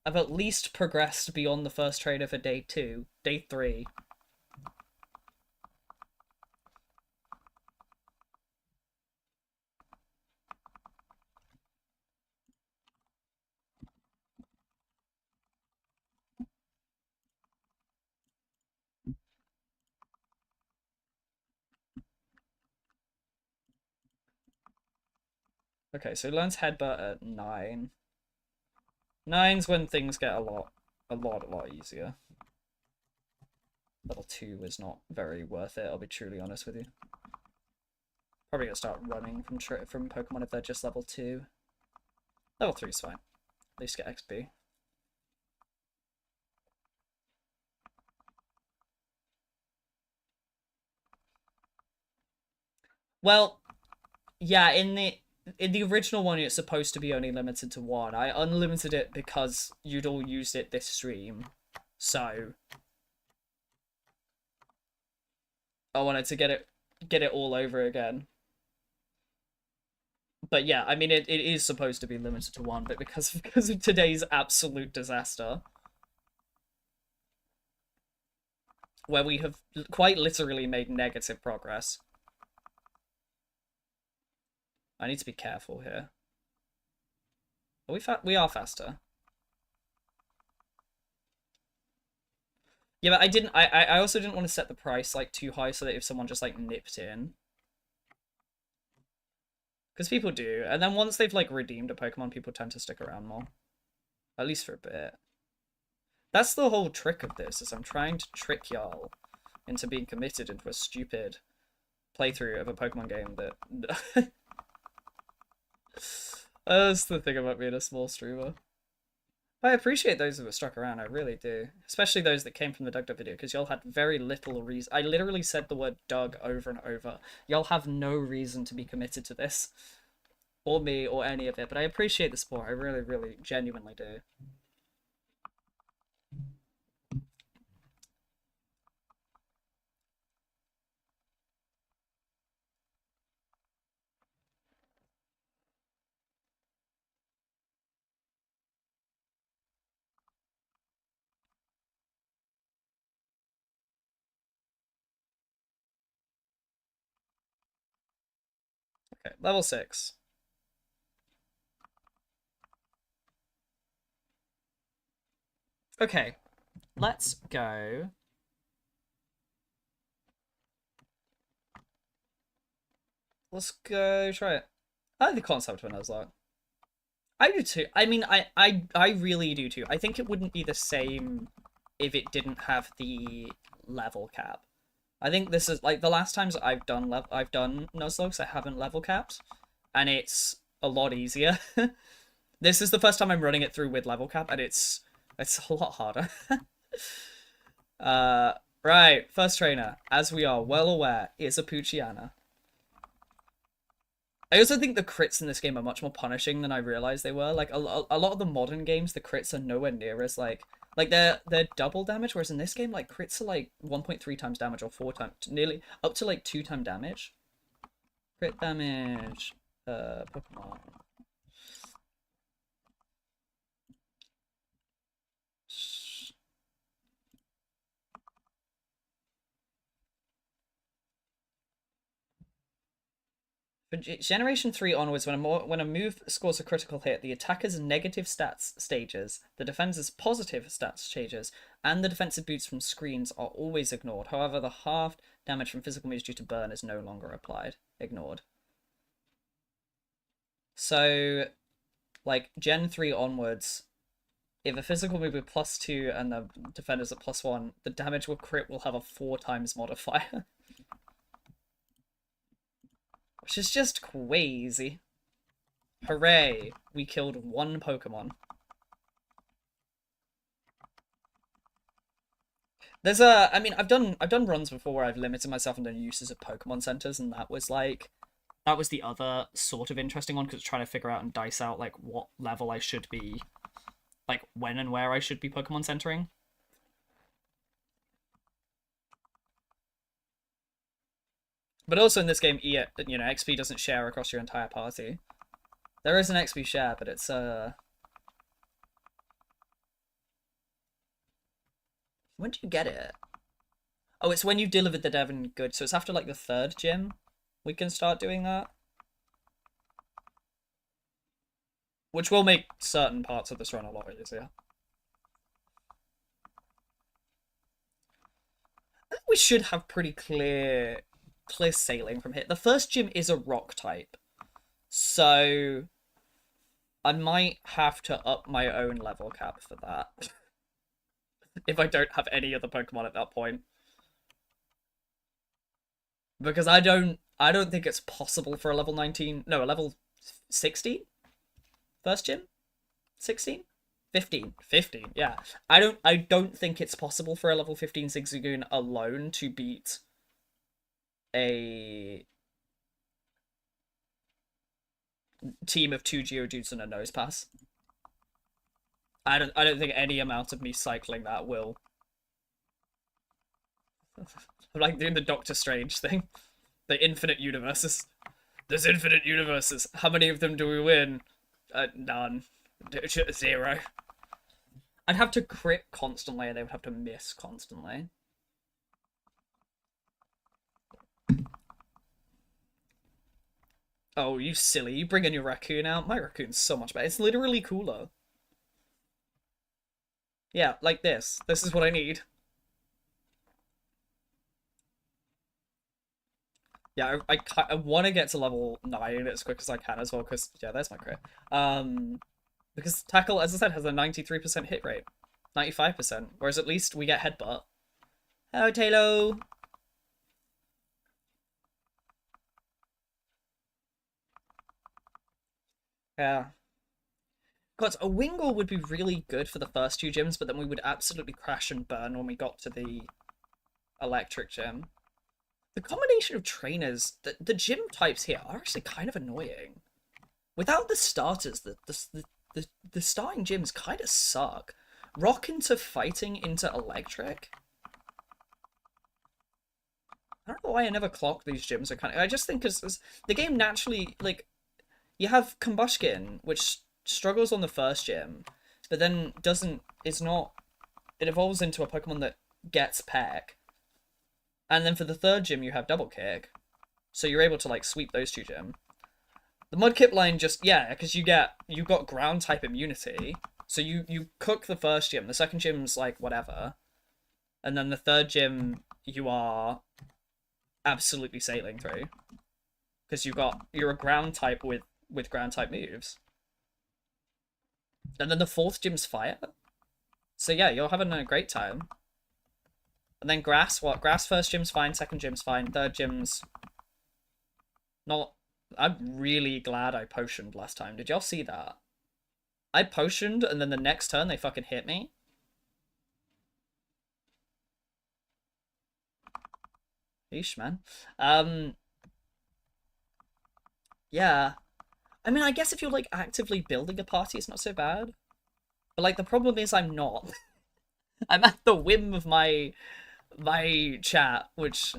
I've at least progressed beyond the first trainer for day 2. Day 3. Okay, so he learns Headbutt at 9. 9's when things get a lot easier. Level 2 is not very worth it, I'll be truly honest with you. Probably gonna start running from Pokemon if they're just level 2. Level 3 is fine. At least get XP. Well, yeah, in the original one, it's supposed to be only limited to 1. I unlimited it because you'd all used it this stream, so I wanted to get it all over again. But yeah, I mean, it is supposed to be limited to 1, but because of today's absolute disaster, where we have quite literally made negative progress. I need to be careful here. Are we are faster. Yeah, but I also didn't want to set the price like too high so that if someone just like nipped in. Because people do, and then once they've like redeemed a Pokemon, people tend to stick around more. At least for a bit. That's the whole trick of this, is I'm trying to trick y'all into being committed into a stupid playthrough of a Pokemon game that... That's the thing about being a small streamer. I appreciate those who have stuck around, I really do. Especially those that came from the Doug video, because y'all had very little reason. I literally said the word Doug over and over. Y'all have no reason to be committed to this. Or me, or any of it. But I appreciate the support, I really, really, genuinely do. Okay, level 6. Okay, let's go. Let's go try it. I like the concept of a nuzlocke. I do too. I mean, I really do too. I think it wouldn't be the same if it didn't have the level cap. I think this is like the last times I've done nuzlockes, I haven't level capped, and it's a lot easier. This is the first time I'm running it through with level cap, and it's a lot harder. Right, first trainer, as we are well aware, is a Pucciana. I also think the crits in this game are much more punishing than I realized they were. Like a lot of the modern games, the crits are nowhere near as like they're double damage, whereas in this game, like crits are like 1.3 times damage or 4 times, nearly up to like 2 times damage. Crit damage, Pokemon. For Generation 3 onwards, when a move scores a critical hit, the attacker's negative stats stages, the defender's positive stats stages, and the defensive boosts from screens are always ignored. However, the halved damage from physical moves due to burn is no longer ignored. So, like, Gen 3 onwards, if a physical move with +2 and the defender's at +1, the damage with crit will have a 4 times modifier. Which is just crazy. Hooray! We killed 1 Pokemon. There's I mean, I've done runs before where I've limited myself and done uses of Pokemon centers, and that was the other sort of interesting one, because trying to figure out and dice out like what level I should be, like when and where I should be Pokemon centering. But also in this game, XP doesn't share across your entire party. There is an XP share, but it's when do you get it? Oh, it's when you've delivered the Devon goods, so it's after like the 3rd gym we can start doing that. Which will make certain parts of this run a lot easier. I think we should have pretty clear sailing from here. The first gym is a rock type, so I might have to up my own level cap for that if I don't have any other Pokemon at that point, because I don't think it's possible for a level 19, no, a level 16 first gym, 16, 15, yeah. I don't think it's possible for a level 15 Zigzagoon alone to beat a team of 2 Geodudes and a Nosepass. I don't think any amount of me cycling that will. I'm like doing the Doctor Strange thing. The infinite universes. There's infinite universes. How many of them do we win? None. 0. I'd have to crit constantly and they would have to miss constantly. Oh, you silly. You bring in your raccoon out? My raccoon's so much better. It's literally cooler. Yeah, like this. This is what I need. Yeah, I want to get to level 9 as quick as I can as well, because, yeah, there's my crit. Because Tackle, as I said, has a 93% hit rate. 95%. Whereas at least we get Headbutt. Hello, Taylor! Yeah. God, a Wingull would be really good for the first 2 gyms, but then we would absolutely crash and burn when we got to the electric gym. The combination of trainers, the gym types here are actually kind of annoying. Without the starters, the starting gyms kind of suck. Rock into fighting into electric. I don't know why I never clocked these gyms. I just think because the game naturally, like, you have Combuskin, which struggles on the first gym, but then it evolves into a Pokemon that gets Peck. And then for the 3rd gym, you have Double Kick. So you're able to, like, sweep those 2 gym. The Mudkip line just, yeah, because you've got ground type immunity. So you cook the first gym, the second gym's like whatever. And then the third gym you are absolutely sailing through. Because you're a ground type with ground type moves. And then the fourth gym's fire. So yeah, you're having a great time. And then grass, what? Grass first gym's fine, second gym's fine, third gym's not. I'm really glad I potioned last time. Did y'all see that? I potioned and then the next turn they fucking hit me. Yeesh, man. Yeah. I mean, I guess if you're like actively building a party, it's not so bad. But like the problem is I'm not. I'm at the whim of my chat, which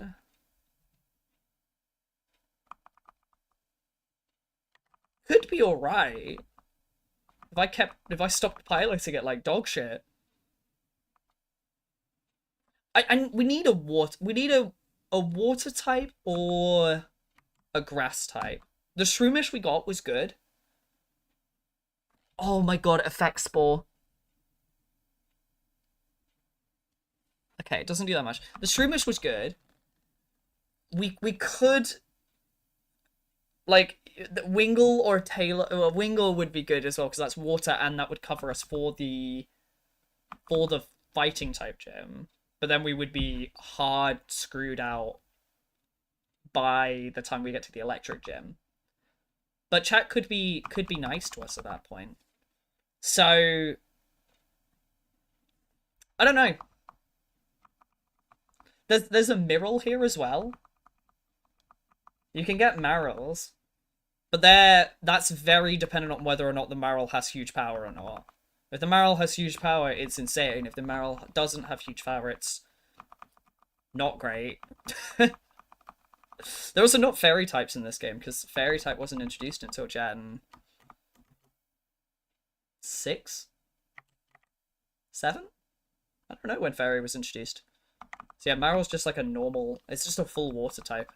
could be alright. If I stopped piloting it like dog shit. We need a water type or a grass type. The Shroomish we got was good. Oh my god, Effect Spore. Okay, it doesn't do that much. The Shroomish was good. We could like Wingle or Taylor. Well, Wingle would be good as well because that's water and that would cover us for the fighting type gym. But then we would be hard screwed out by the time we get to the electric gym. But chat could be nice to us at that point. So I don't know. There's a Miral here as well. You can get Marils, but that's very dependent on whether or not the Maral has huge power or not. If the Maral has huge power, it's insane. If the Maral doesn't have huge power, it's not great. There also not fairy types in this game, because fairy type wasn't introduced until Gen 6? 7? I don't know when fairy was introduced. So yeah, Maryl's just like a normal, it's just a full water type.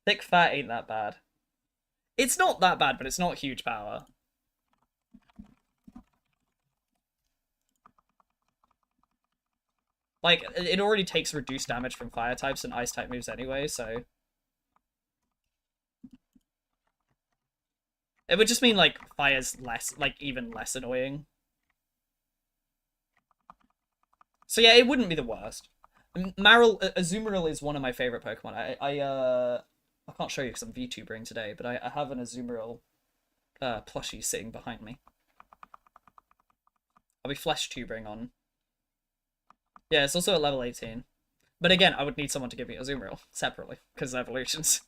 Thick fat ain't that bad. It's not that bad, but it's not huge power. Like, it already takes reduced damage from fire types and ice type moves anyway, so it would just mean, like, fire's less, like, even less annoying. So yeah, it wouldn't be the worst. Azumarill is one of my favorite Pokemon. I can't show you because I'm VTubering today, but I have an Azumarill plushie sitting behind me. I'll be flesh tubing on. Yeah, it's also at level 18. But again, I would need someone to give me Azumarill separately, because evolutions.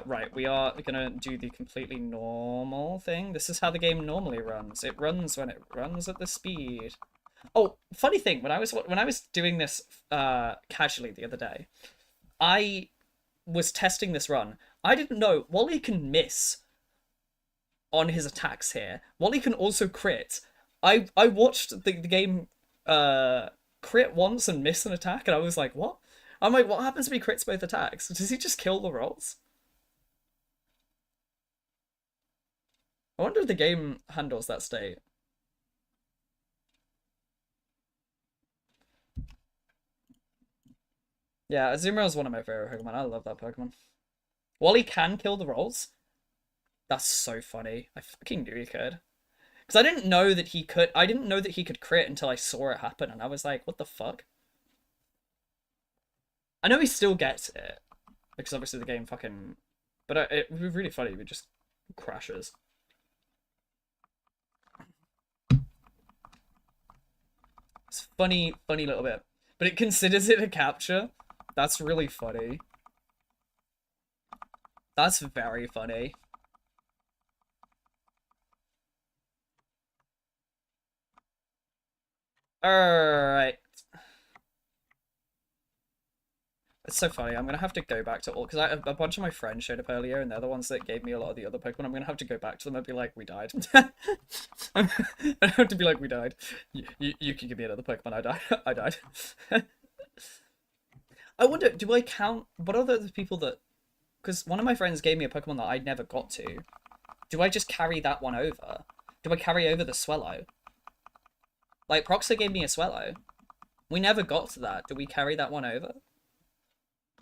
Right, we are gonna do the completely normal thing. This is how the game normally runs. It runs when it runs at the speed. Oh, funny thing, when I was doing this casually the other day, I was testing this run. I didn't know Wally can miss on his attacks here. Wally can also crit. I watched the game crit once and miss an attack, and I was like, what? I'm like, what happens if he crits both attacks? Does he just kill the rolls? I wonder if the game handles that state. Yeah, Azumarill is one of my favorite Pokemon. I love that Pokemon. Wally can kill the rolls. That's so funny. I fucking knew he could. Because I didn't know that he could. I didn't know that he could crit until I saw it happen, and I was like, what the fuck? I know he still gets it. Because obviously the game fucking... But it would be really funny if it just crashes. It's funny little bit. But it considers it a capture. That's really funny. That's very funny. Alright. It's so funny. I'm gonna have to go back to all because a bunch of my friends showed up earlier, and they're the ones that gave me a lot of the other Pokemon. I'm gonna have to go back to them and be like, "We died." I have to be like, "We died." You can give me another Pokemon. I died. I died. I wonder, do I count? What are the people that because one of my friends gave me a Pokemon that I never got to. Do I just carry that one over? Do I carry over the Swellow? Like, Proxer gave me a Swellow. We never got to that. Do we carry that one over?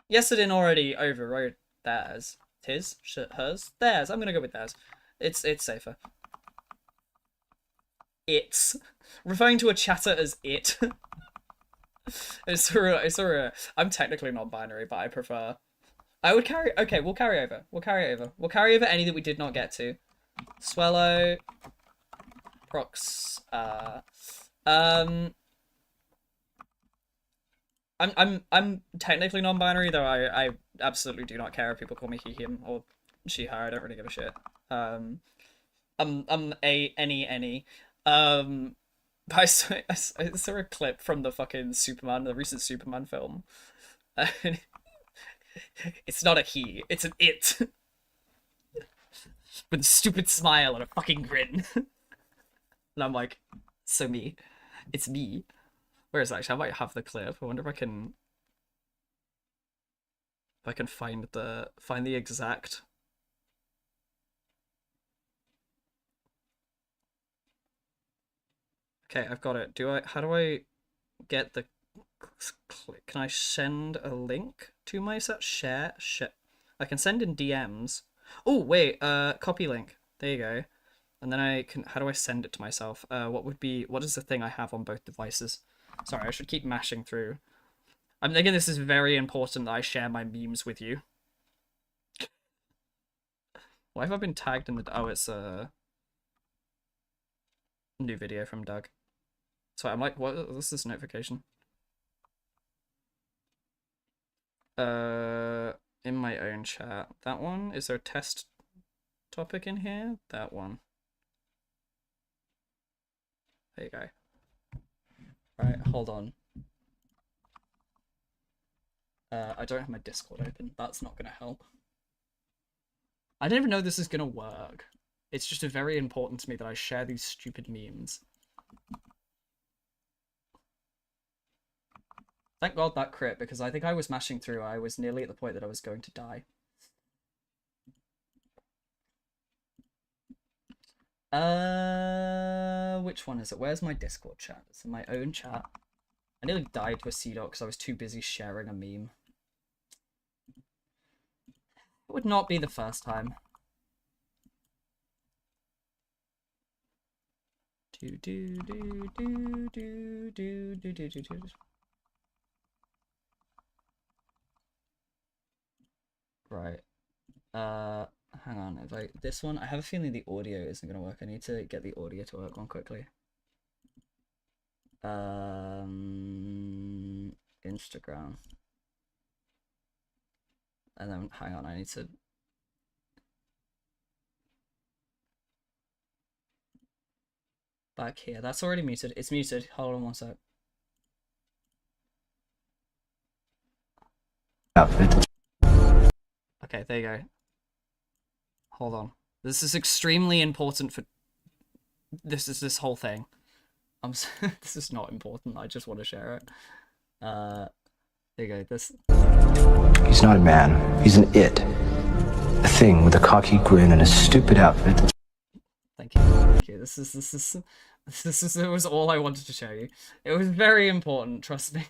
Yesterday already overrode theirs. His? Hers? Theirs. I'm gonna go with theirs. It's safer. It's. Referring to a chatter as it. I'm technically non-binary, but I prefer... I would carry... Okay, we'll carry over. We'll carry over. We'll carry over any that we did not get to. Swellow. Prox. I'm technically non-binary, though I absolutely do not care if people call me he, him, or she, her. I don't really give a shit. I'm any. But I saw a clip from the fucking Superman, the recent Superman film. It's not a he, it's an it. With a stupid smile and a fucking grin. And I'm like, so me. It's me. Where is it actually? I might have the clip. I wonder if I can... find the exact... Okay, I've got it. How do I get the click? Can I send a link to myself? Share? I can send in DMs. Oh, wait, copy link. There you go. And then how do I send it to myself? What is the thing I have on both devices? Sorry, I should keep mashing through. I'm thinking this is very important that I share my memes with you. Why have I been tagged in the... Oh, it's a new video from Doug. So I'm like, what's this notification? In my own chat. That one? Is there a test topic in here? That one. There you go. Right, hold on. I don't have my Discord open. That's not gonna help. I don't even know this is gonna work. It's just very important to me that I share these stupid memes. Thank God that crit, because I think I was mashing through. I was nearly at the point that I was going to die. Which one is it? Where's my Discord chat? It's in my own chat. I nearly died to a C-Dot because I was too busy sharing a meme. It would not be the first time. Right. Hang on. If this one, I have a feeling the audio isn't gonna work. I need to get the audio to work one quickly. Instagram. And then hang on, I need to... Back here. That's already muted. It's muted. Hold on one sec. Okay, there you go. Hold on. This is extremely important for... This whole thing. This is not important. I just want to share it. There you go. This... He's not a man. He's an it. A thing with a cocky grin and a stupid outfit. Thank you. Thank you. This it was all I wanted to show you. It was very important, trust me.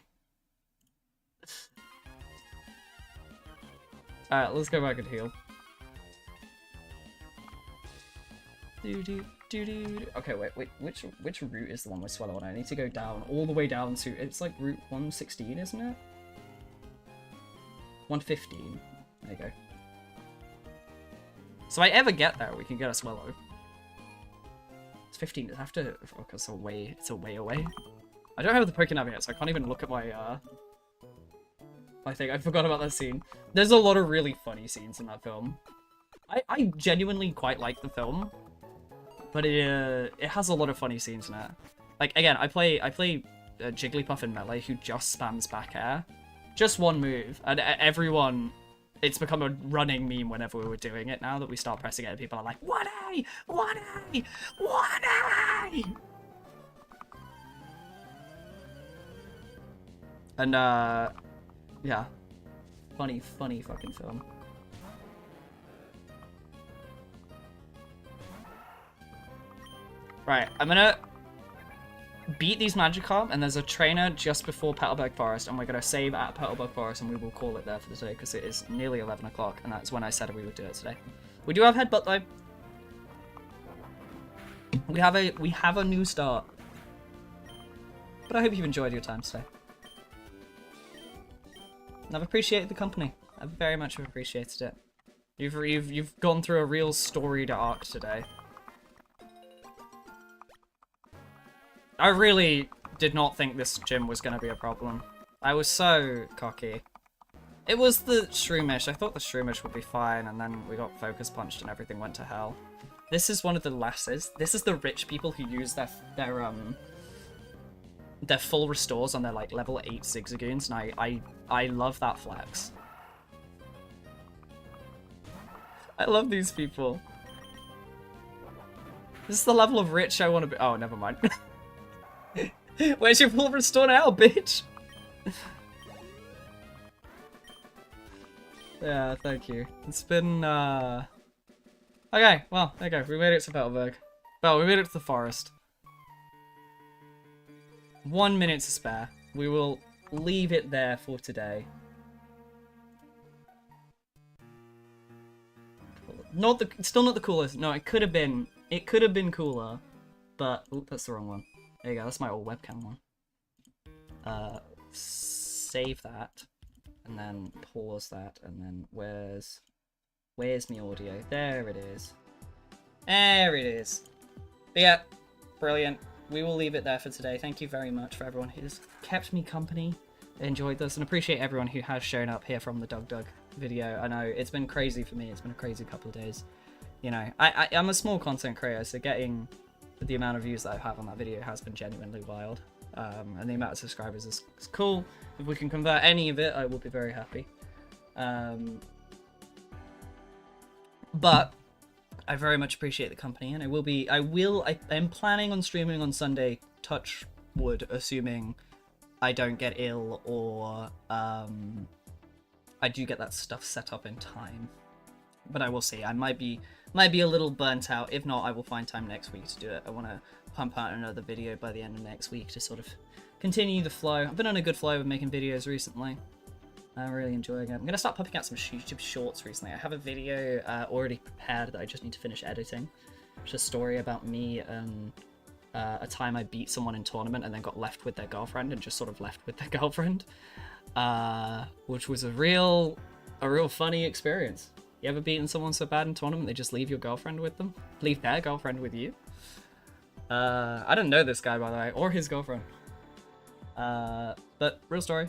Alright, let's go back and heal. Okay, wait, which route is the one with Swellow on? I need to go down, all the way down to, it's like route 116, isn't it? 115. There you go. So if I ever get there, we can get a Swellow. It's 15, I have to, okay, it's a way away. I don't have the Pokénav yet, so I can't even look at my, my thing. I forgot about that scene. There's a lot of really funny scenes in that film. I genuinely quite like the film, but it has a lot of funny scenes in it. Like, again, I play Jigglypuff in Melee who just spams back air. Just one move, and everyone... It's become a running meme whenever we were doing it now that we start pressing it and people are like, 1A! 1A! 1A! And, yeah. Funny fucking film. Right, I'm gonna beat these Magikarp, and there's a trainer just before Petalburg Forest, and we're gonna save at Petalburg Forest, and we will call it there for the day, because it is nearly 11 o'clock, and that's when I said we would do it today. We do have Headbutt, though. We have a new start. But I hope you've enjoyed your time today. And I've appreciated the company. I very much have appreciated it. You've gone through a real storied arc today. I really did not think this gym was going to be a problem. I was so cocky. It was the Shroomish. I thought the Shroomish would be fine, and then we got focus punched and everything went to hell. This is one of the lasses. This is the rich people who use their full restores on their like level 8 Zigzagoons, and I love that flex. I love these people. This is the level of rich I want to be. Oh, never mind. Where's your full restore now, bitch? Yeah, thank you. It's been, okay, well, okay, we made it to Petalburg. Well, we made it to the forest. 1 minute to spare. We will leave it there for today. Still not the coolest. No, it could have been cooler, but ooh, that's the wrong one. There you go, that's my old webcam one. Save that, and then pause that, and then where's my audio? There it is. There it is. But yeah, brilliant. We will leave it there for today. Thank you very much for everyone who's kept me company, enjoyed this, and appreciate everyone who has shown up here from the Doug video. I know it's been crazy for me. It's been a crazy couple of days. You know, I'm a small content creator, so getting the amount of views that I have on that video has been genuinely wild. And the amount of subscribers is cool. If we can convert any of it, I will be very happy. But I very much appreciate the company, and I'm planning on streaming on Sunday, touch wood, assuming I don't get ill or I do get that stuff set up in time. But I will see. I might be a little burnt out. If not, I will find time next week to do it. I want to pump out another video by the end of next week to sort of continue the flow. I've been on a good flow of making videos recently. I'm really enjoying it. I'm going to start popping out some YouTube shorts recently. I have a video already prepared that I just need to finish editing. It's a story about me and a time I beat someone in tournament and then got left with their girlfriend and just sort of left with their girlfriend. Which was a real funny experience. You ever beaten someone so bad in tournament they just leave your girlfriend with them? Leave their girlfriend with you? I don't know this guy, by the way, or his girlfriend. But real story.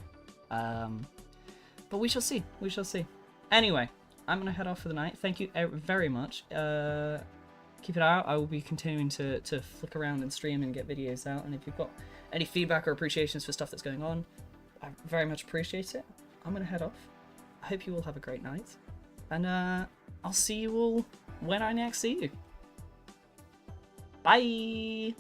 But we shall see. We shall see. Anyway, I'm going to head off for the night. Thank you very much. Keep it out. I will be continuing to flick around and stream and get videos out. And if you've got any feedback or appreciations for stuff that's going on, I very much appreciate it. I'm going to head off. I hope you all have a great night. And I'll see you all when I next see you. Bye!